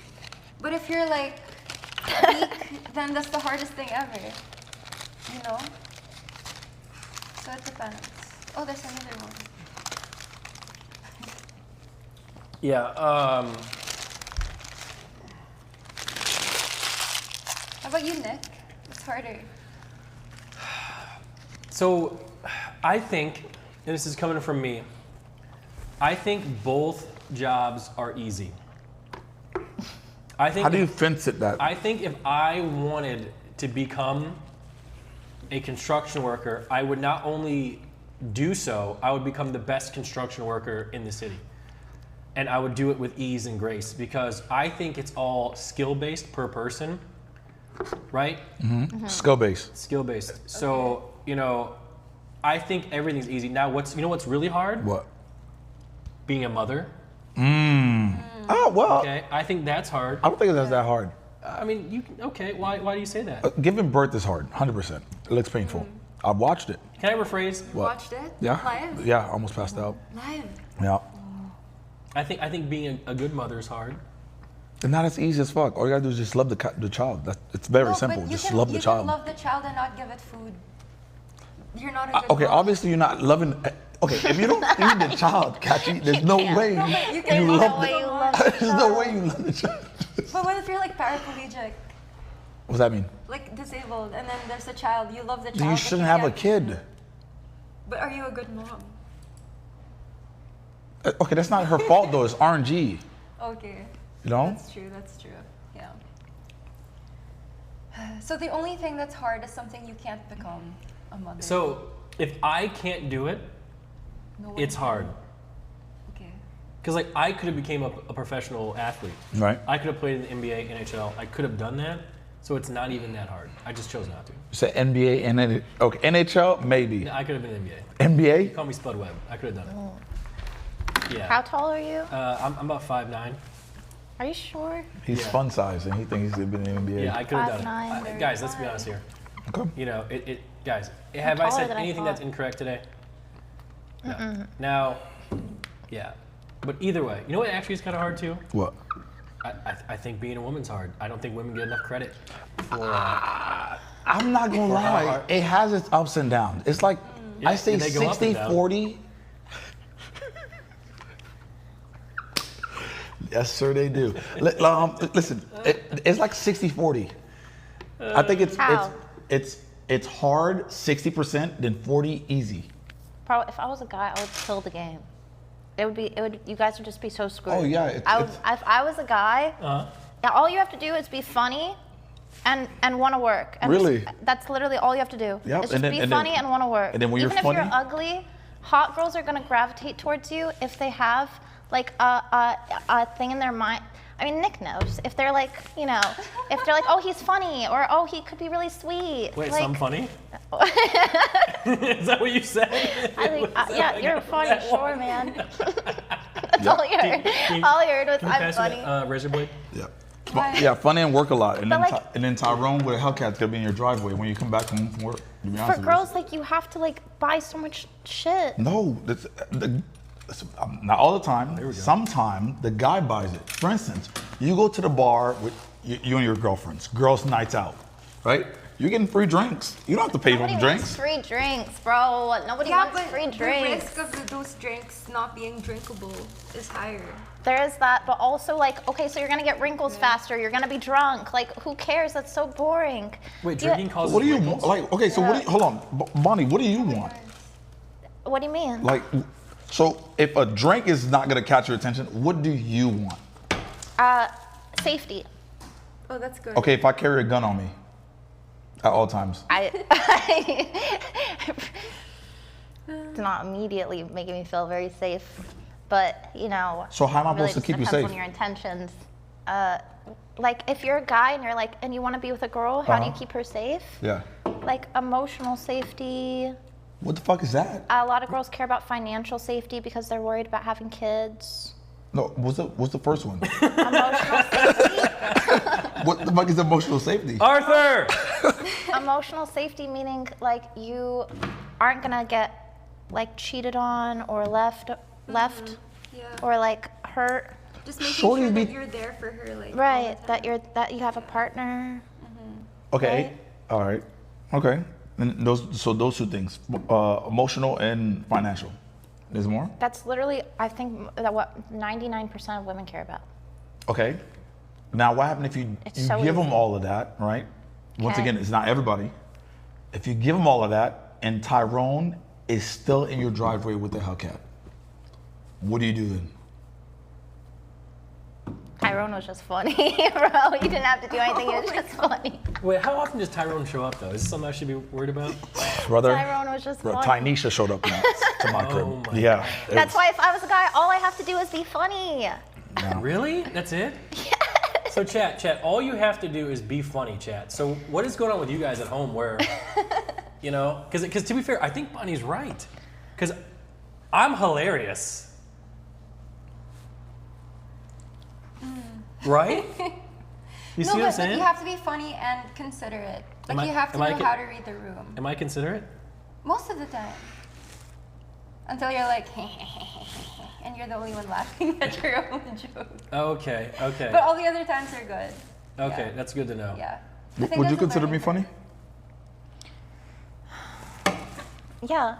But if you're like weak, then that's the hardest thing ever. you know? So it depends. Oh, there's another one. Yeah. How about you, Nick? What's harder? So, I think, and this is coming from me, I think both jobs are easy. I think. How do you fence it that? I think if I wanted to become a construction worker, I would not only do so, I would become the best construction worker in the city. And I would do it with ease and grace because I think it's all skill-based per person, right? Skill-based. Skill-based. So, you know, I think everything's easy. Now, what's really hard? What? Being a mother. Oh, well. Okay, I think that's hard. I don't think that's that hard. I mean, you can, okay, why do you say that? Giving birth is hard, 100%. It looks painful. I've watched it. Can I rephrase? What? Watched it? Yeah. Live? Yeah, almost passed out. Live. Yeah. I think being a good mother is hard. And not as easy as fuck. All you gotta do is just love the child. It's very No, simple. but Just love the You child. can love the child and not give it food. You're not a good Okay, mom. obviously you're not loving. Okay, if you don't feed the child, Itskatchii, there's no way No, but you can you love love the the. love There's no way you love the child. But what if you're like paraplegic, What's that mean? like disabled, and then there's a child, you love the child. Then you but shouldn't have a can't- kid. But are you a good mom? Okay, that's not her fault though. It's RNG. Okay. You know? That's true, yeah. So the only thing that's hard is something you can't become, a mother. So if I can't do it, No one it's can. hard. Okay. Because like I could have became a professional athlete. Right. I could have played in the NBA, NHL. I could have done that. So it's not even that hard. I just chose not to. You said NBA and then okay, NHL maybe. Yeah, I could have been in the NBA. NBA? You call me Spud Webb. I could have done it. Yeah. How tall are you? I'm about 5'9". Are you sure? He's fun size and he thinks he's been in the NBA. Yeah, I could have done 5'9", it. Guys, let's be honest here. Okay. You know, guys, have I taller said than I anything thought. that's incorrect today? No. Mm-mm. Now, yeah. But either way, you know what actually is kind of hard too? What? I think being a woman's hard. I don't think women get enough credit for. I'm not gonna for how lie. hard- It has its ups and downs. It's like Yeah, I say they go up 60, and down. 40. Yes, sir, they do. Listen, it's like 60, 40. I think it's hard 60%, then 40 easy. Probably, if I was a guy, I would kill the game. You guys would just be so screwed. Oh, yeah, If I was a guy, all you have to do is be funny and want to work. And Really? That's literally all you have to do. Yep, It's and just then- be and then- funny and want to work. and then when you're Even if funny- you're ugly, hot girls are going to gravitate towards you if they have like a thing in their mind. I mean, Nick knows. If they're like, you know, if they're like, oh, he's funny, or oh, he could be really sweet. Wait, like, so I'm funny? Is that what you said? I think, yeah, you're funny, that sure, one. man. That's all you heard. All you heard was, Can you I'm pass funny. me that, razor blade? Yeah. Why? Yeah, funny and work a lot. And But then, like- and then Tyrone with a Hellcat's gonna be in your driveway when you come back home from work. To be honest For with girls, like, you have to, like, buy so much shit. you. No, not all the time. Sometimes the guy buys it. For instance, you go to the bar with you and your girlfriends, girls' nights out, right? You're getting free drinks. You don't have to pay for Nobody the wants drinks. free drinks, bro. Nobody Yeah, wants but free the drinks. risk of those drinks not being drinkable is higher. There is that, but also, like, okay, so you're gonna get wrinkles faster. You're gonna be drunk. Like, who cares? That's so boring. Wait, Do drinking causes What do you wrinkles? want? Like, okay, so what do you, hold on, Bonnie, what do you want? What do you mean? Like, so if a drink is not gonna catch your attention, what do you want? Safety. Oh, that's good. Okay, if I carry a gun on me at all times. It's not immediately making me feel very safe, but you know. So how am I it really supposed to just keep you depends safe? on your intentions. Like if you're a guy and you're like, and you want to be with a girl, how do you keep her safe? Yeah. Like emotional safety. What the fuck is that? A lot of girls care about financial safety because they're worried about having kids. No, what's the first one? Emotional safety. What the fuck is emotional safety? Arthur! Emotional safety meaning like you aren't gonna get like cheated on or left, Yeah. or like hurt. Just making Shorty sure be- that you're there for her, like Right, that you have a partner. Okay. All right. Okay. And those two things, emotional and financial. There's more? That's literally, I think, that what 99% of women care about. Okay. Now, what happens if you give them all of that, right? Once again, it's not everybody. If you give them all of that and Tyrone is still in your driveway with the Hellcat, what do you do then? Tyrone was just funny, bro. You didn't have to do anything. It was just funny. Wait, how often does Tyrone show up, though? Is this something I should be worried about? Brother, Tyrone was just funny. Tynesha showed up to my crib. Yeah. That's why if I was a guy, all I have to do is be funny. Really? That's it? Yeah. So chat, all you have to do is be funny, chat. So what is going on with you guys at home where, you know, because to be fair, I think Bonnie's right. Because I'm hilarious. Right? You see what I'm saying? You have to be funny and considerate. Like you have to know how to read the room. Am I considerate? Most of the time. Until you're like, and you're the only one laughing at your own joke. Okay. But all the other times are good. Okay, Yeah. That's good to know. Yeah. Would you consider me funny? Yeah.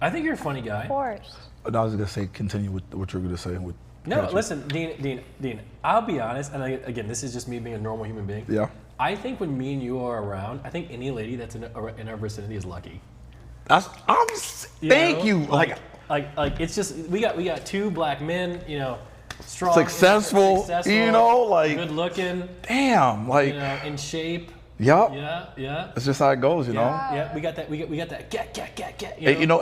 I think you're a funny guy. Of course. I was gonna say continue with what you're gonna say with. No, Patrick. listen, Dean. I'll be honest, and again, this is just me being a normal human being. Yeah. I think when me and you are around, I think any lady that's in our vicinity is lucky. Thank you. Like it's just we got two black men, you know, strong, successful, you know, like good looking. Damn, like you know, in shape. Yep. Yeah. That's just how it goes, you know. Yeah, we got that. We got that. Get. You know,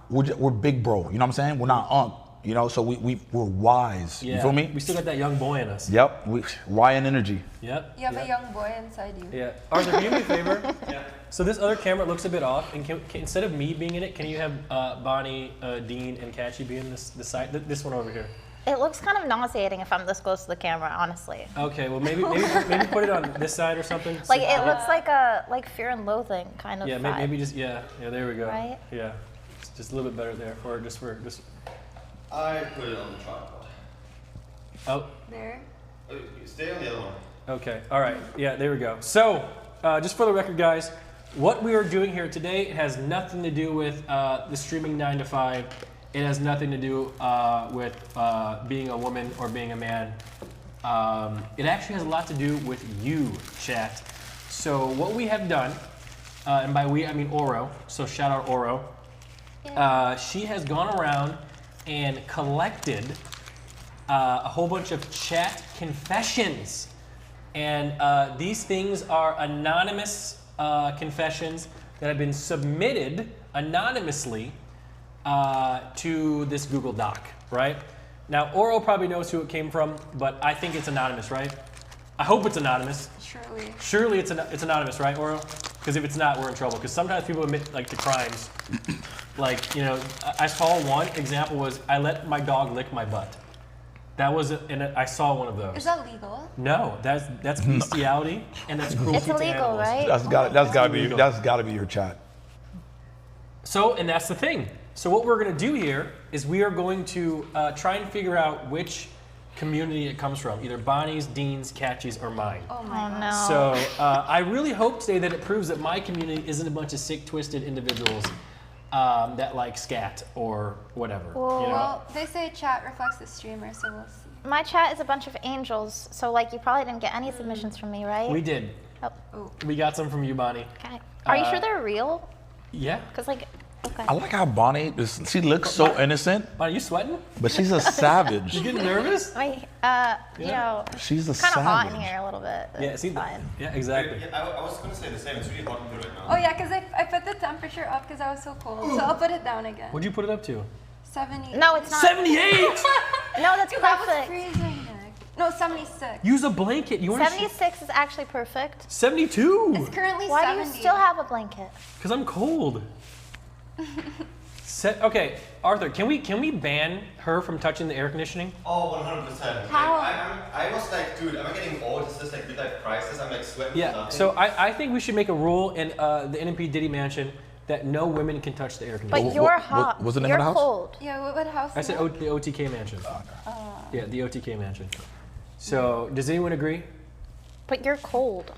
we're big bro. You know what I'm saying? We're not you know, so we're wise. Yeah. You feel me? We still got that young boy in us. Yep. Ryan energy. Yep. You have a young boy inside you. Yeah. Arthur, can you do me a favor? Yeah. So this other camera looks a bit off, and can, instead of me being in it, can you have Bonnie, Dean, and Itskatchii be in this side? This one over here. It looks kind of nauseating if I'm this close to the camera, honestly. Okay. Well, maybe put it on this side or something. Like it looks like Fear and Loathing kind of. Yeah. vibe. Maybe just yeah. There we go. Right? Yeah. It's just a little bit better there, or just. I put it on the tripod. Oh. There. Stay on the other one. Okay. All right. Yeah. There we go. So, just for the record, guys, what we are doing here today, it has nothing to do with the streaming 9 to 5. It has nothing to do with being a woman or being a man. It actually has a lot to do with you, chat. So what we have done, and by we I mean Oro. So shout out Oro. She has gone around and collected a whole bunch of chat confessions. And these things are anonymous confessions that have been submitted anonymously to this Google Doc, right? Now, Oro probably knows who it came from, but I think it's anonymous, right? I hope it's anonymous. Surely. Surely it's anonymous, right, Oro? Because if it's not, we're in trouble. Because sometimes people admit like to crimes. Like, you know, I saw one example was I let my dog lick my butt. That was, and I saw one of those. Is that legal? No, that's bestiality and that's cruelty It's illegal, to animals. right? That's gotta be your chat. So, and that's the thing. So what we're gonna do here is we are going to try and figure out which community it comes from, either Bonnie's, Dean's, Itskatchii's, or mine. Oh my God. No. So I really hope today that it proves that my community isn't a bunch of sick, twisted individuals that like scat or whatever. Well, you know? Well, they say chat reflects the streamer, so we'll see. My chat is a bunch of angels, so like you probably didn't get any submissions from me, right? We did. Oh. We got some from you, Bonnie. Okay. Are you sure they're real? Yeah. Because like, okay. I like how Bonnie she looks so innocent. Bonnie, you sweating? But she's a savage. You getting nervous? You know, she's a it's kind of hot in savage. here a little bit. Yeah, see, yeah, exactly. Yeah, I was going to say the same. It's really hot in here right now. Oh yeah, because I put the temperature up because I was so cold. So I'll put it down again. What'd you put it up to? 70. No, it's not. 78! No, that's That was perfect. freezing. No, 76. Use a blanket. You want 76 is actually perfect. 72. It's currently Why 70. do you still have a blanket? Because I'm cold. Okay, Arthur, can we ban her from touching the air conditioning? Oh, 100%. How? I was like, dude, am I getting old? It's just like midlife crisis. I'm like sweating. Yeah. Nothing. So I think we should make a rule in the NMP Diddy mansion that no women can touch the air conditioning. But you're hot. what's the name you're of the house? cold. Yeah, what house? I said the OTK mansion. Yeah, the OTK mansion. So does anyone agree? But you're cold.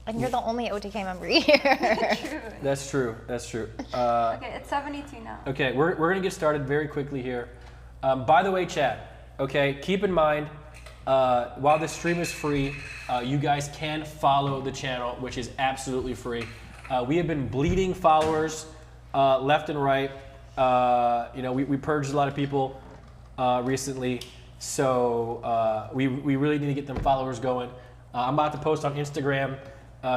And you're the only OTK member here. That's true. Okay, it's 72 now. Okay, we're gonna get started very quickly here. By the way, chat, okay, keep in mind, while this stream is free, you guys can follow the channel, which is absolutely free. We have been bleeding followers left and right. We purged a lot of people recently, so we really need to get them followers going. I'm about to post on Instagram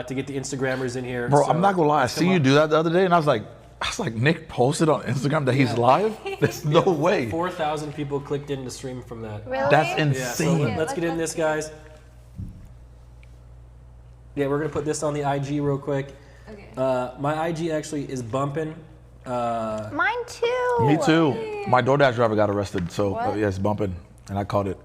to get the Instagrammers in here. Bro, so I'm not gonna lie. I seen you do that the other day, and I was like, Nick posted on Instagram that he's live? There's no way. 4,000 people clicked in to stream from that. Really? That's insane. Yeah, so let's get in this, guys. Yeah, we're gonna put this on the IG real quick. Okay. My IG actually is bumping. Mine too. Me too. My DoorDash driver got arrested, so What? yeah, it's bumping, and I caught it.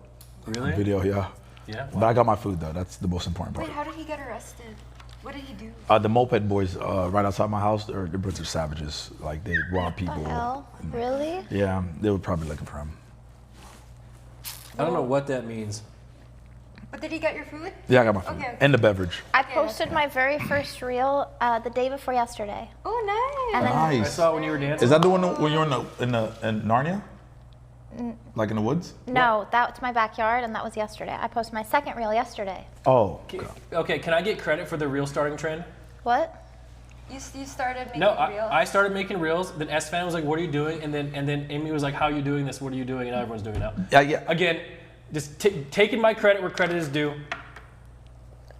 Really? On video, yeah. Yeah. But I got my food though. That's the most important part. Wait, how did he get arrested? What did he do? The moped boys right outside my house, they're a bunch of savages. Like they rob people. What the hell? Really? Yeah, they were probably looking for him. I don't know what that means. But did he get your food? Yeah, I got my food Okay. and the beverage. I posted my very first reel the day before yesterday. Oh, nice. And then Nice. I saw it when you were dancing. Is that the one when you were in Narnia? Like in the woods? No, that's my backyard, and that was yesterday. I posted my second reel yesterday. Oh. Okay, can I get credit for the reel starting trend? What? You started making No, reels? I started making reels. Then S-Fan was like, "What are you doing?" And then Amy was like, "How are you doing this? What are you doing?" And everyone's doing it now. Yeah. Again, just taking my credit where credit is due.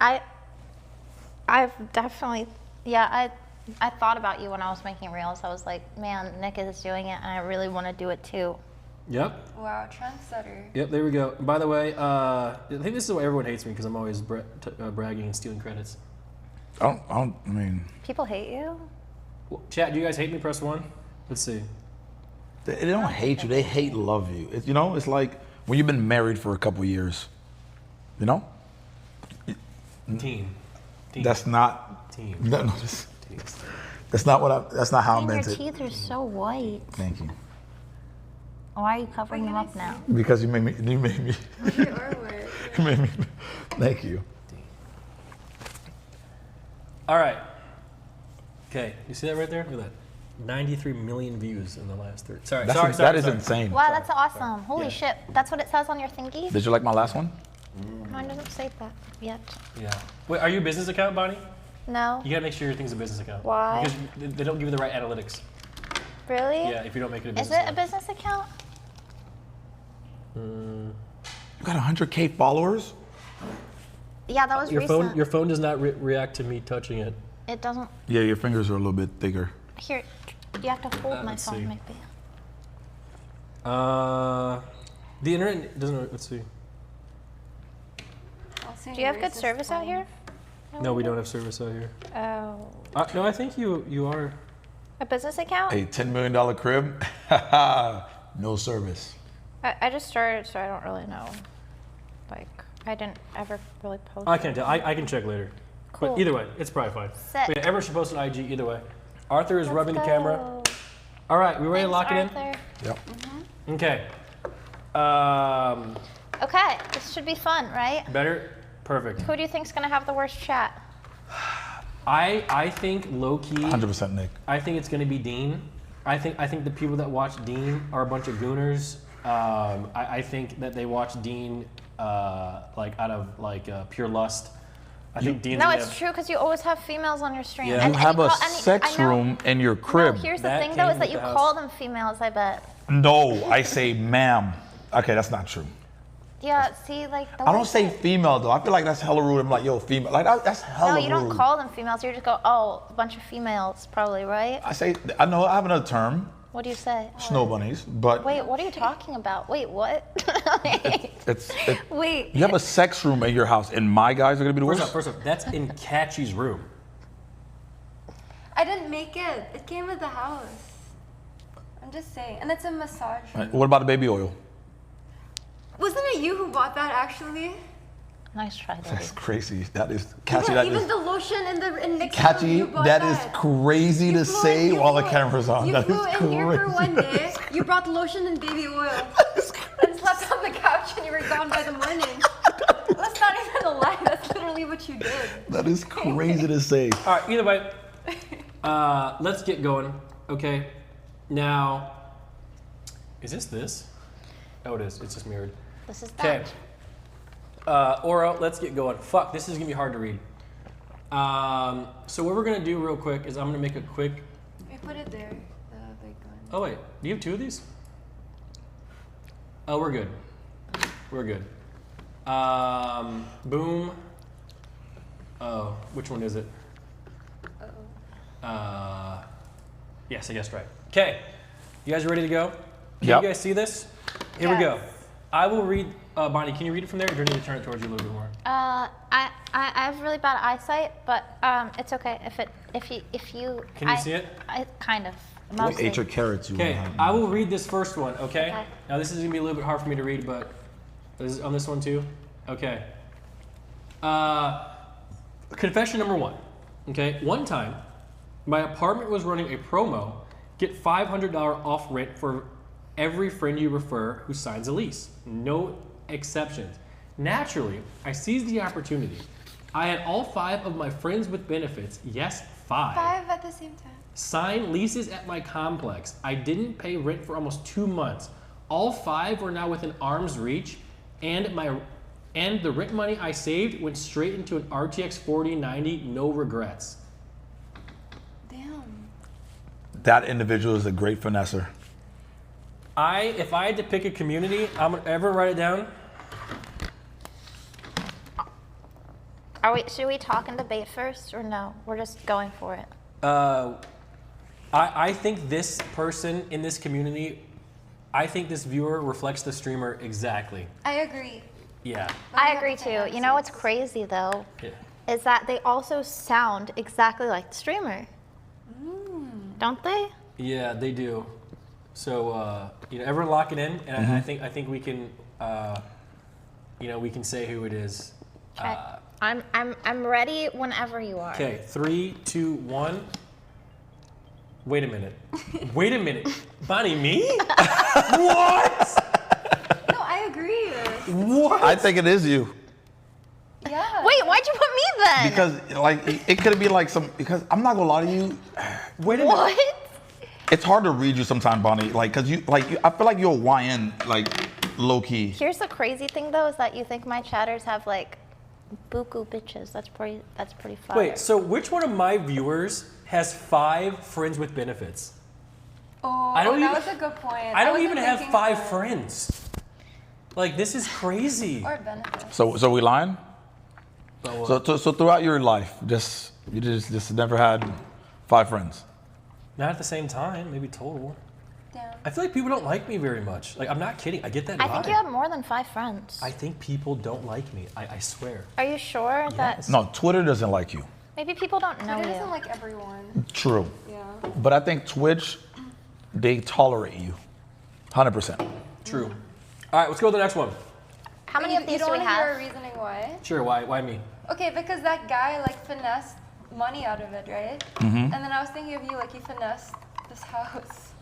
I've definitely, I thought about you when I was making reels. I was like, man, Nick is doing it, and I really want to do it too. Yep. Wow, trendsetter. Yep. There we go. By the way, I think this is why everyone hates me because I'm always bragging and stealing credits. I mean. People hate you? Chat, do you guys hate me? Press 1. Let's see. They don't hate you. They hate love you. It's like when you've been married for a couple years. You know? Teen. That's not. Teen. No, that's not what That's not how I And meant your it. teeth are so white. Thank you. Why are you covering them up now? Because you made me. You made me. Thank you. All right. Okay, you see that right there? Look at that. 93 million views in the last 30. Sorry. That is insane. Wow, that's awesome. Holy shit. That's what it says on your thingy? Did you like my last one? Mine doesn't say that yet. Yeah. Wait, are you a business account, Bonnie? No. You gotta make sure your thing's a business account. Why? Because they don't give you the right analytics. Really? Yeah, if you don't make it a business Is it a account. business account? You got 100K followers? Yeah, that was Your recent. phone does not react to me touching it. It doesn't. Yeah, your fingers are a little bit thicker. Here, you have to hold my let's phone, see. maybe. The internet doesn't. Let's see. Do you have good service out here? No, we don't have service out here. Oh. No, I think you are. A business account? A $10 million crib? No service. I just started, so I don't really know. Like, I didn't ever really post. I can't tell. I can check later. Cool. But either way, it's probably fine. Sick. But yeah, everyone should post an IG either way. Arthur is rubbing the go. camera. All right, we ready to lock Thanks, it in? Arthur. Yep. Okay. Okay, this should be fun, right? Better? Perfect. Who do you think's gonna have the worst chat? I think low key. 100% Nick. I think it's gonna be Dean. I think the people that watch Dean are a bunch of gooners. I think that they watch Dean like out of like pure lust. I think Dean's No, gonna it's have- true because you always have females on your stream. Yeah. You have a I sex know- room in your crib. No, here's the That thing came though, is that with you the house. call them females, I bet. No, I say ma'am. Okay, that's not true. Yeah, see, like the I way don't say female though. I feel like that's hella rude. I'm like, yo, female. Like that's hella No, rude. you don't call them females. You just go, oh, a bunch of females, probably, right? I say, I know, I have another term. What do you say? Snow bunnies, but Wait, what are you talking about? Wait, what? Wait. You have a sex room at your house, and my guys are gonna be the worst. First off, that's in Catchy's room. I didn't make it. It came with the house. I'm just saying. And it's a massage room. What about the baby oil? Wasn't it you who bought that actually? Nice try, That's crazy. That is Yeah, catchy. That even is the lotion in Nick's room, catchy. you bought That is crazy to say while the camera's on. You That flew is in here for one crazy. day. You brought lotion and baby oil. And slept on the couch and you were gone by the morning. That's not even a lie. That's literally what what you did. That is crazy to say. All right, either way, let's get going. Okay, now, is this? Oh, it is. It's just mirrored. This is okay. Oro, let's get going. Fuck, this is gonna be hard to read. So what we're gonna do real quick is I'm gonna make a quick. I put it there, the big one. Oh wait, do you have 2 of these? Oh, we're good. We're good. Boom. Oh, which one is it? Yes, I guessed right. Okay, you guys ready to go? Can Yep. you guys see this? Here we go. I will read. Bonnie, can you read it from there, or do I need to turn it towards you a little bit more? I have really bad eyesight, but it's okay if you. Can you see it? I kind of. What Mostly. ate your carrots? Okay, I will read this first one. Okay. Now this is gonna be a little bit hard for me to read, but is on this one too. Okay. Confession number 1. Okay. One time, my apartment was running a promo. Get $500 off rent for every friend you refer who signs a lease. No exceptions. Naturally, I seized the opportunity. I had all 5 of my friends with benefits, yes, 5. 5 at the same time. Sign leases at my complex. I didn't pay rent for almost 2 months. All 5 were now within arm's reach, and the rent money I saved went straight into an RTX 4090, no regrets. Damn. That individual is a great finesser. If I had to pick a community, I'm gonna ever write it down. Should we talk and debate first, or no? We're just going for it. I think this person in this community, I think this viewer reflects the streamer exactly. I agree. Yeah. I agree too. You know what's crazy though? Yeah. Is that they also sound exactly like the streamer. Don't they? Yeah, they do. So everyone lock it in, and I think we can, we can say who it is. Okay. I'm ready whenever you are. Okay, 3, 2, 1. Wait a minute. Wait a minute. Bonnie, me? What? No, I agree. What? I think it is you. Yeah. Wait, why'd you put me then? Because it could be like because I'm not gonna lie to you. Wait a minute. What? It's hard to read you sometimes, Bonnie. Cause I feel like you're a YN, low key. Here's the crazy thing though, is that you think my chatters have buku bitches. That's pretty fire. Wait, so which one of my viewers has 5 friends with benefits? Oh, that was a good point. I don't even have 5 friends. This is crazy. Or benefits. So we lying? So throughout your life, you just never had 5 friends. Not at the same time, maybe total. Damn. I feel like people don't like me very much. I'm not kidding. I get that I vibe. think you have more than 5 friends. I think people don't like me. I swear. Are you sure that? No, Twitter doesn't like you. Maybe people don't know Twitter you. doesn't like everyone. True. Yeah. But I think Twitch, they tolerate you. 100%. True. All right, let's go to the next one. How many of these you don't do we want to hear have? a reasoning why? Sure, why me? Okay, because that guy finessed money out of it, right? Mhm. And then I was thinking of you, you finessed this house.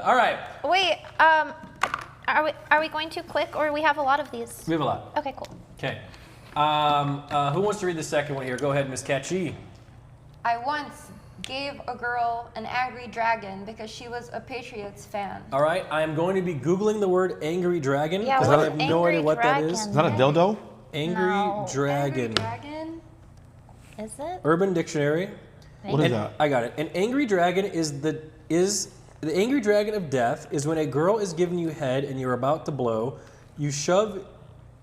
All right. Wait, are we going too quick, or we have a lot of these? We have a lot. Okay, cool. Okay. Who wants to read the second one here? Go ahead, Miss Itskatchii. I once gave a girl an angry dragon because she was a Patriots fan. All right, I am going to be Googling the word angry dragon Yeah, because what's I have no angry idea what that is. dragon? Is that a dildo? Angry No. dragon. Angry dragon? Is it? Urban Dictionary. What is And that? I got it. An angry dragon is the angry dragon of death is when a girl is giving you head and you're about to blow. You shove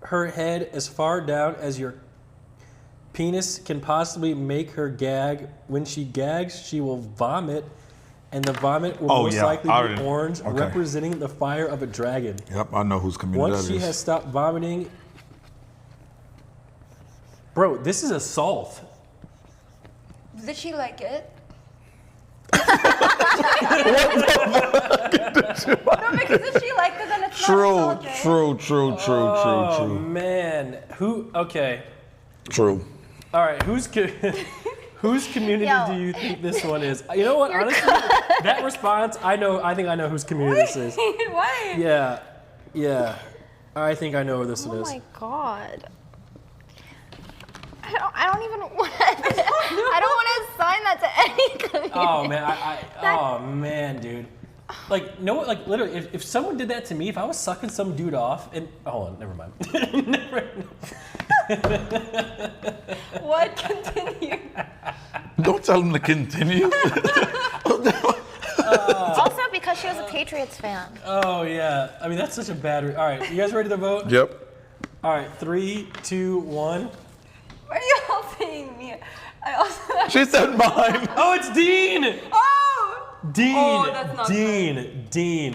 her head as far down as your penis can possibly make her gag. When she gags, she will vomit, and the vomit will most likely be orange, representing the fire of a dragon. Yep, I know whose community Once that she is. has stopped vomiting, bro, this is assault. Did she like it? No, because if she liked it, then it's not assault, right? True. Oh man, okay. True. All right, whose community do you think this one is? You know what? Honestly, that response, I think I know whose community this is. Why? Yeah. I think I know where this one Oh is. my god. I don't even want I don't want to assign that to any community. Oh man, oh man, dude. Like, no, like literally, if someone did that to me, if I was sucking some dude off, and hold on, never mind. What? Continue. Don't tell him to continue. Also because she was a Patriots fan. Oh yeah, I mean that's such a bad. All right, you guys ready to vote? Yep. All right, 3, 2, 1. Why are you all saying me? I also. She said mine. Oh, it's Dean. Oh. Dean. Oh, that's not Dean.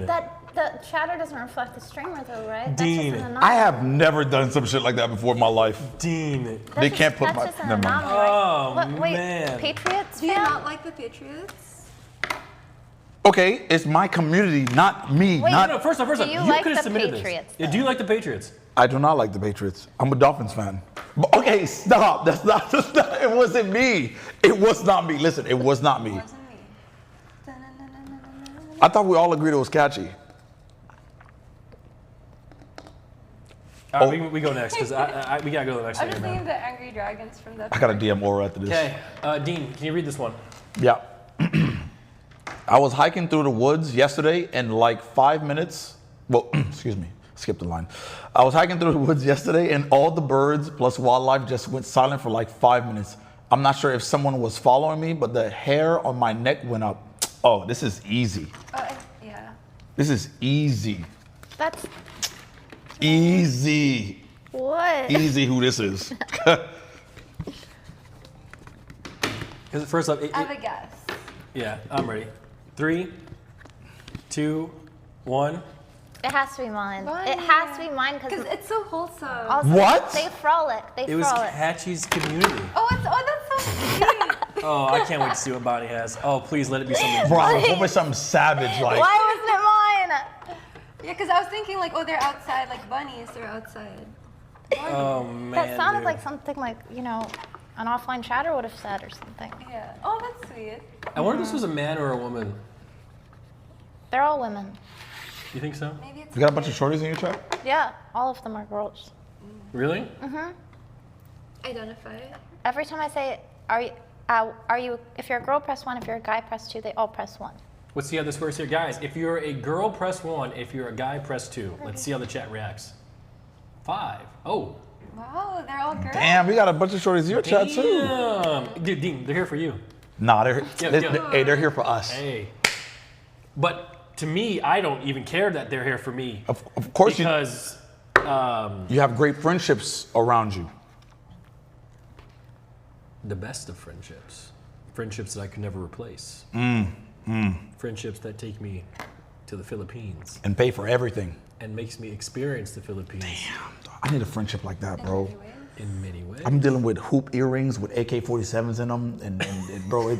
That the chatter doesn't reflect the streamer though, right? Dean. That's just an I anomaly. have never done some shit like that before in my life. Dean. They can't put That's my. just an Never mind. anomaly, right? Oh, What, wait, man. Patriots Do you fan? not like the Patriots? Okay, it's my community, not me. Wait, not. No, first off, Do you like could have the submitted Patriots, this. Yeah, do you like the Patriots? I do not like the Patriots. I'm a Dolphins fan. But, okay, stop. That's not. It wasn't me. It was not me. Listen, it was not me. I thought we all agreed it was catchy. All right, we go next because we gotta go to the next I'm one. just here, thinking man. of the Angry Dragons from the. I got a DM Aura after this. Okay, Dean, can you read this one? Yeah. I was hiking through the woods yesterday in like 5 minutes. Well, excuse me, skip the line. I was hiking through the woods yesterday and all the birds plus wildlife just went silent for like 5 minutes. I'm not sure if someone was following me, but the hair on my neck went up. Oh, this is easy. Yeah. This is easy. That's Easy. what? Easy who this is. First up, I have a guess. yeah, I'm ready. 3, 2, 1. It has to be mine. It has to be mine Because it's so wholesome. Also, What? They frolic. They It was frolic. Catchy's community. Oh, that's so sweet. Oh, I can't wait to see what Bonnie has. Oh, please let it be something. Bro, I hope it's something savage like. Why wasn't it mine? Yeah, because I was thinking like, oh, they're outside, like bunnies. They're outside. Oh man. That sounded dude. like something like, you know, an offline chatter would have said or something. Yeah. Oh, that's sweet. I wonder if this was a man or a woman. They're all women. You think so? Maybe it's. You got a bunch of shorties in your chat? Yeah, all of them are girls. Really? Mm-hmm. Identify. Every time I say, are you, if you're a girl, press 1. If you're a guy, press 2. They all press 1. Let's see how this works here, guys. If you're a girl, press 1. If you're a guy, press 2. Let's see how the chat reacts. 5. Oh. Wow, they're all girls. Damn, we got a bunch of shorties in your chat too. Damn. Dude, Dean, they're here for you. Nah, they're Yeah. hey, they're here for us. Hey. But to me, I don't even care that they're here for me. Of course because you have great friendships around you. The best of friendships. Friendships that I could never replace. Friendships that take me to the Philippines. And pay for everything. And makes me experience the Philippines. Damn, I need a friendship like that, bro. In many ways. I'm dealing with hoop earrings with AK-47s in them, and bro,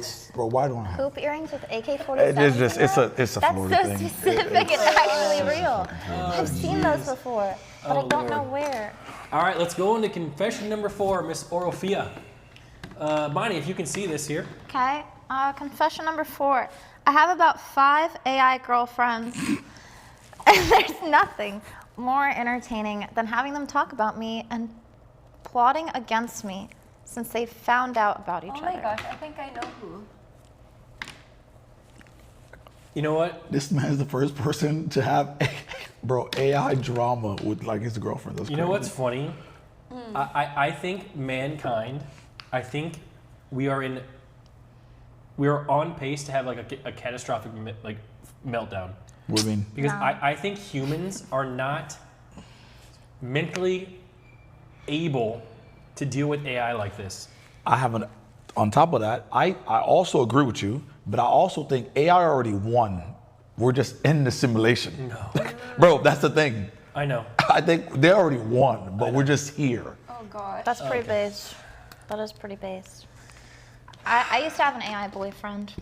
why do I have? Hoop earrings with AK-47. It's just it's a Florida That's thing. so specific and actually real. I've seen those before, but Oh, I don't know Lord. where. All right, let's go into confession number 4, Miss Orofia. Bonnie, if you can see this here. Okay, confession number 4. I have about 5 AI girlfriends, and there's nothing more entertaining than having them talk about me and plotting against me since they found out about each Oh other. my gosh, I think I know who. You know what? This man's the first person to have, bro, AI drama with like his girlfriend. That's You know crazy. what's funny? I think mankind, I think we are on pace to have like a catastrophic meltdown. What do you mean? Because No. I think humans are not mentally able to deal with AI like this. On top of that, I also agree with you, but I also think AI already won. We're just in the simulation. No. Bro, that's the thing. I know. I think they already won, but we're just here. Oh gosh. That's pretty based. That is pretty based. I used to have an AI boyfriend.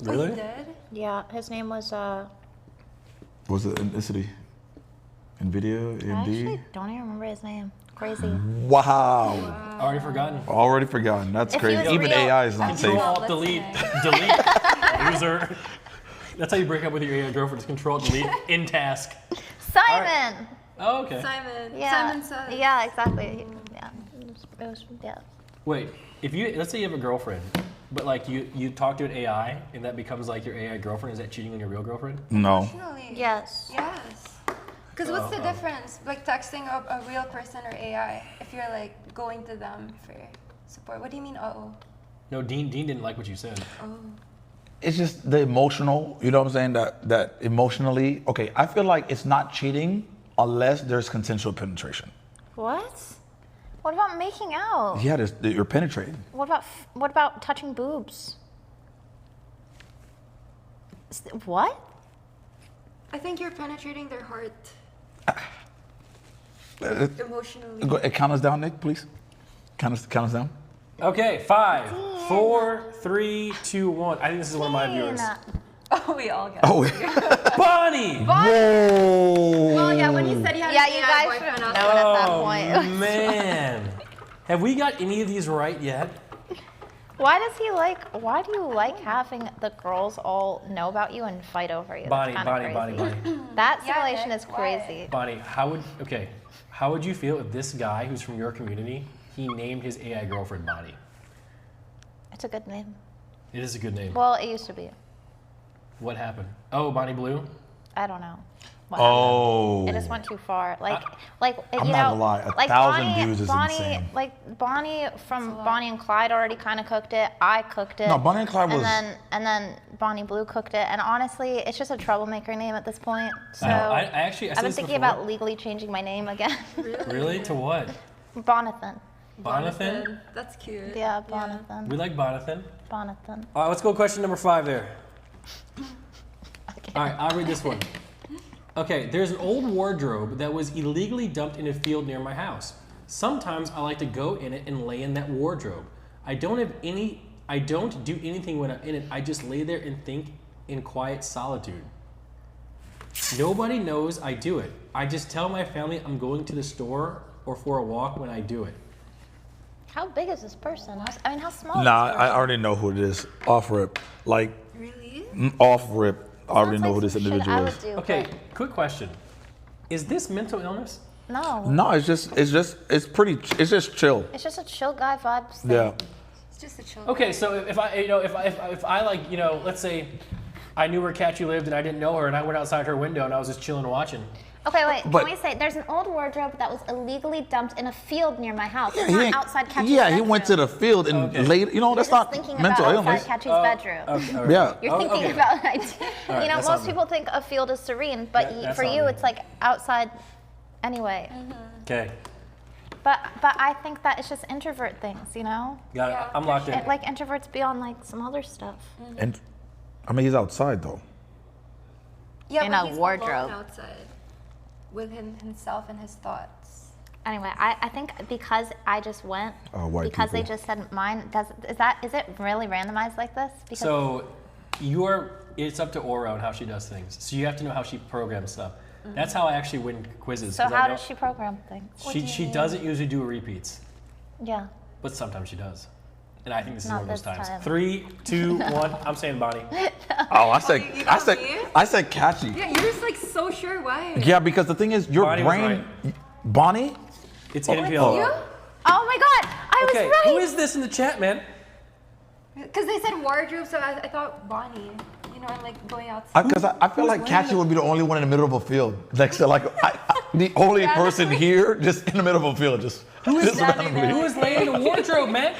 Really? Oh, you did? Yeah, his name was, Was it ethnicity? NVIDIA, I AMD? actually don't even remember his name. Crazy. Wow. Already forgotten. Already forgotten. That's If he crazy. was Even real- AI is not safe. Control, delete, delete, loser. That's how you break up with your girlfriend, is Control Delete in task. Simon. Right. Oh, okay. Simon. Yeah. Simon says. Yeah, exactly. Yeah. Yeah. Wait, let's say you have a girlfriend, but like you talk to an AI and that becomes like your AI girlfriend, is that cheating on your real girlfriend? No. Yes. Yes. Because what's the difference, like texting a real person or AI, if you're like going to them for support? What do you mean, No, Dean didn't like what you said. Oh. It's just the emotional, you know what I'm saying? That emotionally, okay, I feel like it's not cheating unless there's consensual penetration. What? What about making out? Yeah, you're penetrating. What about touching boobs? What? I think you're penetrating their heart. Emotionally. Count us down, Nick, please. Count us down. Okay, 5, 4, 3, 2, 1. I think this is one of my viewers. Oh, we all got it. Bonnie! Whoa! Well, yeah, when you said you had Yeah, an you AI guys boyfriend, should I was know like, at that Oh, point. man. Have we got any of these right yet? Why do you like having the girls all know about you and fight over you? Bonnie, That's kinda Bonnie. crazy. That simulation is crazy. Bonnie, how would you feel if this guy who's from your community, he named his AI girlfriend Bonnie? It's a good name. It is a good name. Well, it used to be. What happened? Oh, Bonnie Blue? I don't know. Oh. It just went too far. I'm not gonna lie, 1,000 views is insane. Like Bonnie from Bonnie and Clyde already kind of cooked it. I cooked it. No, Bonnie and Clyde was. And then Bonnie Blue cooked it. And honestly, it's just a troublemaker name at this point. So I I've been thinking about legally changing my name again. Really? To what? Bonathan. Bonathan? That's cute. Yeah, Bonathan. We like Bonathan. Bonathan. All right, let's go question number 5 there. All right, I'll read this one. Okay, there's an old wardrobe that was illegally dumped in a field near my house. Sometimes I like to go in it and lay in that wardrobe. I don't do anything when I'm in it. I just lay there and think in quiet solitude. Nobody knows I do it. I just tell my family I'm going to the store or for a walk when I do it. How big is this person? How small Nah, is this I person? already know who it is. Off rip. Like, really? Off rip. I already know who this some shit individual I would is. do, Okay, quick question. Is this mental illness? No. No, it's just chill. It's just a chill guy vibes thing. Yeah. It's just a chill. Okay, so if I like, let's say I knew where Catchy lived and I didn't know her and I went outside her window and I was just chilling watching. Okay, wait. But- Can we say there's an old wardrobe that was illegally dumped in a field near my house? Yeah, It's he not ain't- outside Catchy's Yeah, bedroom. he went to the field and laid. You know, that's You're not just thinking mental about illness. outside Catchy's bedroom. Okay, all right. Yeah. You're thinking okay. about All right, you know, that's most on people think a field is serene, but That's for on you me. it's like outside anyway. Okay, But I think that it's just introvert things, you know? got it. I'm locked in. Like introverts be on like some other stuff. And I mean, he's outside though. Yeah, In but a he's wardrobe. alone outside with himself and his thoughts. Anyway, I think because I just went, white because they people. just said mine, is it really randomized like this? Because So it's up to Aura on how she does things. So you have to know how she programs stuff. That's how I actually win quizzes. So 'cause I how know- does she program things? She doesn't usually do repeats, Yeah. but sometimes she does. And I think this is Not one of those this times. time. 3, 2, 1. I'm saying Bonnie. Oh, I said Catchy. Yeah, you're just like so sure. Why? Yeah, because the thing is, your Bonnie was brain. Bonnie. It's Oh, Nmplol. You? Oh my God, I Okay, was right. who is this in the chat, man? Because they said wardrobe, so I thought Bonnie. You know, I'm like going outside. Because I feel like Catchy would be the only one in the middle of a field. Like, so like the only person here, just in the middle of a field, just. Who is randomly. Who is laying in the wardrobe, man?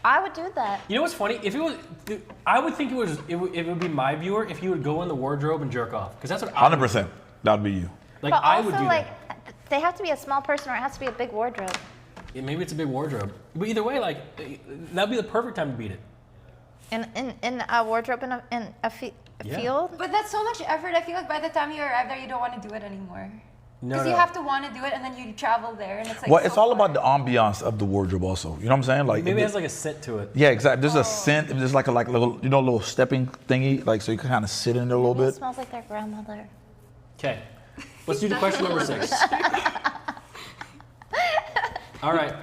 I would do that. You know what's funny? If it was, I would think it would be my viewer if you would go in the wardrobe and jerk off, because that's what I would do. 100%. That would be you. Like But I also, would do like, they have to be a small person or it has to be a big wardrobe. that. Yeah, maybe it's a big wardrobe, but either way, like that'd be the perfect time to beat it. In a wardrobe in a field? But that's so much effort. I feel like by the time you arrive there, you don't want to do it anymore. No, Because you have to want to do it, and then you travel there, and it's like. Well, so it's all far. about the ambiance of the wardrobe, also. You know what I'm saying? Like Maybe it has like a scent to it. Yeah, exactly. There's a scent. There's like a little, little stepping thingy, like so you can kind of sit in there a little Maybe it bit. smells like their grandmother. Okay, let's do the question number 6. All right,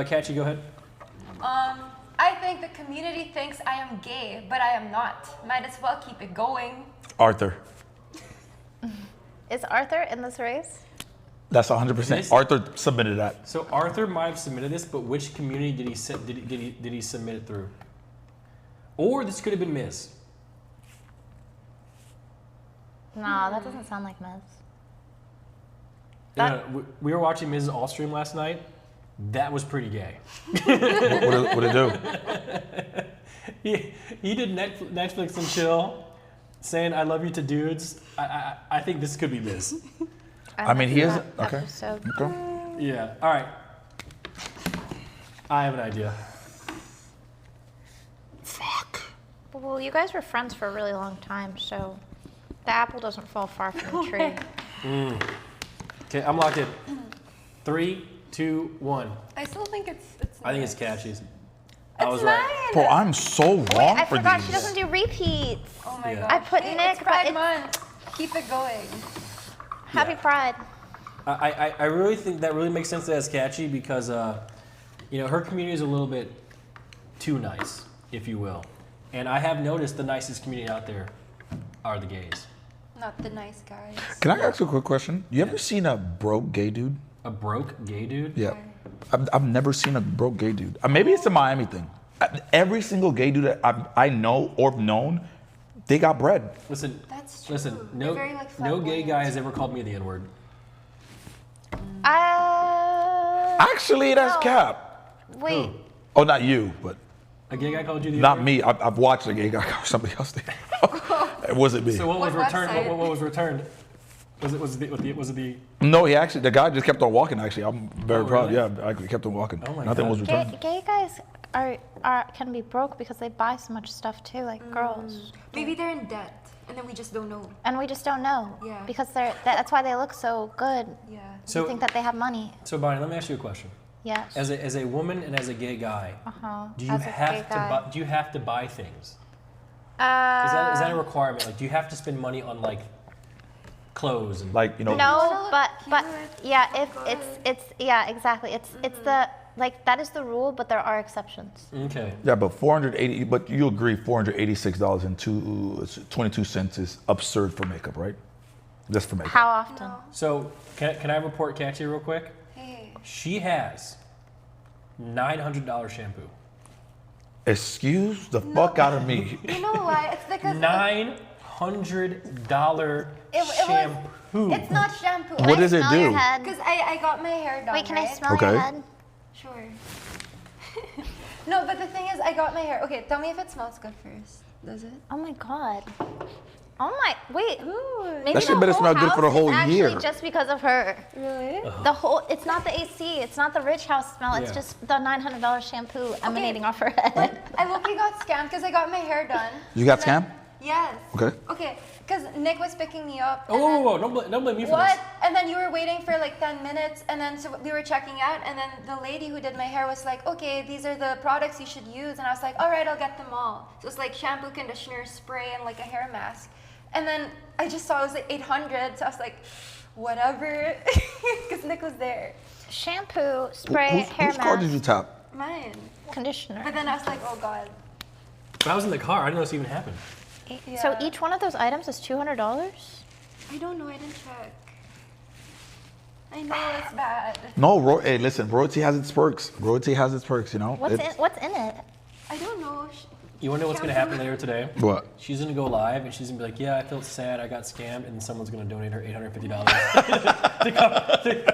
Catchy, go ahead. I think the community thinks I am gay, but I am not. Might as well keep it going. Arthur. Is Arthur in this race? That's 100%. Arthur submitted that. So Arthur might have submitted this, but which community did he submit it through? Or this could have been Miz. No, that doesn't sound like Miz. We were watching Miz's All Stream last night. That was pretty gay. What did it do? He did Netflix and chill, saying "I love you" to dudes. I think this could be Miz. I mean, he is okay. Okay. Yeah. All right. I have an idea. Well, you guys were friends for a really long time, so the apple doesn't fall far from the tree. Okay, I'm locked in. 3, 2, 1. I still think it's I think it's Catchies. I was right. Bro, I'm so wrong Wait, I for forgot these. she doesn't do repeats. Oh my god. I put Nick, It's Pride but Month. Keep it going. Happy Pride. I really think that really makes sense as Catchy because, her community is a little bit too nice, if you will. And I have noticed the nicest community out there are the gays. Not the nice guys. Can I ask you a quick question? You ever seen a broke gay dude? A broke gay dude? Yeah. I've never seen a broke gay dude. Maybe it's a Miami thing. Every single gay dude that I know or have known, they got bread. Listen, That's true. listen. They're very, like, No gay flamboyant. guy has ever called me the N-word. Actually, that's no. cap. Wait. Oh, not you, but A gay guy called you the not N-word? me. I've watched a gay guy call somebody else. It wasn't me. So what was What returned? website? What was returned? Was it the? No, the guy just kept on walking. Actually, I'm very proud. really? Yeah, I kept on walking. Oh my Nothing God. was returned. Gay guys can be broke because they buy so much stuff too, like girls. Maybe they're in debt, and then we just don't know. And we just don't know. Yeah. Because that's why they look so good. Yeah. So- You think that they have money. So Bonnie, let me ask you a question. Yes. As a woman and as a gay guy, do you As a gay have to guy. buy? Do you have to buy things? Is that a requirement? Like, do you have to spend money on like clothes and No, but yeah, if it's yeah, exactly. It's the like that is the rule, but there are exceptions. Okay. Yeah, but $480. But you agree, $486 and 22 cents is absurd for makeup, right? Just for makeup. How often? So can I report Catchy real quick? Hey. She has $900 shampoo. Excuse the fuck out of me. You know why? It's because $900 shampoo. It's not shampoo. What does it do? Because I got my hair done. Wait, can I right? smell Okay. your head? Sure. No, but the thing is, I got my hair. Okay, tell me if it smells good first. Does it? Oh my god. Oh my, wait. Maybe That shit better smell good for the whole year. Actually, just because of her. Really? The whole, it's not the AC, it's not the rich house smell, it's Yeah. just the $900 shampoo emanating off her head. I low-key got scammed because I got my hair done. You got And then- scammed? Yes. Okay. Okay, because Nick was picking me up. Oh, whoa, don't blame me for What? this. And then you were waiting for like 10 minutes, and then so we were checking out, and then the lady who did my hair was like, okay, these are the products you should use. And I was like, all right, I'll get them all. So it's like shampoo, conditioner, spray, and like a hair mask. And then I just saw it was like 800, so I was like, whatever, because Nick was there. Shampoo, spray, hair Whose car mask, did you tap? Mine. conditioner. But then I was like, oh God. But I was in the car. I didn't know this even happened. So each one of those items is $200? I don't know, I didn't check. I know it's bad. No, hey, listen, royalty has its perks. Royalty has its perks, you know? What's in it? I don't know. You want to know what's going to happen later today? What? She's going to go live and she's going to be like, yeah, I felt sad, I got scammed, and someone's going to donate her $850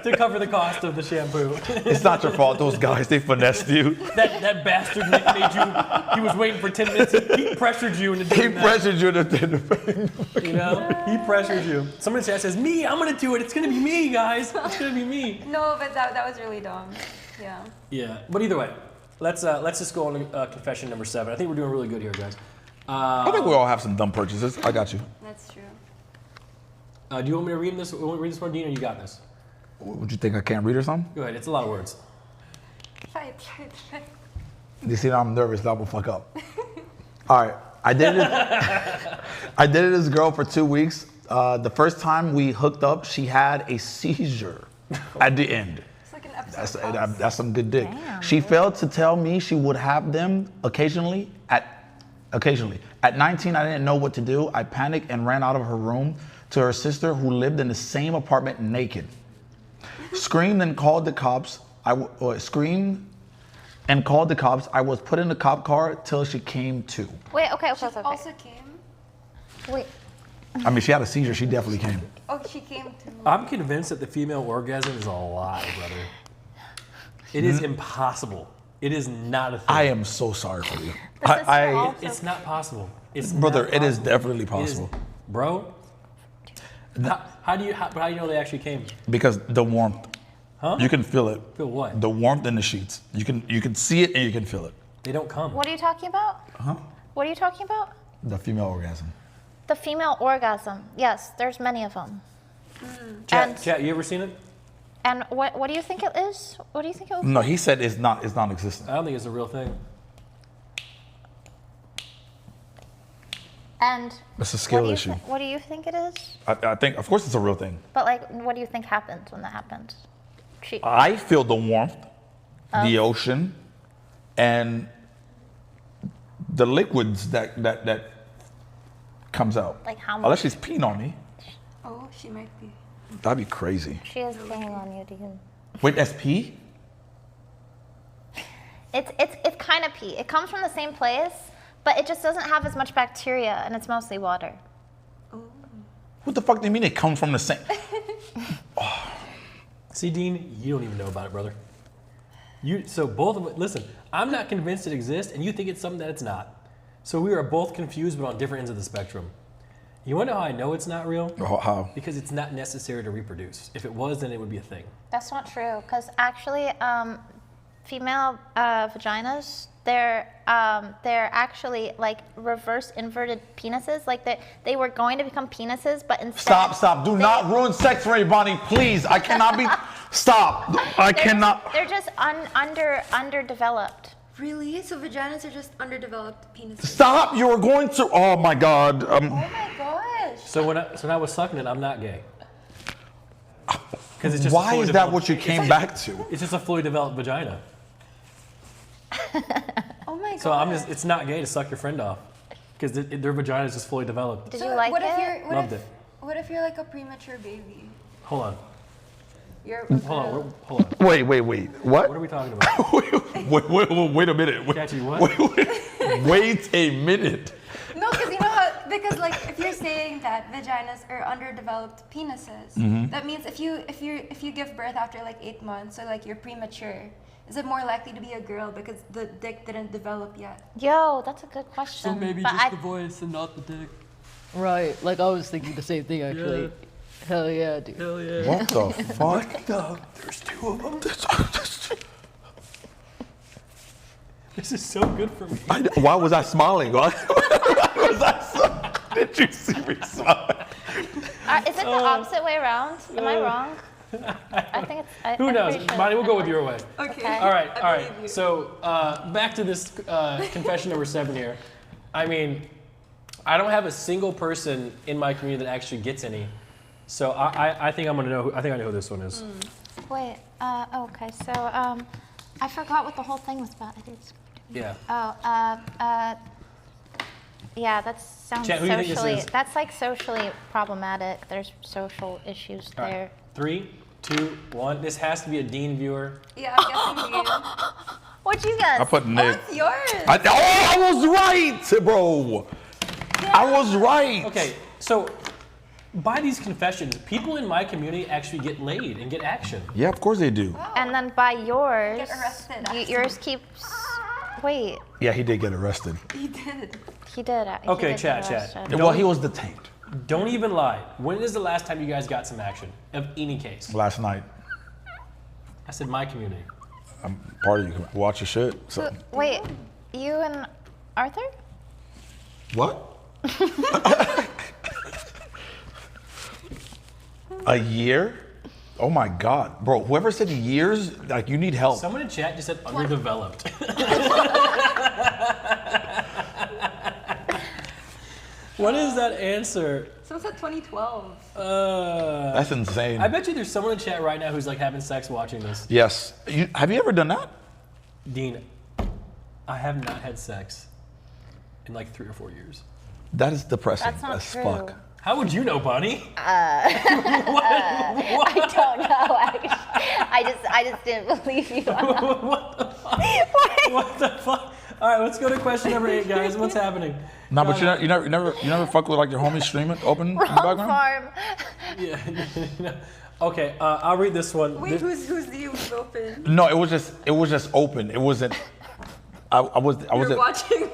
to cover the cost of the shampoo. It's not your fault, those guys, they finessed you. That bastard Nick made you, he was waiting for 10 minutes, he pressured you into doing that. He pressured you to You know, he pressured you. Somebody says, me, I'm going to do it, it's going to be me, guys, it's going to be me. No, but that was really dumb. Yeah. Yeah, but either way, let's just go on to confession number 7. I think we're doing really good here, guys. I think we all have some dumb purchases. I got you. That's true. Do you want me to read this one, Dean, or you got this? Would you think I can't read or something? Go ahead, it's a lot of words. Fight. You see, now I'm nervous, now I'm gonna fuck up. All right, I dated this girl for 2 weeks. The first time we hooked up, she had a seizure at the end. It's like an episode. That's some good dick. She failed to tell me she would have them occasionally at Occasionally. At 19, I didn't know what to do. I panicked and ran out of her room to her sister who lived in the same apartment naked. Screamed and called the cops. Screamed and called the cops. I was put in the cop car till she came to. Wait, okay. She also came? Wait. I mean, she had a seizure. She definitely came. Oh, she came to. I'm convinced that the female orgasm is a lie, brother. It is impossible. It is not a thing. I am so sorry for you. It's not possible. It's brother, not it is possible. definitely possible. Bro, how do you know they actually came? Because the warmth. Huh? You can feel it. Feel what? The warmth in the sheets. You can see it and you can feel it. They don't come. What are you talking about? Huh? What are you talking about? The female orgasm. The female orgasm. Yes, there's many of them. Chat, you ever seen it? And what do you think it is? What do you think it was? No, he said it's non-existent. I don't think it's a real thing. And it's a skill issue. What do you think it is? I think, of course, it's a real thing. But like, what do you think happened when that happened? I feel the warmth, the ocean, and the liquids that comes out. Like how much? Unless she's peeing on me. Oh, she might be. That'd be crazy. She is peeing on you, Dean. Wait, that's pee? It's kind of pee. It comes from the same place, but it just doesn't have as much bacteria, and it's mostly water. What the fuck do you mean it comes from the same? See, Dean, you don't even know about it, brother. So both of us, listen, I'm not convinced it exists, and you think it's something that it's not. So we are both confused, but on different ends of the spectrum. You want to know how I know it's not real? How? Because it's not necessary to reproduce. If it was, then it would be a thing. That's not true, because actually, female vaginas, they're actually like reverse inverted penises. Like they were going to become penises, but instead. Stop! Do not ruin sex for me, Bonnie. Please, I cannot be. Stop! I cannot. They're just underdeveloped. Really? So vaginas are just underdeveloped penises? Stop! You are going to. Oh my God. Oh my gosh. So when I was sucking it, I'm not gay. It's just why is that what you came back to? It's just a fully developed vagina. Oh my god. So it's not gay to suck your friend off because their vagina is just fully developed. Did you like it? Loved it. What if you're like a premature baby? Hold on. Hold on. Wait. What? What are we talking about? wait a minute. Wait a minute. No, because you know how, because like if you're saying that vaginas are underdeveloped penises, that means if you give birth after like 8 months, so like you're premature, is it more likely to be a girl because the dick didn't develop yet? Yo, that's a good question. So maybe just the voice and not the dick. Right, like I was thinking the same thing actually. Yeah. Hell yeah, dude. Hell yeah. What the fuck? There's 2 of them. This is so good for me. Why was I smiling? Why was I smiling? Did you see me smile? Is it the opposite way around? Am I wrong? I think it's. Who knows? Bonnie, we'll go with your way. Okay. All right. So back to this confession number 7 here. I mean, I don't have a single person in my community that actually gets any. So I think I'm gonna know. I think I know who this one is. Wait. Okay. So I forgot what the whole thing was about. I did. Yeah. Yeah, that sounds Chat, who do you think this socially. is? That's like socially problematic. There's social issues All right. there. 3, 2, 1. This has to be a Dean viewer. Yeah, I'm guessing Dean. What'd you guess? I put Nick. Oh, it's yours. I was right, bro. Yeah. I was right. Okay, so by these confessions, people in my community actually get laid and get action. Yeah, of course they do. Wow. And then by yours, Get arrested. Yours keeps. Wait. Yeah, he did get arrested. He did. He did. Okay, he did get chat. arrested. Well, he was detained. Don't even lie. When is the last time you guys got some action of any case? Last night. I said my community. I'm part of you. Can watch your shit. So. Wait, you and Arthur? What? A year? Oh my God, bro! Whoever said years, like you need help. Someone in chat just said underdeveloped. What is that answer? Someone said 2012. That's insane. I bet you there's someone in chat right now who's like having sex watching this. Yes. Have you ever done that? Dean, I have not had sex in like 3 or 4 years. That is depressing That's not as true. fuck. How would you know, Bonnie? I don't know. I just didn't believe you. What the fuck? All right, let's go to question number 8, guys. What's happening? No, but you never fuck with like your homies streaming open in the background. Farm. Yeah. Okay, I'll read this one. Wait, who's the open? No, it was just open. It wasn't. I was watching.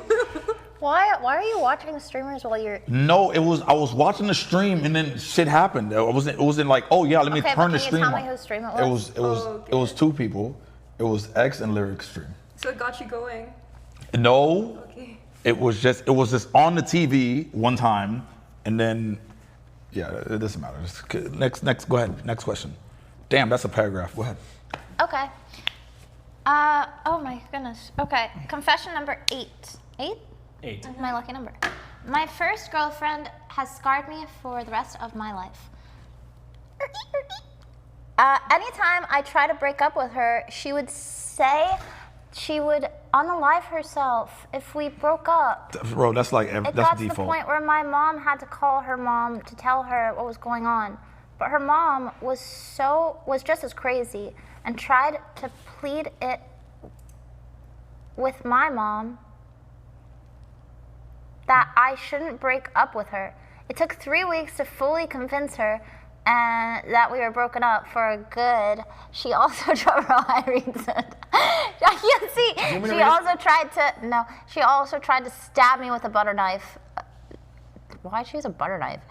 Why are you watching streamers while you're? No, I was watching the stream and then shit happened. It wasn't like, oh yeah, let me Okay, turn but the can you stream tell on. me whose stream it It was? was it was 2 people. It was X and Lyric stream. So it got you going. No. Okay. It was just on the TV one time, and then yeah, it doesn't matter. Next, go ahead. Next question. Damn, that's a paragraph. Go ahead. Okay. Oh my goodness. Okay. Confession number 8. 8? 8. My lucky number. My first girlfriend has scarred me for the rest of my life. Anytime I try to break up with her, she would say she would unalive herself if we broke up. Bro, that's like It that's got to the default. point where my mom had to call her mom to tell her what was going on. But her mom was just as crazy and tried to plead it with my mom that I shouldn't break up with her. It took 3 weeks to fully convince her and that we were broken up for good. She also tried. I can't see. She also tried to stab me with a butter knife. Why'd she use a butter knife?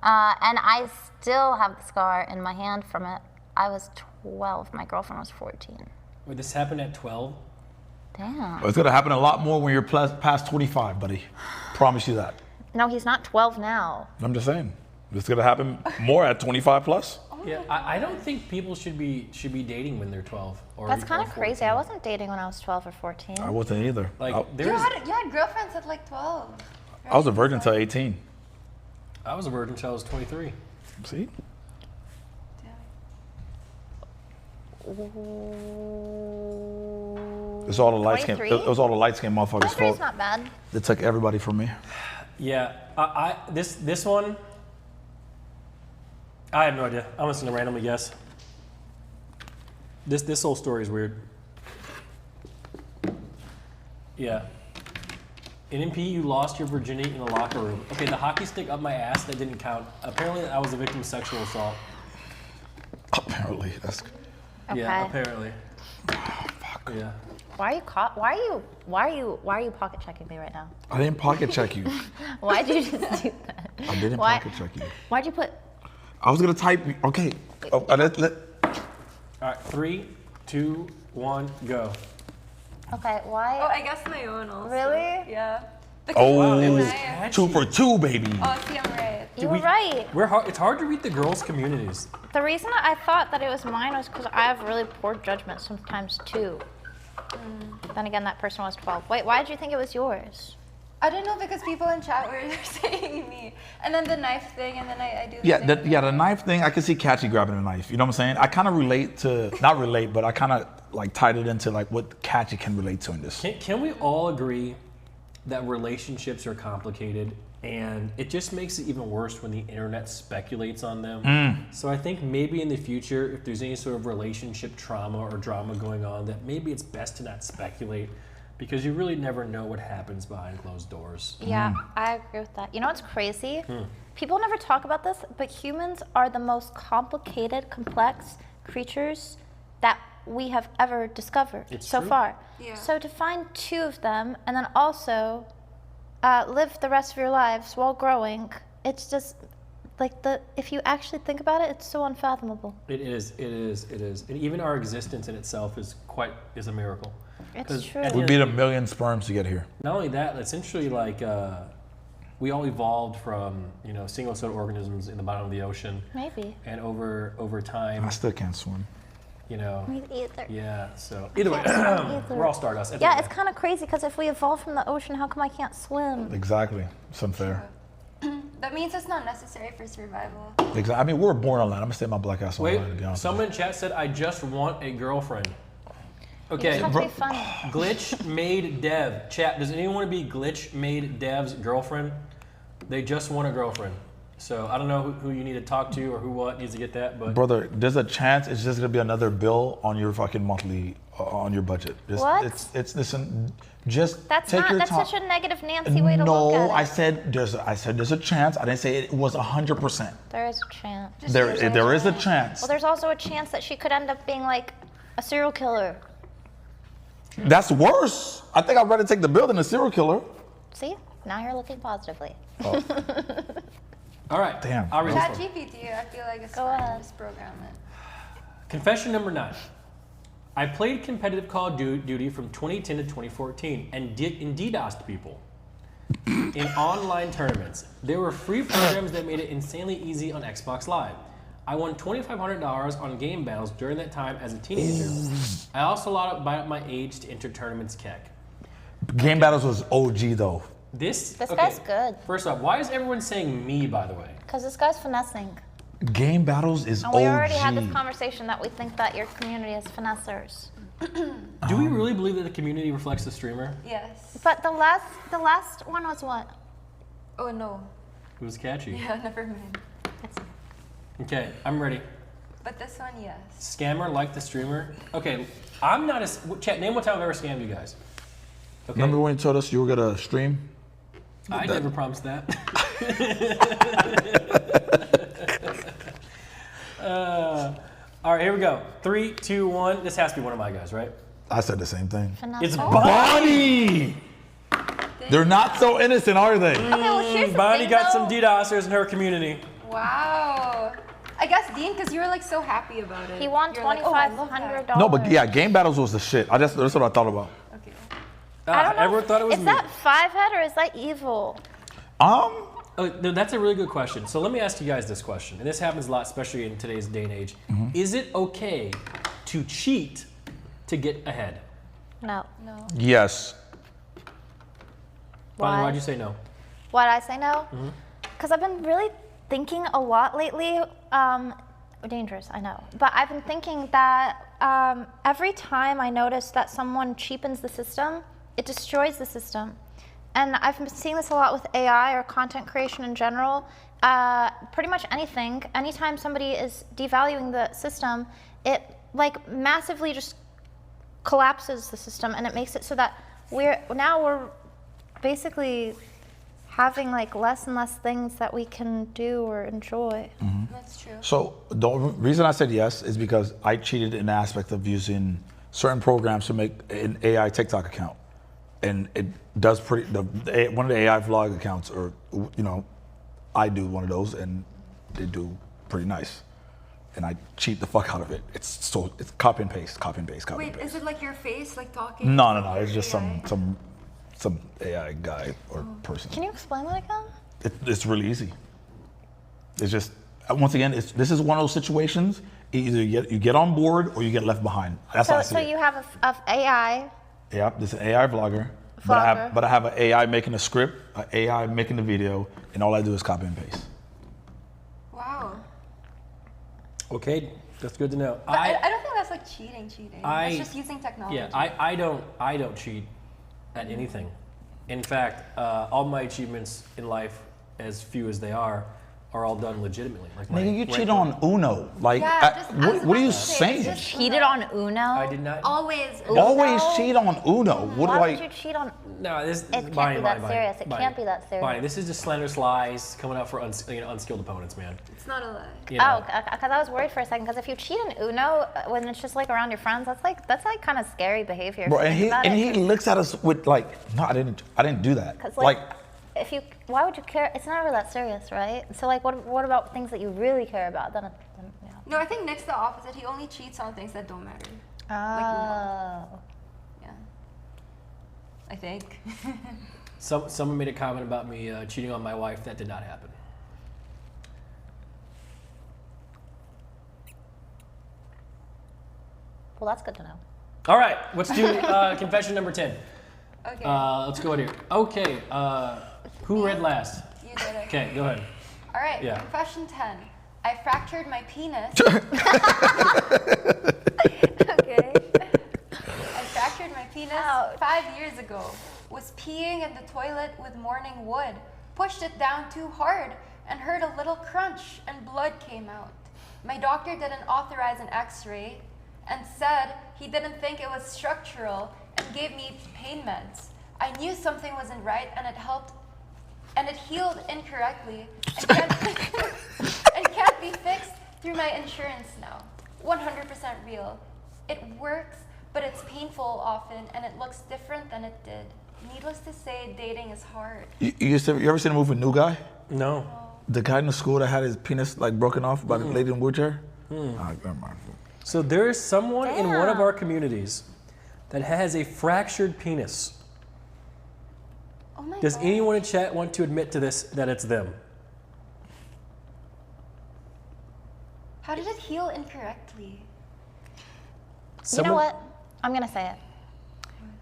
And I still have the scar in my hand from it. I was 12. My girlfriend was 14. Wait, this happened at 12? Damn. It's gonna happen a lot more when you're past 25, buddy. Promise you that. No, he's not 12 now. I'm just saying. It's gonna happen more at 25 plus. Yeah, I don't think people should be dating when they're 12. Or That's kind or of crazy. I wasn't dating when I was 12 or 14. I wasn't either. Like, You had girlfriends at like 12. I was a virgin until 18. I was a virgin until I was 23. See? It's all the light skin. 23? It was all the light skin motherfuckers' 23 is fault. not bad. They took everybody from me. Yeah, this one, I have no idea. I'm just gonna randomly guess. This whole story is weird. Yeah. In MP, you lost your virginity in the locker room. Okay, the hockey stick up my ass, that didn't count. Apparently, I was a victim of sexual assault. Apparently, that's. Yeah, Okay. apparently. Fuck. Yeah. Why are you pocket checking me right now? I didn't pocket check you. Why'd you just do that? I didn't Why- pocket check you. Why'd you put? I was gonna type. Okay. Oh, All right, 3, 2, 1, go. Okay, why? Oh, I guess my own also. Really? Yeah. Oh, it was 2 for 2, baby. Oh, see, I'm right. You were right. It's hard to read the girls' communities. The reason I thought that it was mine was because I have really poor judgment sometimes too. Then again, that person was 12. Wait, why did you think it was yours? I don't know because people in chat were saying me. And then the knife thing, and then I do the Yeah, thing. the knife thing. I can see Catchy grabbing a knife. You know what I'm saying? I kind of relate to, not relate, but I kind of like tied it into like what Catchy can relate to in this. Can we all agree that relationships are complicated, and it just makes it even worse when the internet speculates on them? So I think maybe in the future, if there's any sort of relationship trauma or drama going on, that maybe it's best to not speculate, because you really never know what happens behind closed doors. Yeah, I agree with that. You know what's crazy? People never talk about this, but humans are the most complicated, complex creatures that we have ever discovered so far. Yeah. So to find 2 of them and then also live the rest of your lives while growing, it's just like if you actually think about it, it's so unfathomable. It is. And even our existence in itself is a miracle. It's true. We beat 1 million sperms to get here. Not only that, essentially like we all evolved from single-celled organisms in the bottom of the ocean. Maybe. And over time. I still can't swim. Me either. Yeah. So either way, we're all stardust. Yeah, it's kind of crazy because if we evolved from the ocean, how come I can't swim? Exactly. It's unfair. That means it's not necessary for survival. Exactly. I mean, we were born on land. I'm gonna stay my black ass on Wait, land, to be honest. someone in chat said, "I just want a girlfriend." Okay. You just have to be funny. Glitch made Dev. Chat, does anyone want to be Glitch made Dev's girlfriend? They just want a girlfriend. So I don't know who you need to talk to or who what needs to get that, but Brother, there's a chance it's just gonna be another bill on your fucking monthly on your budget. What? It's listen. Just That's take not. your That's time. such a negative Nancy way to look at No, it. I said there's a chance. I didn't say it was 100%. There is a chance. There is a chance. Well, there's also a chance that she could end up being like a serial killer. That's worse. I think I'd rather take the bill than a serial killer. See? Now you're looking positively. Oh. all right. Damn. I'll read this one. ChatGPT, I feel like it's Go fine. ahead. Just program it. Confession number 9. I played competitive Call of Duty from 2010 to 2014 and DDoSed people in online tournaments. There were free programs that made it insanely easy on Xbox Live. I won $2,500 on game battles during that time as a teenager. I also allowed my age to enter tournaments keck. Game battles was OG though. This guy's good. First off, why is everyone saying me, by the way? Because this guy's finessing. Game battles is And OG. we already had this conversation that we think that your community is finessers. Do we really believe that the community reflects the streamer? Yes. But the last one was what? Oh no. It was catchy. Yeah, never mind. Okay, I'm ready. But this one, yes. Scammer like the streamer. Okay, I'm not a chat. Name one time I've ever scammed you guys. Okay. Remember when you told us you were gonna stream? I never promised that. All right, here we go. 3, 2, 1. This has to be one of my guys, right? I said the same thing. It's Bonnie. They're not so innocent, are they? Okay, well, here's the Bonnie thing, got though. some DDoSers in her community. Wow. I guess Dean, because you were like so happy about it. He won You're like, oh, I love $2,500. that. No, but yeah, game battles was the shit. That's what I thought about. I don't know. Everyone thought it was is me. that 5-head or is that evil? Oh, no, that's a really good question. So let me ask you guys this question, and this happens a lot, especially in today's day and age. Is it okay to cheat to get ahead? No. No. Yes. Bonnie, Why? why'd you say no? Why'd I say no? Because I've been really thinking a lot lately. Dangerous, I know. But I've been thinking that every time I notice that someone cheapens the system, it destroys the system. And I've been seeing this a lot with AI or content creation in general. Pretty much anything. Anytime somebody is devaluing the system, it like massively just collapses the system, and it makes it so that we're basically having like less and less things that we can do or enjoy. That's true. So the reason I said yes is because I cheated in the aspect of using certain programs to make an AI TikTok account, and it does one of the AI vlog accounts, or I do one of those, and they do pretty nice. And I cheat the fuck out of it. It's copy and paste, copy and paste, copy and Wait, paste. is it like your face, like talking? No. It's just some AI guy or person. Can you explain that again? It's really easy. It's just once again, this is one of those situations. Either you get on board or you get left behind. That's how I see So it. you have a AI. Yeah, this is an AI vlogger. But I have an AI making a script, an AI making the video, and all I do is copy and paste. Wow. Okay, that's good to know. But I don't think that's like cheating. I- That's just using technology. Yeah, I don't cheat at anything. In fact, all my achievements in life, as few as they are all done legitimately. Like Nigga, you cheat on Uno. Like, what are you saying? Cheated on Uno? I did not. Always. Always cheat on Uno. What Why do would you cheat on? No, this It can't Bonnie, be that Bonnie, serious. It Bonnie, can't be that serious. Bonnie, this is just slanderous lies coming out for unskilled opponents, man. It's not a lie. You know. Oh, because I was worried for a second. Because if you cheat in Uno when it's just like around your friends, that's like kind of scary behavior. Bro, if you and think about he it. looks at us with like, no, I didn't do that. Because like, why would you care? It's never that serious, right? So like, what about things that you really care about? Then yeah. No, I think Nick's the opposite. He only cheats on things that don't matter. Oh. Yeah. I think. Someone made a comment about me cheating on my wife. That did not happen. Well, that's good to know. All right, let's do confession number 10. Okay. Let's go in here. Okay, who read last? You did it. Okay, go ahead. All right. Yeah. Confession 10. I fractured my penis. Okay. I ago. Was peeing in the toilet with morning wood. Pushed it down too hard and heard a little crunch and blood came out. My doctor didn't authorize an x-ray and said he didn't think it was structural and gave me pain meds. I knew something wasn't right and it helped, and it healed incorrectly and can't be fixed through my insurance now. 100% real. It works, but it's painful often and it looks different than it did. Needless to say, dating is hard. You ever seen the movie New Guy? No. The guy in the school that had his penis like broken off by the lady in the wheelchair? Never mind. So there is someone in one of our communities that has a fractured penis. Oh my Does God. anyone in chat want to admit to this, that it's them? How did it heal incorrectly? You know what? I'm gonna say it.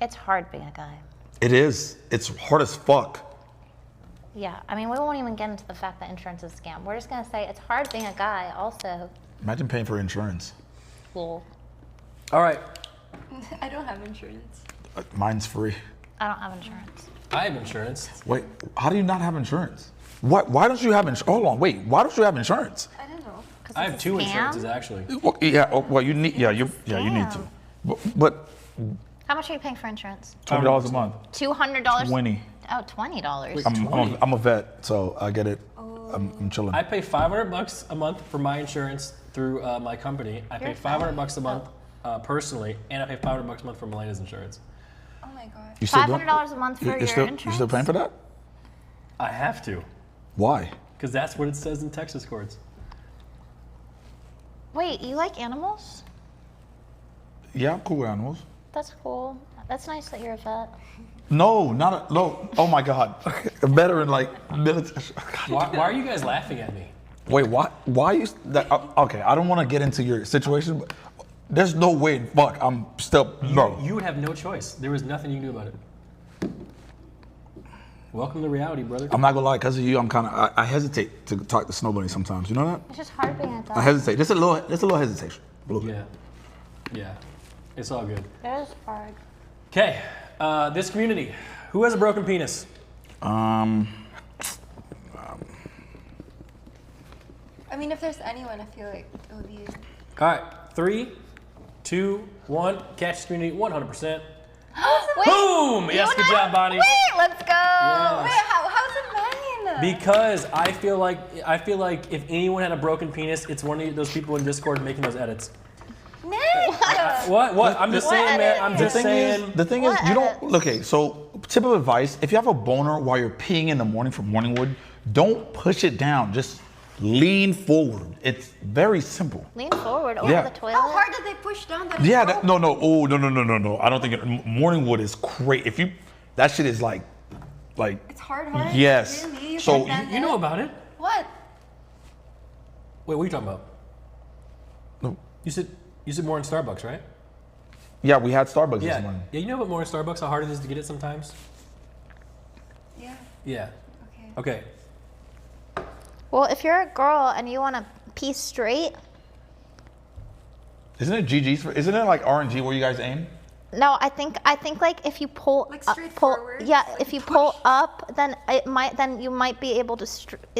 It's hard being a guy. It is. It's hard as fuck. Yeah, I mean, we won't even get into the fact that insurance is a scam. We're just gonna say it's hard being a guy also. Imagine paying for insurance. Cool. All right. I don't have insurance. Mine's free. I don't have insurance. I have insurance. Wait, how do you not have insurance? Why don't you have insurance? Hold on, wait. Why don't you have insurance? I don't know. I have two insurances actually. Well, you need. Yeah, you need to. But How much are you paying for insurance? $20 a month. $200? 20. Oh, $20. I'm a vet, so I get it. I'm chilling. I pay $500 a month for my insurance through my company. I pay $500 a month personally, and I pay $500 a month for Melena's insurance. Oh my God. You still $500 a month for your insurance? You still paying for that? I have to. Why? Because that's what it says in Texas courts. Wait, you like animals? Yeah, I'm cool with animals. That's cool. That's nice that you're a vet. No, not a, no. Oh my God, a veteran like military. Why are you guys laughing at me? Wait, why you that? Okay, I don't want to get into your situation, but there's no way. Fuck, I'm still no. You would have no choice. There was nothing you can do about it. Welcome to reality, brother. I'm not gonna lie, because of you, I hesitate to talk to Snow Bunny sometimes. You know that? It's just hard being a guy. I hesitate. Just a little hesitation. A little bit. Yeah. It's all good. It is hard. Okay, this community, who has a broken penis? I mean, if there's anyone, I feel like it would be you. All right, 3, 2, 1. Catch this community 100%. Wait, Boom! Yes, good job, Bonnie. Wait, let's go. Yes. Wait, how's it mine? Because I feel like if anyone had a broken penis, it's one of those people in Discord making those edits. Nick! What? I'm just saying, man. I'm just saying. The thing is, you don't. Okay, so tip of advice: if you have a boner while you're peeing in the morning from morning wood, don't push it down. Just lean forward. It's very simple. Lean forward over the toilet. How hard did they push down that? Yeah. No. Oh, no. I don't think morning wood is great. If you, that shit is like. It's hard. Yes. Really? So you know about it. What? Wait, what are you talking about? No. You said more in Starbucks, right? Yeah, we had Starbucks this morning. Yeah, you know about more in Starbucks, how hard it is to get it sometimes? Yeah. Yeah. Okay. Well, if you're a girl and you want to pee straight. Isn't it GG's? Isn't it like RNG where you guys aim? No, I think like if you pull like up, if you pull up, then you might be able to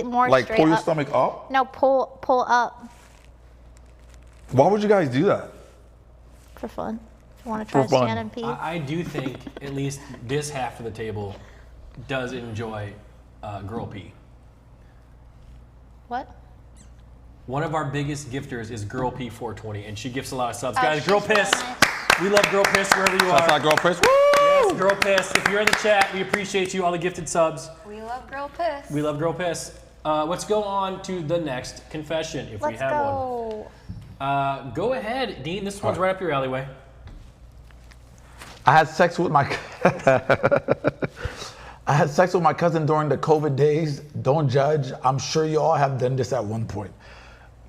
more like straight pull your up. stomach up? No, pull up. Why would you guys do that? For fun. If you want to try to stand and pee. I do think at least this half of the table does enjoy girl pee. What? One of our biggest gifters is Girl P 420, and she gifts a lot of subs. Guys, Girl Piss. We love Girl Piss wherever you are. That's not Girl Piss. Woo! Yes, Girl Piss. If you're in the chat, we appreciate you, all the gifted subs. We love Girl Piss. We love Girl Piss. Let's go on to the next confession, if we have one. Go ahead, Dean. This one's right up your alleyway. I had sex with my cousin during the COVID days. Don't judge. I'm sure you all have done this at one point.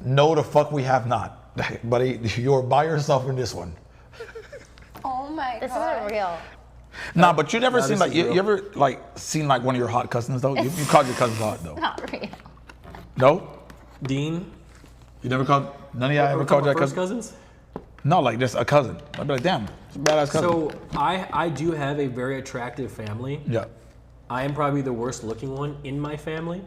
No, the fuck we have not. Buddy, you're by yourself in this one. Oh my God. This isn't real. Nah, but you never seen like you ever like seen like one of your hot cousins though? You called your cousins hot though. Not real. No? Dean? You never called none of y'all ever called your first cousins? No, like just a cousin. I'd be like, damn, it's a badass cousin. So I do have a very attractive family. Yeah. I am probably the worst looking one in my family,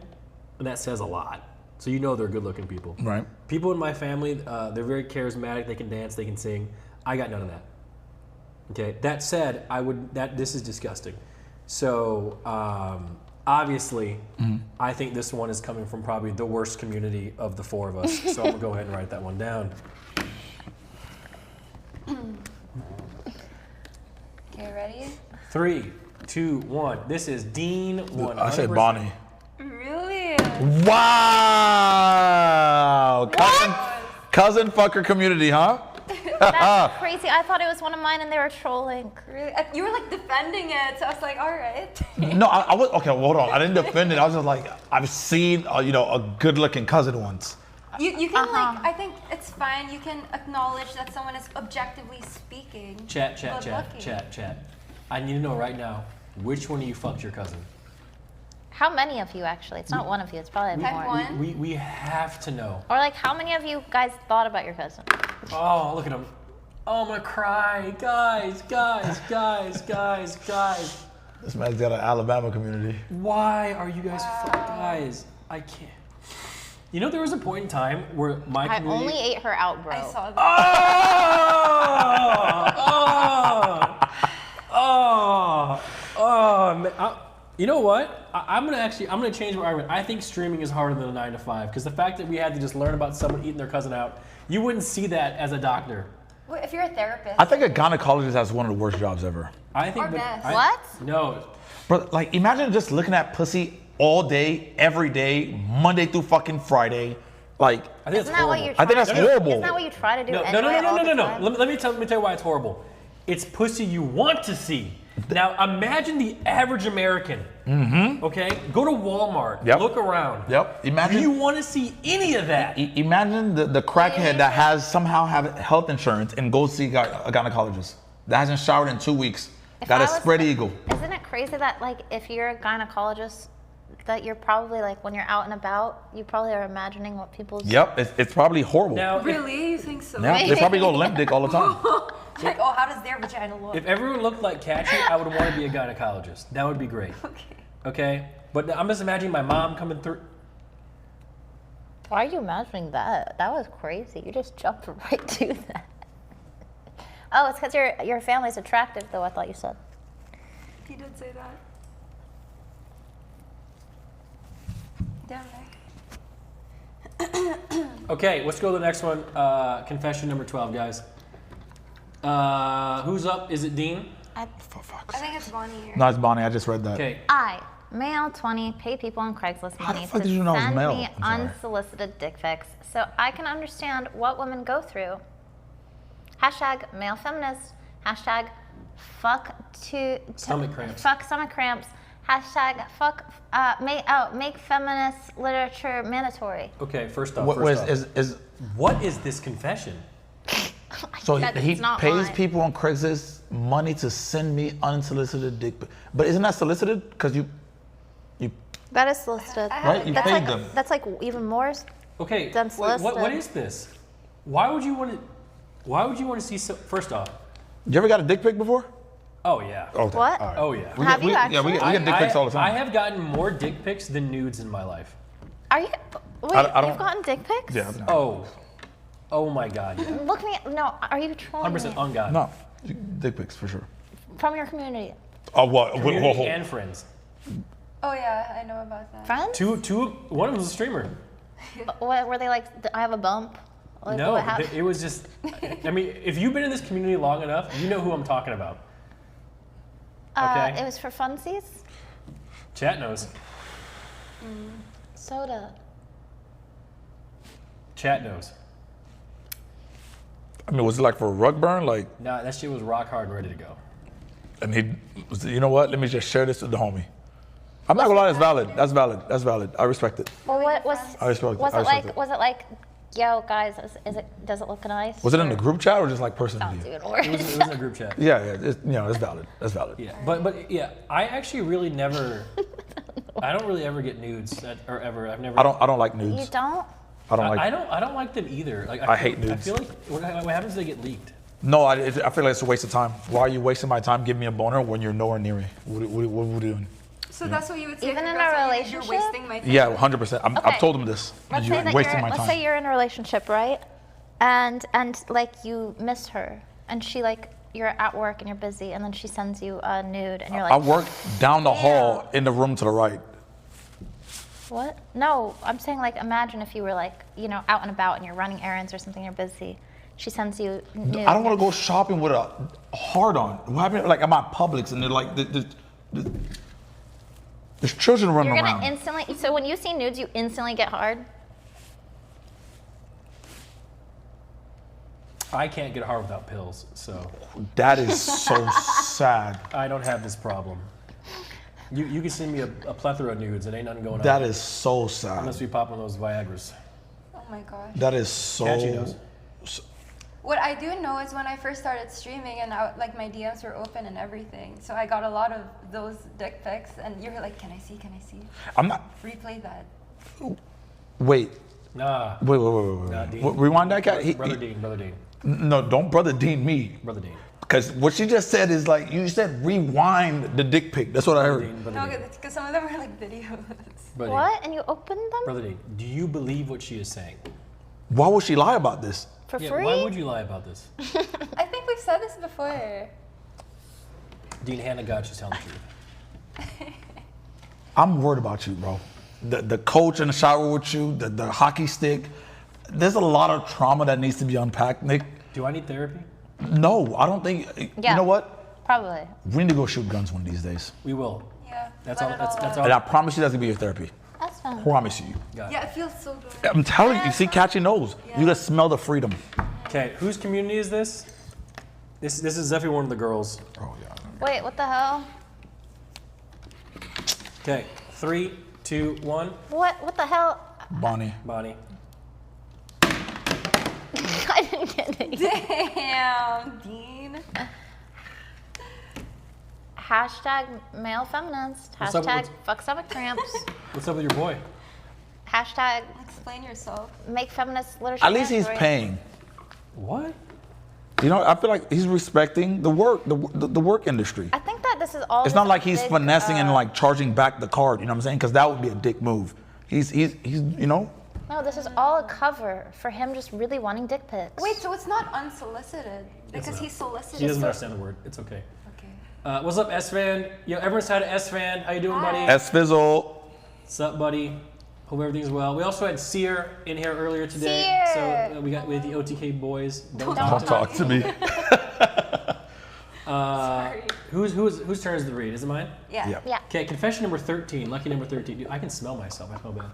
and that says a lot. So you know they're good looking people. Right. People in my family, they're very charismatic. They can dance. They can sing. I got none of that. Okay. That said, this is disgusting. So obviously, I think this one is coming from probably the worst community of the four of us. So I'm gonna go ahead and write that one down. Okay, ready? 3, 2, 1. This is Dean 100%. I said Bonnie. Really? Wow. Cousin fucker community, huh? That's crazy. I thought it was one of mine and they were trolling. Really? You were like defending it, so I was like, all right. No, I was, okay, hold on. I didn't defend it. I was just like, I've seen, a good looking cousin once. You can like, I think it's fine. You can acknowledge that someone is objectively speaking. Chat. good-looking. I need to know right now, which one of you fucked your cousin? How many of you actually? It's not one of you, it's probably more. We have to know. Or like how many of you guys thought about your cousin? Oh, look at him. Oh, I'm gonna cry. Guys. This man's got an Alabama community. Why are you guys guys? I can't. You know, there was a point in time where my I community... only ate her out, bro. I saw that. You know what? I'm gonna change my argument. I think streaming is harder than a 9 to 5 because the fact that we had to just learn about someone eating their cousin out, you wouldn't see that as a doctor. Well, if you're a therapist. I think a gynecologist has one of the worst jobs ever. I think. What? No. But like, imagine just looking at pussy all day, every day, Monday through fucking Friday. Like, I think that's horrible. I think that's horrible. Isn't that what you try to do No. Let me tell you why it's horrible. It's pussy you want to see. Now imagine the average American. Okay, go to Walmart. Look around. Imagine. Do you want to see any of that? Imagine the crackhead that has somehow have health insurance and goes see a gynecologist that hasn't showered in 2 weeks. Got a spread eagle. Isn't it crazy that like if you're a gynecologist, that you're probably like when you're out and about, you probably are imagining what people's. Yep, it's probably horrible. Now, Really? You think so? Yeah, they probably go limp dick all the time. Like, oh, how does their vagina look? If everyone looked like Catchy, I would want to be a gynecologist. That would be great. Okay? But I'm just imagining my mom coming through. Why are you imagining that? That was crazy. You just jumped right to that. Oh, it's because your family's attractive, though. I thought you said. He did say that. Damn. Okay, let's go to the next one. Confession number 12, guys. Who's up? Is it Dean? I think it's Bonnie here. No, it's Bonnie. I just read that. Okay. I, male 20, pay people on Craigslist money to fuck did you know it was send male? me I'm sorry. unsolicited dick pics so I can understand what women go through. Hashtag male feminist. Hashtag fuck Stomach cramps. Fuck stomach cramps. Hashtag fuck make feminist literature mandatory. Okay, first off, What is this confession? So That he is not pays mine. people on Craigslist money to send me unsolicited dick pic. But isn't that solicited? Because you That is solicited. Right? You that's paid like, them. That's like even more Okay. than solicited. What is this? Why would you want to see? First off, You ever got a dick pic before? oh yeah. Okay. What? All right. Oh yeah. Have you actually? Yeah, we get dick pics all the time. I have gotten more dick pics than nudes in my life. Are you? Wait, I don't- you've gotten dick pics? Yeah. Oh my God. Yeah. Look me. No, are you trolling 100% me? on God. No, dick pics for sure. From your community. Oh, what? Community and friends. Oh yeah, I know about that. Friends? One of them was a streamer. What were they like? I have a bump. Like, No, what happened? it was just. I mean, if you've been in this community long enough, you know who I'm talking about. Okay. It was for funsies. Chat knows. Soda. Chat knows. I mean, was it like for a rug burn? Like, Nah, that shit was rock hard and ready to go. and he was, you know what? Let me just share this with the homie. I'm not gonna lie, that's valid. That's valid. That's valid. I respect it. Well, what was? I respect Was it. I it respect like? it. Was it like? Yo, guys, does it look nice? Was it in the group chat or just like personally? Sounds even worse. It was in a group chat. Yeah, it's valid. That's valid. Yeah, but yeah, I actually really never. I don't really ever get nudes or ever. I've never. I don't like You nudes. don't? I don't like. I don't like them either. Like I hate nudes. I feel like what happens if they get leaked? No, I feel like it's a waste of time. Why are you wasting my time giving me a boner when you're nowhere near me? What are we doing? So that's what you would say Even if in your a girl's like, relationship? You're wasting my time. Yeah, 100%. Okay. I've told them this. Let's You're say that wasting my let's time. say you're in a relationship, right? And like you miss her, and she like you're at work and you're busy, and then she sends you a nude, and you're like, I work down the hall in the room to the right. what? No, I'm saying like imagine if you were like out and about and you're running errands or something, you're busy. She sends you nude. I don't want to go shopping with a hard on. What happened? Like I'm at Publix and they're like, there's children running You're around. gonna instantly. So when you see nudes, you instantly get hard. I can't get hard without pills, so. That is so sad. I don't have this problem. You can send me a plethora of nudes. It ain't nothing going on. That is so sad. Unless we pop one of those Viagras. Oh my gosh. That is so. Catchy knows. What I do know is when I first started streaming and like my DMs were open and everything, so I got a lot of those dick pics, and you were like, "Can I see? Can I see?" I'm not. Replay that. Wait. Nah. Wait. Nah, Dean. Rewind that guy. Brother Dean. No, don't brother Dean me. Brother Dean. Because what she just said is like, you said rewind the dick pic. That's what I heard. No, because some of them were like videos. Brother What? And you opened them? Brother Dean, do you believe what she is saying? Why would she lie about this? For Yeah, free? why would you lie about this? I think we've said this before. Dean, Hannah God, she's telling the truth. I'm worried about you, bro. The coach in the shower with you, the hockey stick. There's a lot of trauma that needs to be unpacked, Nick. Do I need therapy? No, I don't think. Yeah. You know what? Probably. We need to go shoot guns one of these days. We will. Yeah. That's all. That's all. And I promise you that's gonna be your therapy. That's fine. Promise you. Yeah, it feels so good. I'm telling you, see, Catchy knows. Yeah. You just smell the freedom. Okay, whose community is this? This is definitely one of the girls. Oh yeah. Wait, what the hell? Okay, 3, 2, 1. What the hell? Bonnie. I didn't get it. Damn, Dean. Hashtag male feminist. What's up Hashtag with- fuck stomach cramps. What's up with your boy? Hashtag Explain yourself. make feminist literature. At least he's mandatory. paying. What? You know, I feel like he's respecting the work, the work industry. I think that this is all. It's not like he's finessing and like charging back the card. You know what I'm saying? Because that would be a dick move. He's you know. No, this is all a cover for him just really wanting dick pics. Wait, so it's not unsolicited because not. he solicited. He doesn't understand the word. It's okay. Okay. What's up, S-Fan? Yo, everyone's had an S-Fan. How you doing, buddy? S-Fizzle. What's up, buddy? Hope everything's well. We also had Seer in here earlier today. Seer. So we had the OTK boys. Don't talk to me. Sorry. Whose turn is it to read? Is it mine? Yeah. Yeah. Okay, confession number 13. Lucky number 13. Dude, I can smell myself. I smell bad.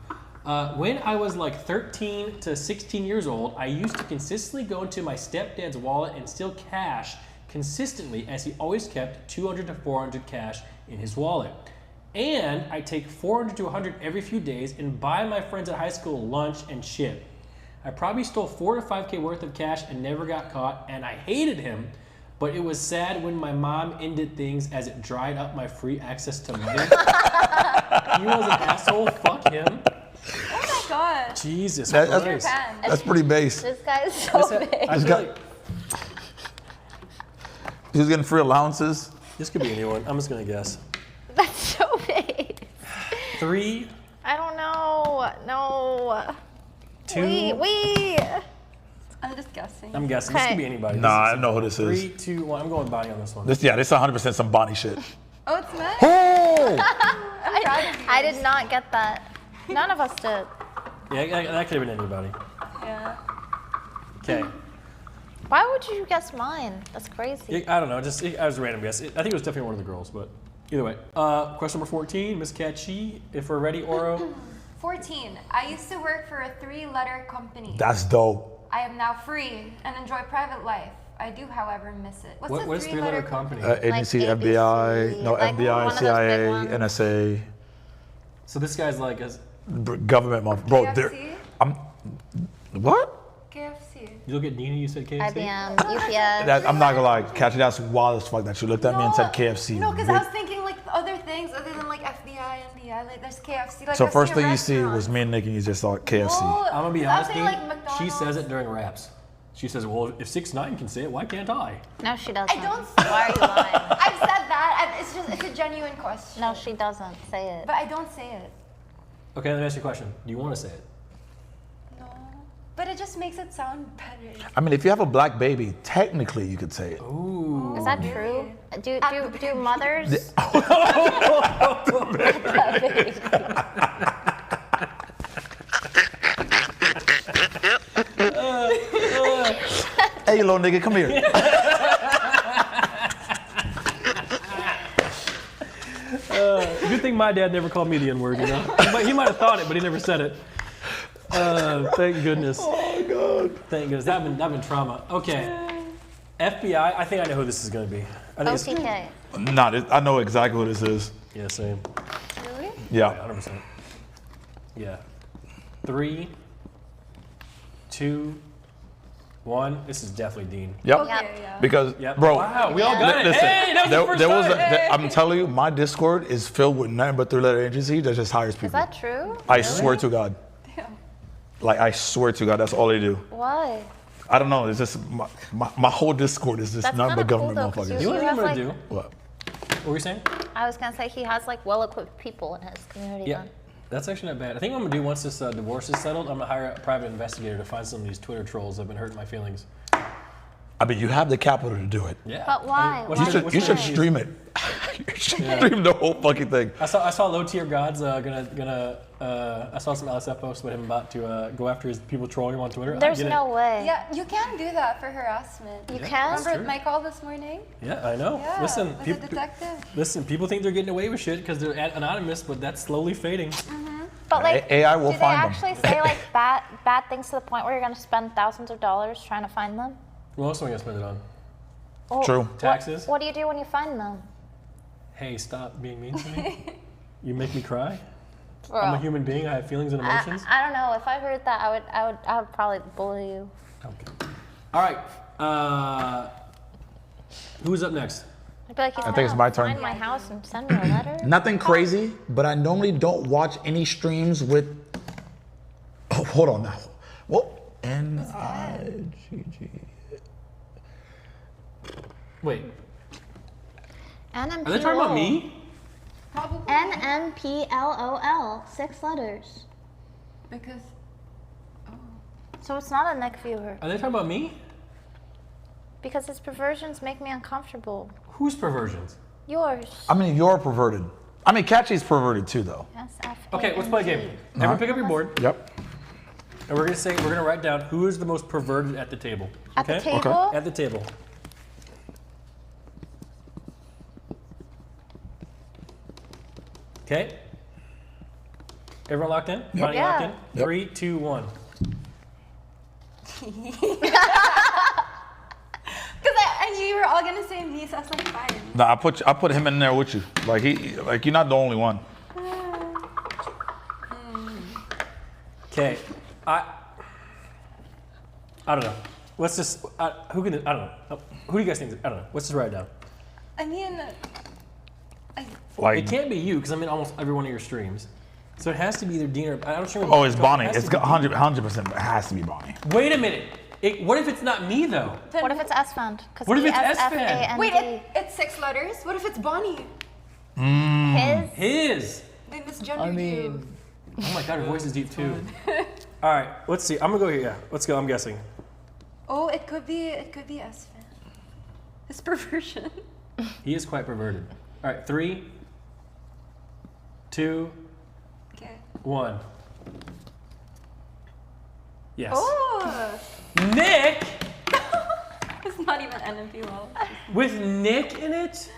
When I was like 13 to 16 years old, I used to consistently go into my stepdad's wallet and steal cash consistently, as he always kept 200 to 400 cash in his wallet. And I take 400 to 100 every few days and buy my friends at high school lunch and shit. I probably stole 4 to 5K worth of cash and never got caught, and I hated him, but it was sad when my mom ended things as it dried up my free access to money. He was an asshole, fuck him. Oh my god. Jesus Christ. That's pretty base. This guy is so big. This guy, he's getting free allowances. This could be anyone. I'm just gonna guess. That's so big. 3, I don't know. No. 2. Wait. I'm just guessing. I'm guessing. This could be anybody. Nah, This I know who this is. 3, 2, 1. I'm going Bonnie on this one. This 100% some Bonnie shit. Oh, it's mine. Oh! I'm proud of you. I did not get that. None of us did. Yeah, that could have been anybody. Yeah. Okay. Why would you guess mine? That's crazy. I don't know. I was a random guess. I think it was definitely one of the girls, but either way. Question number 14, Miss Itskatchii. If we're ready, Oro. 14. I used to work for a 3-letter company. That's dope. I am now free and enjoy private life. I do, however, miss it. What's What is a 3-letter 3-letter company? Agency, Like FBI, ABC, no, like one FBI, of those CIA, big ones. NSA, So this guy's like, government month. Bro, KFC? What? KFC. You look at Nina, you said KFC? IBM, UPS. I'm not gonna lie, Catchy, that's wild as fuck that you looked at me and said KFC. No, because I was thinking like other things other than like FBI and the like there's KFC. Like So I've first seen thing you see restaurants. was me and Nikki. You just saw KFC. Oh, I'm gonna be I'll honest, say, Dean. like, She McDonald's. says it during raps. She says, "Well, if 6ix9ine can say it, why can't I?" No, she doesn't. I don't. Why are you lying? I've said that. It's a genuine question. No, she doesn't. Say it. But I don't say it. Okay, let me ask you a question. Do you want to say it? No. But it just makes it sound better. I mean, if you have a black baby, technically you could say it. Ooh. Is that true? Do mothers? Hey, little nigga, come here. Good thing my dad never called me the N-word, you know? He might have thought it, but he never said it. Thank goodness. Oh, God. Thank goodness. That been trauma. Okay. FBI, I think I know who this is going to be. I think OTK. Nah, I know exactly who this is. Yeah, same. Really? Yeah. 100%. Yeah. 3, 2, 1. This is definitely Dean. Yep. Okay, yeah. Because, Yep. bro. Wow, we all got it. Listen, Hey, that was the first there was time. I'm telling you, my Discord is filled with nothing but 3-letter agency that just hires people. Is that true? I swear to God. Damn. Like, I swear to God, that's all they do. Why? I don't know. It's just my whole Discord is just That's nothing but kinda cool, government though, 'cause motherfuckers. You know what I'm have, going to like- do? What? What were you saying? I was gonna say he has like well-equipped people in his community. Yeah. Then. That's actually not bad. I think what I'm going to do once this divorce is settled, I'm going to hire a private investigator to find some of these Twitter trolls that have been hurting my feelings. I mean, you have the capital to do it. Yeah. But why? What's You the- should, what's you the should excuse? stream it. You should stream the whole fucking thing. I saw low tier gods I saw some LSF posts with him about to go after his people trolling him on Twitter. There's I get no way. Yeah, you can do that for harassment. You can? Remember true. my call this morning? Yeah, I know. Yeah, Listen, with the detective. listen, people think they're getting away with shit because they're anonymous, but that's slowly fading. But like, AI will do they find them. actually say like bad things to the point where you're gonna spend thousands of dollars trying to find them? What else am I going to spend it on? Well, True. Taxes? What do you do when you find them? Hey, stop being mean to me. You make me cry. Bro. I'm a human being. I have feelings and emotions. I don't know. If I heard that, I would probably bully you. Okay. All right. Who's up next? I'd be like, I think it's my turn. Find my house and send me a letter. Nothing crazy, but I normally don't watch any streams with. Oh, hold on now. Well, N-I-G-G. Wait. Nmplol. Are they talking about me? Nmplol. 6 letters. Because. So it's not a Nick viewer. Are they talking about me? Because his perversions make me uncomfortable. Whose perversions? Yours. I mean, you're perverted. I mean, Catchy's perverted too, though. Okay, let's play a game. Everyone pick up your board. Yep. And we're gonna write down who is the most perverted at the table. At the Okay? table? Okay. At the table. Okay. Everyone locked in? Yep. Bonnie locked in? Yep. 3, 2, 1. Because I knew you were all gonna say me, so I was like, fine. Nah, I put him in there with you. Like you're not the only one. Okay. I don't know. Let's just I don't know. Who do you guys think? I don't know. Let's just write it down. I mean, It can't be you because I'm in almost every one of your streams. So it has to be either Dean or I don't stream. Oh, it's Bonnie. has It's to be 100%. It has to be Bonnie. Wait a minute. What if it's not me though? What if it's S-Fund? What if it's S-Fan? wait, it's 6 letters? What if it's Bonnie? His. They misgendered you. Oh my god, her voice is deep too. All right, let's see. I'm gonna go here. Yeah, let's go. I'm guessing. Oh, it could be S-Fan. His perversion. He is quite perverted. All right, 3, 2, 1. Yes. Oh! Nick! It's not even Nmplol. With Nick in it?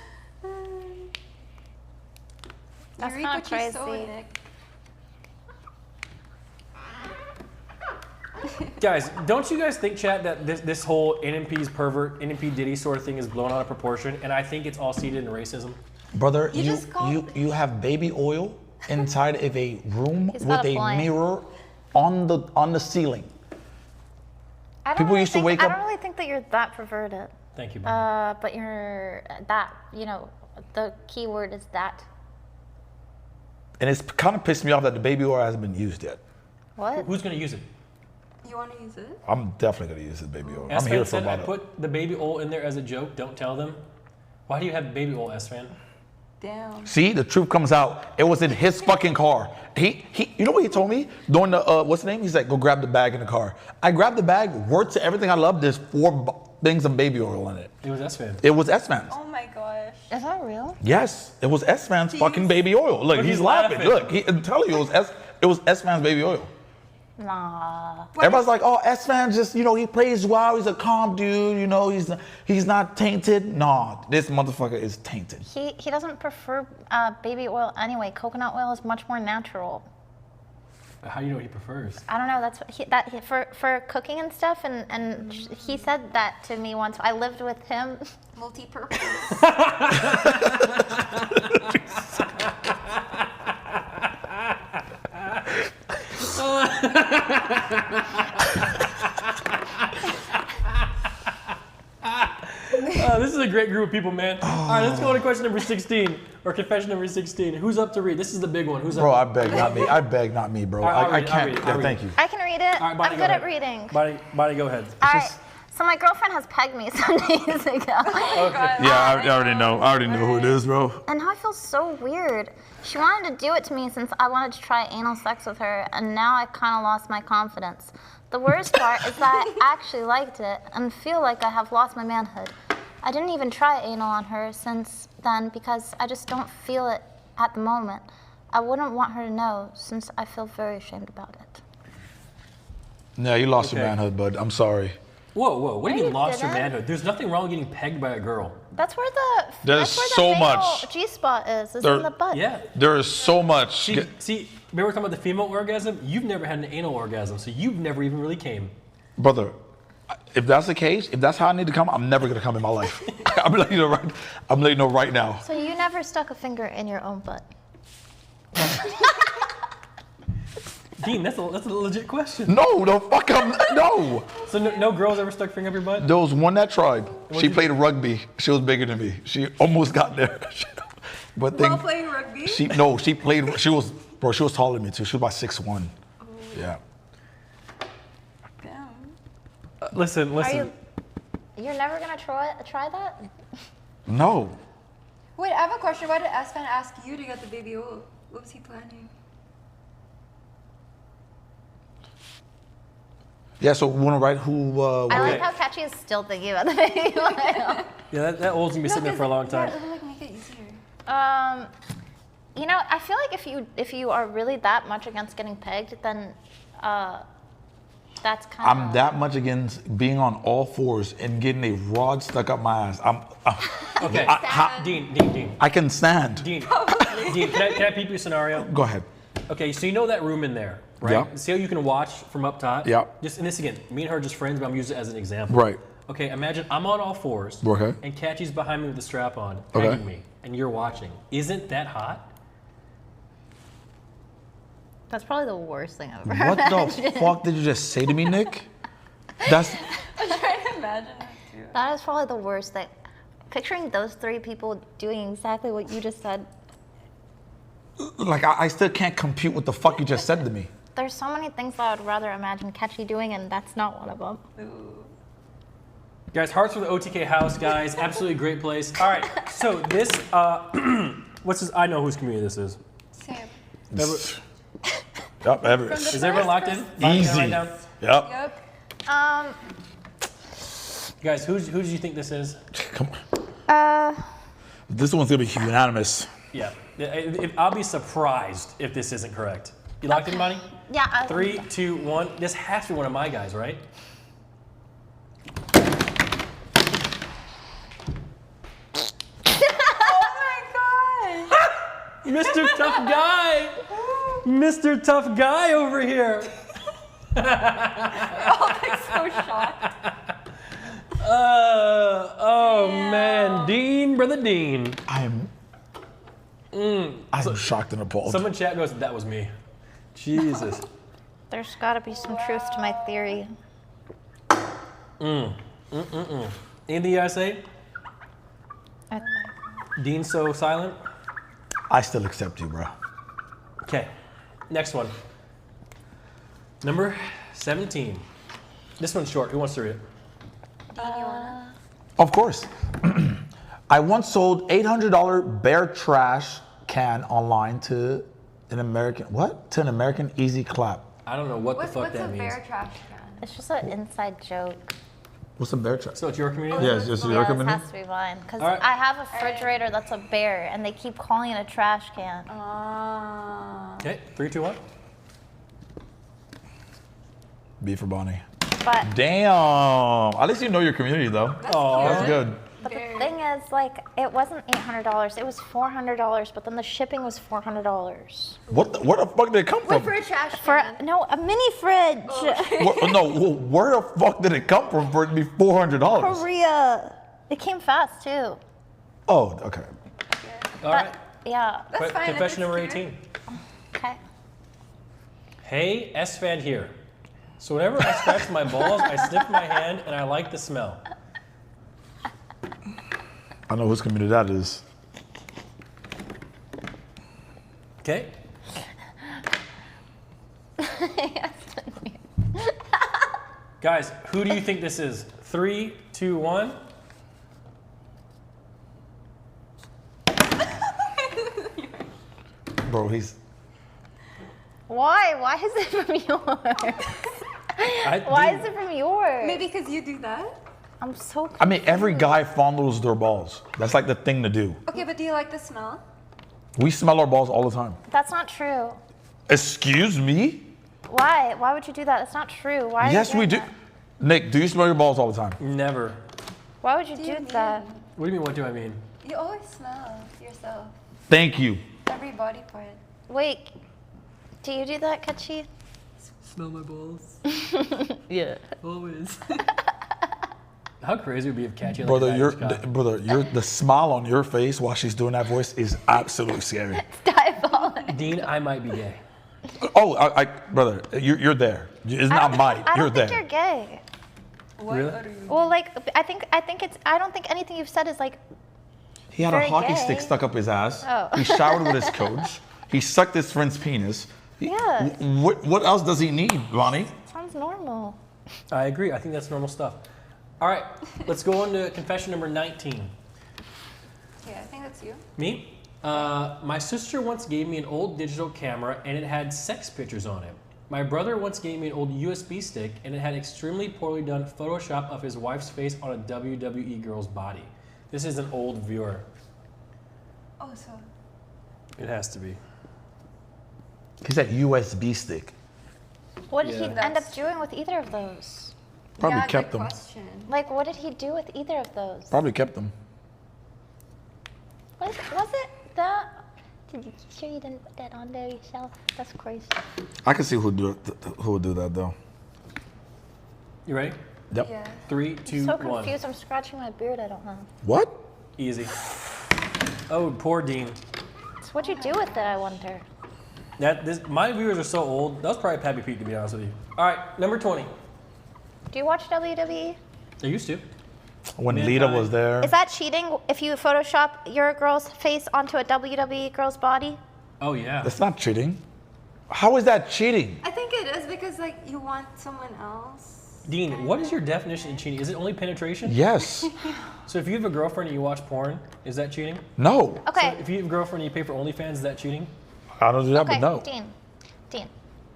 That's You reap not what you sow, crazy. Nick. Guys, don't you guys think, chat, that this whole NMP's pervert, NMP Diddy sort of thing is blown out of proportion, and I think it's all seeded in racism? Brother, you have baby oil inside of a room He's with got a a blank. mirror on the ceiling. I don't People really used to think, wake I up. don't really think that you're that perverted. Thank you, Bonnie. But you're that, the key word is that. And it's kind of pissed me off that the baby oil hasn't been used yet. What? Who's gonna use it? You want to use it? I'm definitely gonna use the baby oil. I'm S-Fan here for said about I put the baby oil in there as a joke. Don't tell them. Why do you have baby oil, S-Fan? Damn. See, the truth comes out. It was in his fucking car. He you know what he told me? During the, what's the name? He's like, go grab the bag in the car. I grabbed the bag, word to everything I love, there's 4 things of baby oil in it. It was S-Fan. It was S-Fan's. Oh my gosh. Is that real? Yes, it was S-Fan's fucking baby oil. Look, But he's he's laughing. laughing. Look, I'm telling you, it was S-Fan's baby oil. Nah. Everybody's like, oh, S-Fan just, he plays well, he's a calm dude, he's not tainted. Nah, this motherfucker is tainted. He doesn't prefer baby oil anyway. Coconut oil is much more natural. How do you know what he prefers? I don't know. That's what for cooking and stuff. And he said that to me once. I lived with him. Multi-purpose. This is a great group of people, man. All right, let's go on to question number 16, or confession number 16. Who's up to read? This is the big one. Who's up? Bro, I beg, not me. I beg, not me, bro. I can't. Thank you. I can read it. All right, Bonnie, I'm go good ahead. at reading. Bonnie, go ahead. All right. So my girlfriend has pegged me some days ago. Yeah, I already know. I already know who it is, bro. And now I feel so weird. She wanted to do it to me since I wanted to try anal sex with her, and now I kind of lost my confidence. The worst part is that I actually liked it and feel like I have lost my manhood. I didn't even try anal on her since then because I just don't feel it at the moment. I wouldn't want her to know since I feel very ashamed about it. Yeah, you lost your manhood, bud. I'm sorry. Whoa, what do you mean you lost your didn't? manhood? There's nothing wrong with getting pegged by a girl. That's where There's so much. G-spot is There- in the butt. Yeah. There is so much. See, remember we're talking about the female orgasm? You've never had an anal orgasm, so you've never even really came. Brother, if that's the case, if that's how I need to come, I'm never gonna come in my life. I'm letting you know right now. So you never stuck a finger in your own butt? Dean, that's a legit question. No, the fuck, no. So no girls ever stuck finger up your butt? There was one that tried. She played rugby. She was bigger than me. She almost got there. But While playing rugby? She was taller than me too. She was about 6'1". Oh. Yeah. Damn. Listen. You're never gonna try that? No. Wait, I have a question. Why did S-Fan ask you to get the baby oil? What was he planning? Yeah, so we want to write who... I like how Catchy is still thinking about the baby oil. Yeah, that oil's gonna be sitting there for a long time. It'll like make it easier. I feel like if you are really that much against getting pegged, then that's kind of... I'm that much against being on all fours and getting a rod stuck up my ass. Okay, Dean. I can stand. Dean, can I peep your scenario? Go ahead. Okay, so you know that room in there, right? Yeah. See how you can watch from up top? Yeah. And this again, me and her are just friends, but I'm using it as an example. Right. Okay, imagine I'm on all fours. Okay. And Catchy's behind me with the strap on, Okay. pegging me, and you're watching. Isn't that hot? That's probably the worst thing I've ever What the fuck did you just say to me, Nick? That's... I'm trying to imagine it too. That is probably the worst thing. Picturing those 3 people doing exactly what you just said. Like, I still can't compute what the fuck you just said to me. There's so many things that I would rather imagine Catchy doing, and that's not one of them. Guys, Hearts for the OTK house, guys. Absolutely great place. All right, so this, what's this? I know whose community this is. Sam. Yep, Everett. Is everyone locked in? Easy. Right now? Yep. Guys, who do you think this is? Come on. This one's gonna be unanimous. Yeah. I'll be surprised if this isn't correct. You locked in, Bonnie? Yeah. 3, 2, 1. This has to be one of my guys, right? Mr. Tough Guy! Mr. Tough Guy over here! Oh, like so shocked. Oh man, Dean, brother Dean. I'm shocked and appalled. Someone in chat goes, that was me. Jesus. There's got to be some truth to my theory. Anything you guys say? Dean so silent? I still accept you, bro. Okay, next one. Number 17. This one's short. Who wants to read it? Of course. I once sold $800 bear trash can online to an American, what? To an American Easy Clap. I don't know what the fuck that means. What's a bear trash can? It's just an inside joke. What's a bear trash? So it's your community? Yes, it's your Yeah, community. this has to be mine. Because All right. I have a refrigerator that's a bear, and they keep calling it a trash can. Okay, 3, 2, 1. B for Bonnie. But Damn. At least you know your community, though. Oh, that's good. But the thing is, like, it wasn't $800. It was $400. But then the shipping was $400. Where the fuck did it come from? For a trash can. No, a mini fridge. Where the fuck did it come from for it to be $400? Korea. It came fast too. Oh, okay. All right. Yeah. That's fine. Confession number 18. Okay. Hey, S-Fan here. So whenever I scratch my balls, I sniff my hand and I like the smell. I know whose community that is. Okay. Guys, who do you think this is? 3, 2, 1. Bro, he's... Why? Why is it from yours? Why is it from yours? Maybe because you do that? I'm so I mean, every guy fondles their balls. That's like the thing to do. Okay, but do you like the smell? We smell our balls all the time. That's not true. Excuse me? Why? Why would you do that? It's not true. Why? Yes, we do. Nick, do you smell your balls all the time? Never. Why would you do that? What do you mean, what do I mean? You always smell yourself. Thank you. Every body part. Wait, do you do that, Kachi? Smell my balls. Yeah. Always. How crazy would it be if Catchy Brother, the smile on your face while she's doing that voice is absolutely scary. Diabolic. Dean, I might be gay. Oh, brother, you're there. It's not might. I You're don't there. think you're gay. Really? Well, like, I think it's. I don't think anything you've said is like. He had a very hockey gay. stick stuck up his ass. Oh. He showered with his coach. He sucked his friend's penis. Yeah. What else does he need, Bonnie? Sounds normal. I agree. I think that's normal stuff. All right, let's go on to confession number 19. Yeah, I think that's you. Me? My sister once gave me an old digital camera and it had sex pictures on it. My brother once gave me an old USB stick and it had extremely poorly done Photoshop of his wife's face on a WWE girl's body. This is an old viewer. Oh, so. It has to be. He said USB stick. What did he end up doing with either of those? Probably kept them. Like, what did he do with either of those? Probably kept them. Was it that? Did you sure you didn't put that on there yourself? That's crazy. I can see who would do that though. You ready? Yep. Yeah. 3, 2, I'm so 1. confused. I'm scratching my beard. I don't know. What? Easy. Oh, poor Dean. So what'd you do with it? I wonder. My viewers are so old. That was probably Pappy Pete, to be honest with you. All right, number 20. Do you watch WWE? I used to. When Lita was there. Is that cheating if you Photoshop your girl's face onto a WWE girl's body? Oh, yeah. That's not cheating. How is that cheating? I think it is because like you want someone else. Dean, what is your definition of cheating? Is it only penetration? Yes. So if you have a girlfriend and you watch porn, is that cheating? No. Okay. So if you have a girlfriend and you pay for OnlyFans, is that cheating? I don't do that, Okay, but no. Dean,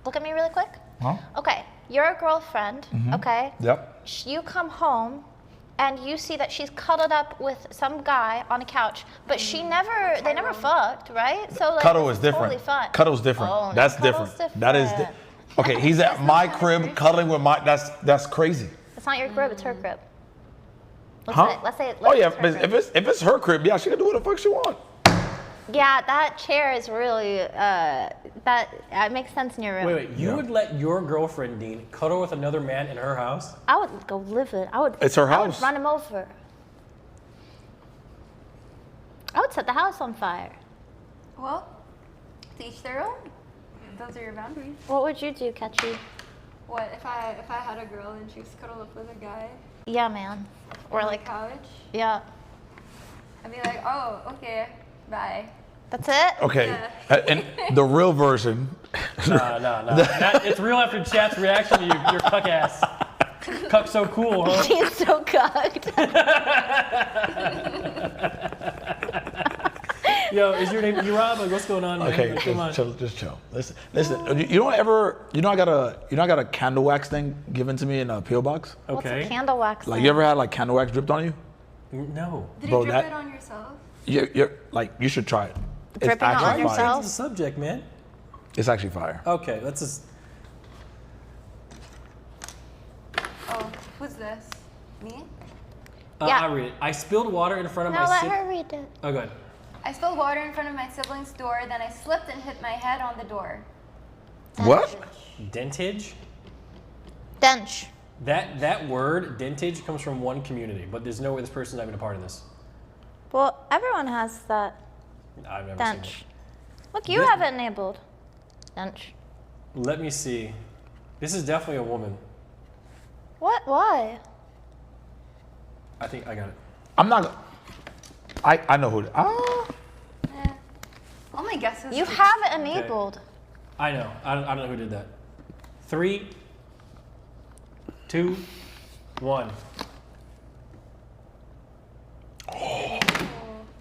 look at me really quick. Huh? Okay, you're a girlfriend, Mhm. okay? Yep. You come home and you see that she's cuddled up with some guy on a couch, but they never fucked, right? So like, Cuddle this is different. Totally fun. Cuddle's different. Oh, no, That's cuddle's different. That is different. okay. He's at my crib cuddling with my. That's crazy. It's not your crib, it's her crib. Huh? Let's say Oh yeah, it's her crib. if it's her crib, yeah, she can do what the fuck she want. Yeah, that chair is really, that makes sense in your room. Wait, you would let your girlfriend, Dean, cuddle with another man in her house? I would go live it. It's her I house. would run him over. I would set the house on fire. Well, to each their own. Those are your boundaries. What would you do, Kachi? What if I had a girl and she was cuddled up with a guy? Yeah, man. Or on like the couch? Yeah. I'd be like, oh, okay, bye. That's it? Okay, and the real version. No. It's real after chat's reaction to your cuck ass. Cuck so cool, huh? He's so cucked. Yo, is your name Rob? Like, what's going on, man? Okay, Come on. just chill. Listen. You don't ever. I got a candle wax thing given to me in a PO box. What's a candle wax? Like you ever had like candle wax dripped on you? No. Did Bro, you drip it on yourself? You're like you should try it. Dripping on actually yourself? fire. It's the subject, man. It's actually fire. Okay, let's just. Oh, who's this? Me? Yeah. I'll read it. I spilled water in front of No, my let sib- her read it. Oh, go ahead. I spilled water in front of my sibling's door, then I slipped and hit my head on the door. What? Dentage? Dench. That word, dentage, comes from one community, but there's no way this person's not even a part of this. Well, everyone has that. I've never seen Dench. it. Look, you have it enabled. Dench. Let me see. This is definitely a woman. What? Why? I think I got it. I'm not. I know who. All my guesses. You have it enabled. I know. I don't know who did that. 3, 2, 1.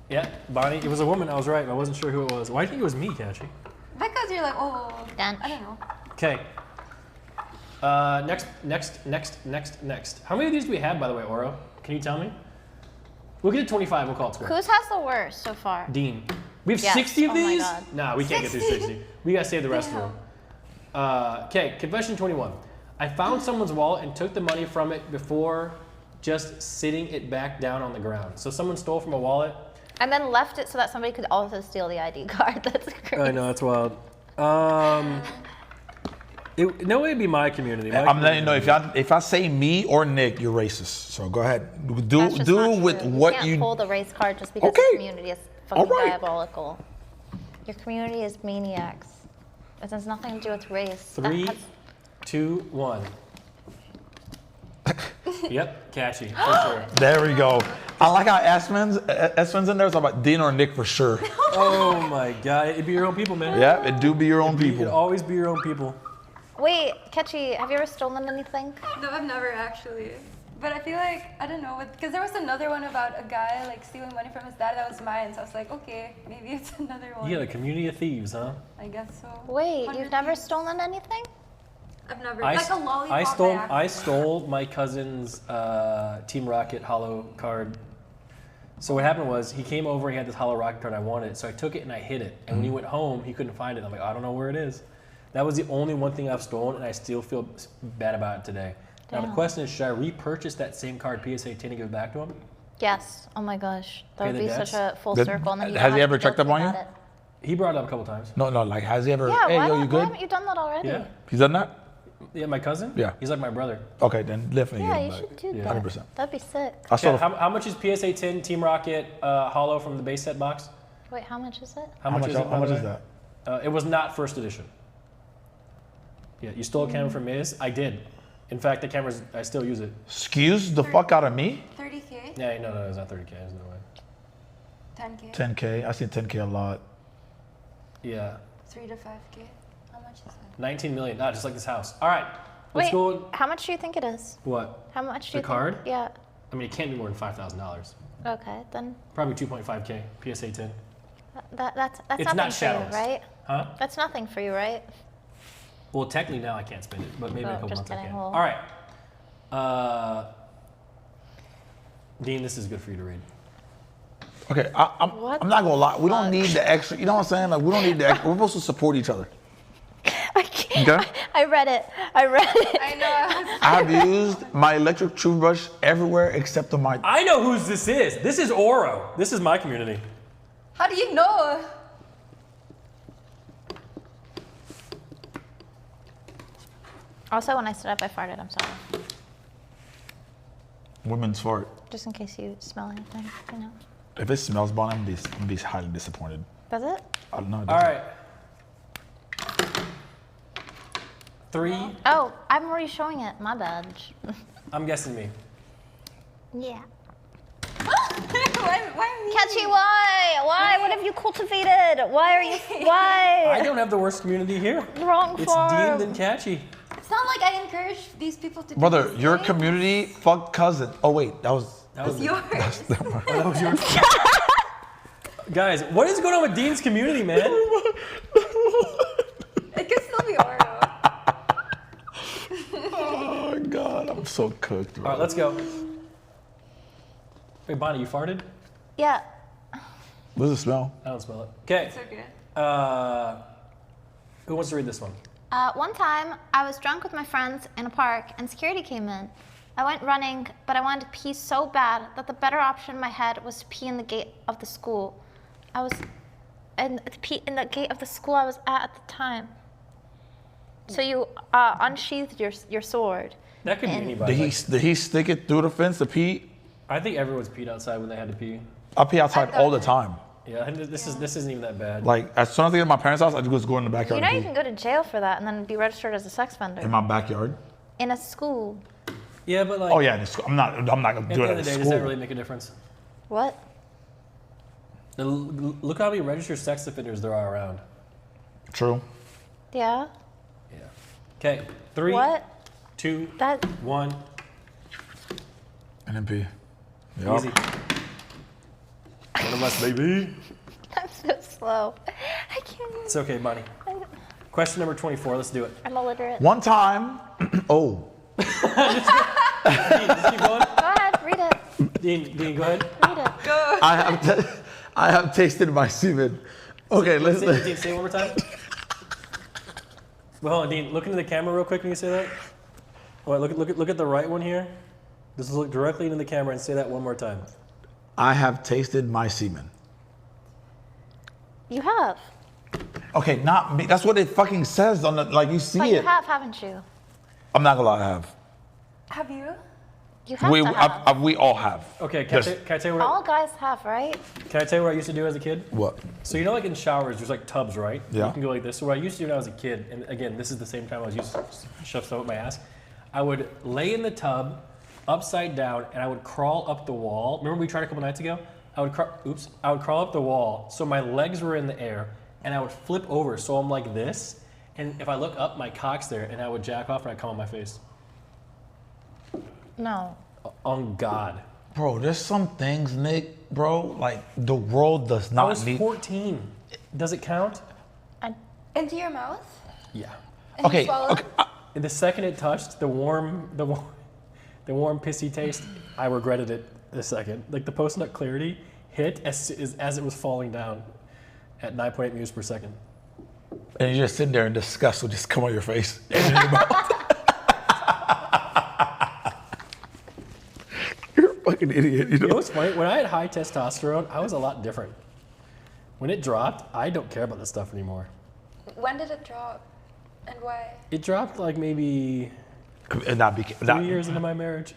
Yeah, Bonnie. It was a woman. I was right. I wasn't sure who it was. Why do you think it was me, Catchy? Because you're like, oh, I don't know. Okay. Next. How many of these do we have, by the way, Oro? Can you tell me? We'll get to 25. We'll call it square. Whose has the worst so far? Dean. We have Yes. 60 of Oh my these? God. Nah, we can't get through 60. We gotta save the rest of them. Okay, confession 21. I found someone's wallet and took the money from it before just sitting it back down on the ground. So someone stole from a wallet. And then left it so that somebody could also steal the ID card. That's crazy. I know, that's wild. No way it'd be my community. I'm letting you know if I say me or Nick, you're racist. So go ahead. That's Do just not with true. what You can't pull the race card just because the community is fucking diabolical. Your community is maniacs. It has nothing to do with race. 3, 2, 1. Yep, Catchy, for sure. There we go. I like how Espen's in there. So I'm like Dean or Nick for sure. Oh my God, it'd be your own people, man. Yeah, it do be your own It'd people. always be your own people. Wait, Catchy, have you ever stolen anything? No, I've never actually. But I feel like, I don't know, because there was another one about a guy like stealing money from his dad that was mine, so I was like, okay, maybe it's another one. You got a community of thieves, huh? I guess so. Wait, you've never stolen anything? I've never, like a lollipop I stole my cousin's Team Rocket hollow card. So what happened was he came over, he had this hollow rocket card I wanted, so I took it and I hid it. And when he went home, he couldn't find it. I'm like, I don't know where it is. That was the only one thing I've stolen, and I still feel bad about it today. Now the question is, should I repurchase that same card PSA 10 and give it back to him? Yes. Oh my gosh. That Pay would the be such debts? a full circle. And then you Has don't he have ever to checked feel up on about you? it. He brought it up a couple times. No, like has he ever? Yeah, Hey, why yo, you why good? haven't you done that already? Yeah. He's done that? Yeah, my cousin? Yeah. He's like my brother. Okay, then definitely. Yeah, get you him should back. do Yeah. that. 100%. That'd be sick. I saw Yeah, how much is PSA 10 Team Rocket hollow from the base set box? Wait, how much is it? How much is it? How much is that? It was not first edition. Yeah, you stole a camera from Miz? I did. In fact, the camera's, I still use it. Excuse the fuck out of me? 30K? Yeah, no, it's not 30K. There's no way. 10K? 10K. I see 10K a lot. Yeah. 3 to 5K? How much is it? 19 million. Just like this house. All right. Let's Wait, go. how much do you think it is? What? How much do The you card? think? Yeah. I mean, it can't be more than $5,000. Okay, then Probably 2.5K. PSA 10. that's It's nothing not for you, shadows. right? Huh? That's nothing for you, right? Well, technically now I can't spend it, but maybe in a Oh, couple just months I kidding. can. Well- All right. Dean, this is good for you to read. Okay, I'm not gonna lie. We don't need the extra. You know what I'm saying? Like we don't need the extra. We're supposed to support each other. Okay. I read it. I know. I've used my electric toothbrush everywhere except on my. I know whose this is. This is Oro. This is my community. How do you know? Also, when I stood up, I farted. I'm sorry. Women's fart. Just in case you smell anything, you know. If it smells bad, I'm gonna be highly disappointed. Does it? I don't know. All right. 3. Oh, I'm already showing it. My bad. I'm guessing me. Yeah. Itskatchii, why? Why? What have you cultivated? Why are you? Why? I don't have the worst community here. Wrong It's form. Dean Itskatchii. It's not like I encourage these people to Brother, do these your things. community, fuck cousin. Oh wait, that was yours. That was yours. Guys, what is going on with Dean's community, man? It could still be Oreo. Oh my god, I'm so cooked. Bro. All right, let's go. Wait, Bonnie, you farted? Yeah. What does it smell? I don't smell it. Okay. It's okay. Who wants to read this one? One time, I was drunk with my friends in a park, and security came in. I went running, but I wanted to pee so bad that the better option in my head was to pee in the gate of the school. I was in the gate of the school I was at the time. So you unsheathed your sword. That could be anybody. Did he stick it through the fence to pee? I think everyone's peed outside when they had to pee. I pee outside all the time. Yeah, and this isn't even that bad. Like as soon as I get to my parents' house, I just go in the backyard. You know and you pee. can go to jail for that and then be registered as a sex offender. In my backyard. In a school. Yeah, but like. Oh yeah, in the school. I'm not gonna At do the it end at of the day, school. does that really make a difference? What? Look how many registered sex offenders there are around. True. Yeah. Okay, 3, What? 2, That. 1. And then pee. Easy. One of us, baby. I'm so slow. I can't. It's okay, Bonnie. Question number 24. Let's do it. I'm illiterate. One time. Oh. Just keep going. Go ahead, read it. Dean, go ahead. Read it. Go. I have tasted my semen. Okay, let's. Dean, say it one more time. Well, hold on, Dean. Look into the camera real quick when you say that. All right, look at the right one here. Just look directly into the camera and say that one more time. I have tasted my semen. You have. Okay, not me. That's what it fucking says on the, like you see But it. you have, haven't you? I'm not gonna lie, I have. Have you? You have to have. We all have. Okay, can I tell you what? All guys have, right? Can I tell you what I used to do as a kid? What? So you know, like in showers, there's like tubs, right? Yeah. You can go like this. So what I used to do when I was a kid, and again, this is the same time I was used to shove stuff up my ass. I would lay in the tub, upside down, and I would crawl up the wall. Remember we tried a couple nights ago? I would crawl up the wall, so my legs were in the air, and I would flip over, so I'm like this, and if I look up, my cock's there, and I would jack off, and I'd come on my face. No. On God. Bro, there's some things, Nick, bro, like the world does not I was need. 14. Does it count? Into your mouth? Yeah. And you swallow it? And the second it touched the warm pissy taste, I regretted it the second. Like the post-nut clarity hit as it was falling down at 9.8 meters per second. And you just sit there and disgust will just come on your face. You're a fucking idiot. You know what's funny? When I had high testosterone, I was a lot different. When it dropped, I don't care about this stuff anymore. When did it drop? And why? It dropped like maybe 3 years into my marriage.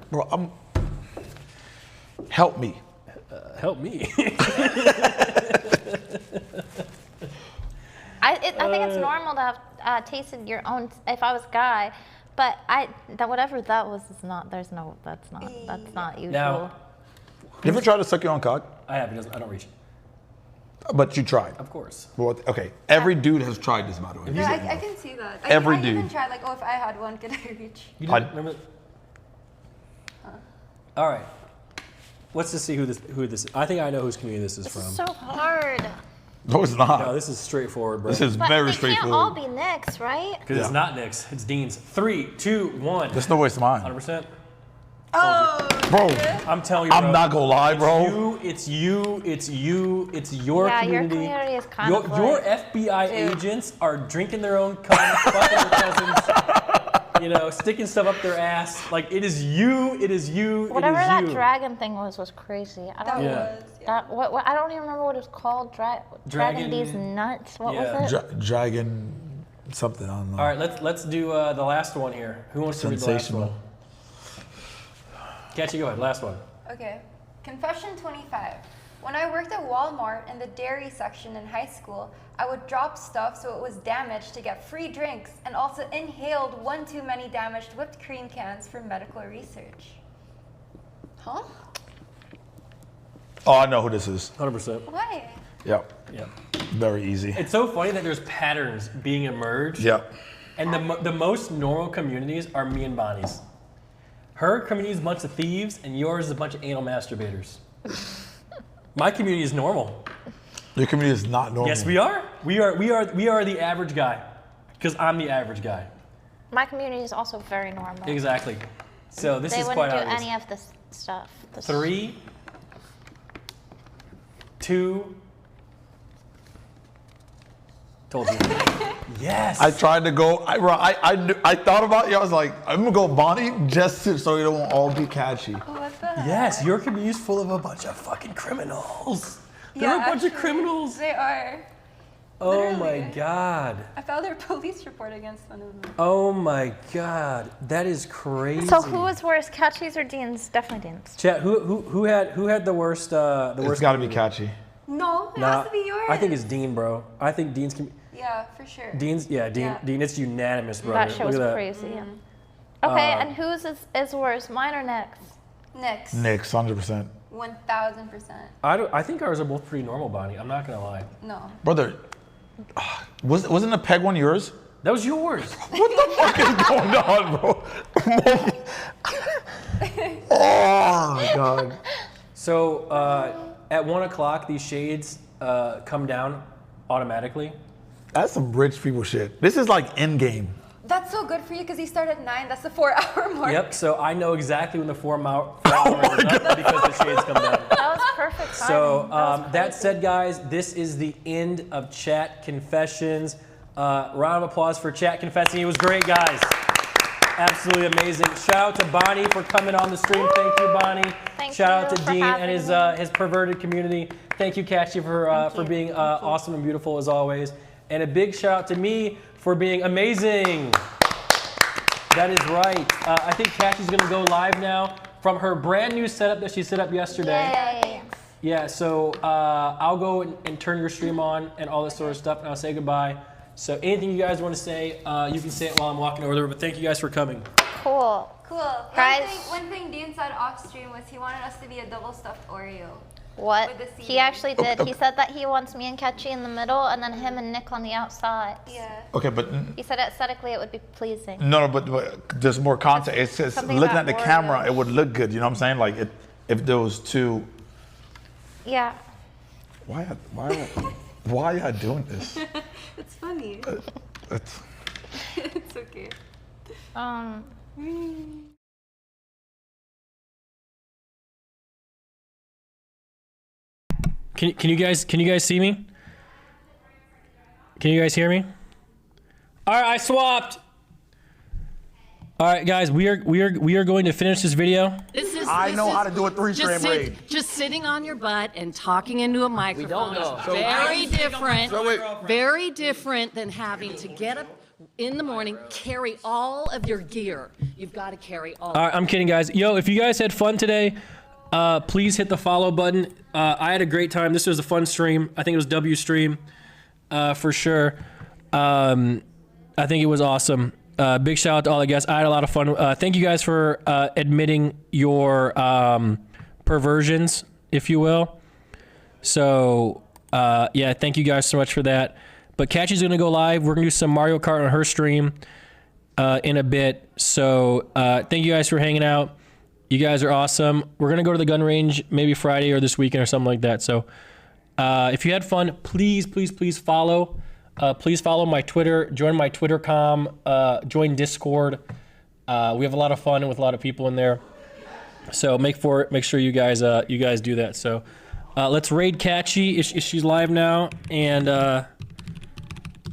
Bro, help me. Help me. I think it's normal to have tasted your own. If I was a guy, but whatever that was is not. That's not usual. Now, you ever tried to suck your own cock? I have. I don't reach. But you tried. Of course. Well, okay. Every dude has tried this, by the way. No, I can see that. Every I even dude. tried, like, oh, if I had one, could I reach? You didn't remember? All right. Let's just see who this is. I think I know whose community this is from. So hard. No, it's not. No, this is straightforward, bro. This is very straightforward. They can't all be Nick's, right? Because it's not Nick's. It's Dean's. 3, 2, 1. There's no way it's mine. 100%. Oh. Bro, I'm telling you, I'm not gonna lie, bro. It's your community. Yeah, your community is kind of Your like, FBI agents are drinking their own cum, fucking their cousins, sticking stuff up their ass. Like, it is you. Whatever it is that you. dragon thing was crazy. I don't I don't even remember what it was called. Dragon these nuts. What was it? Dragon something. I don't know. All right, let's do the last one here. Who wants to read the last one? Itskatchii, go ahead. Last one. Okay. Confession 25. When I worked at Walmart in the dairy section in high school, I would drop stuff so it was damaged to get free drinks, and also inhaled one too many damaged whipped cream cans for medical research. Huh? Oh, I know who this is. 100%. Why? Yep. Yep. Very easy. It's so funny that there's patterns being emerged. Yep. And the most normal communities are me and Bonnie's. Her community is a bunch of thieves, and yours is a bunch of anal masturbators. My community is normal. Your community is not normal. Yes, we are. We are the average guy, because I'm the average guy. My community is also very normal. Exactly. So this is quite They wouldn't do obvious. any of this stuff. 3, 2. Told you. Yes. I tried to go. I thought about you. I was like, I'm gonna go Bonnie just so it won't all be catchy. What the heck? Yes, your community is full of a bunch of fucking criminals. They're a bunch of criminals. They are. Oh my Literally. God. I filed a police report against one of them. Oh my God. That is crazy. So who was worse, Catchy's or Dean's? Definitely Dean's. Chat, who had the worst It's got to be catchy. No, it Nah, has to be yours. I think it's Dean, bro. I think Dean's Yeah, for sure. Dean, it's unanimous, brother. That shit was Look at crazy. Yeah. Okay, and whose is worse, mine or Nick's? Nick's. Nick's, 100%. 1000%. I think ours are both pretty normal, Bonnie. I'm not gonna lie. No. Brother, wasn't the peg one yours? That was yours. What the fuck is going on, bro? Oh my God. So at 1 o'clock, these shades come down automatically. That's some rich people shit. This is like Endgame. That's so good for you because you start at 9. That's the 4-hour mark. Yep. So I know exactly when the 4 hour is up because the shades come down. That was perfect timing. So that said, guys, this is the end of Chat Confessions. Round of applause for Chat Confessing. It was great, guys. Absolutely amazing. Shout out to Bonnie for coming on the stream. Thank you, Bonnie. Shout out to Dean and his perverted community. Thank you, Catchy, for being awesome and beautiful as always. And a big shout out to me for being amazing. That is right. I think Catchy's gonna go live now from her brand new setup that she set up yesterday. Yay. Yeah, so I'll go and turn your stream on and all this sort of stuff, and I'll say goodbye. So anything you guys want to say, you can say it while I'm walking over there, but thank you guys for coming. Cool. Cool. Guys. One thing Dean said off stream was he wanted us to be a double stuffed Oreo. What? With the He actually did. He said that he wants me and Catchy in the middle and then him and Nick on the outside. Yeah. Okay, but He said aesthetically it would be pleasing. no, but there's more content. It says Something looking about at the Oreo. camera, it would look good. You know what I'm saying? Like if there was two. Yeah. Why are y'all doing this? It's funny. It's It's okay. Can you guys see me? Can you guys hear me? All right, I swapped. All right, guys, we are going to finish this video. I know how to do a 3-frame raid. Just sitting on your butt and talking into a microphone know. is So- very different. So wait. Very different than having to get up in the morning, carry all of your gear. You've got to carry all. All right, I'm kidding, guys. Yo, if you guys had fun today, please hit the follow button. I had a great time. This was a fun stream. I think it was W stream for sure. I think it was awesome. Big shout out to all the guests. I had a lot of fun. Thank you guys for admitting your perversions, if you will. So, yeah, thank you guys so much for that. But Catchy's going to go live. We're going to do some Mario Kart on her stream in a bit. So, thank you guys for hanging out. You guys are awesome. We're going to go to the gun range maybe Friday or this weekend or something like that. So, if you had fun, please follow. Please follow my Twitter, join my Twitter join Discord. We have a lot of fun with a lot of people in there. So make sure you guys do that. So let's raid Catchy. She's live now, and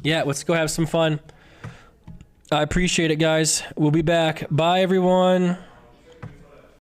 yeah, let's go have some fun. I appreciate it, guys. We'll be back. Bye, everyone.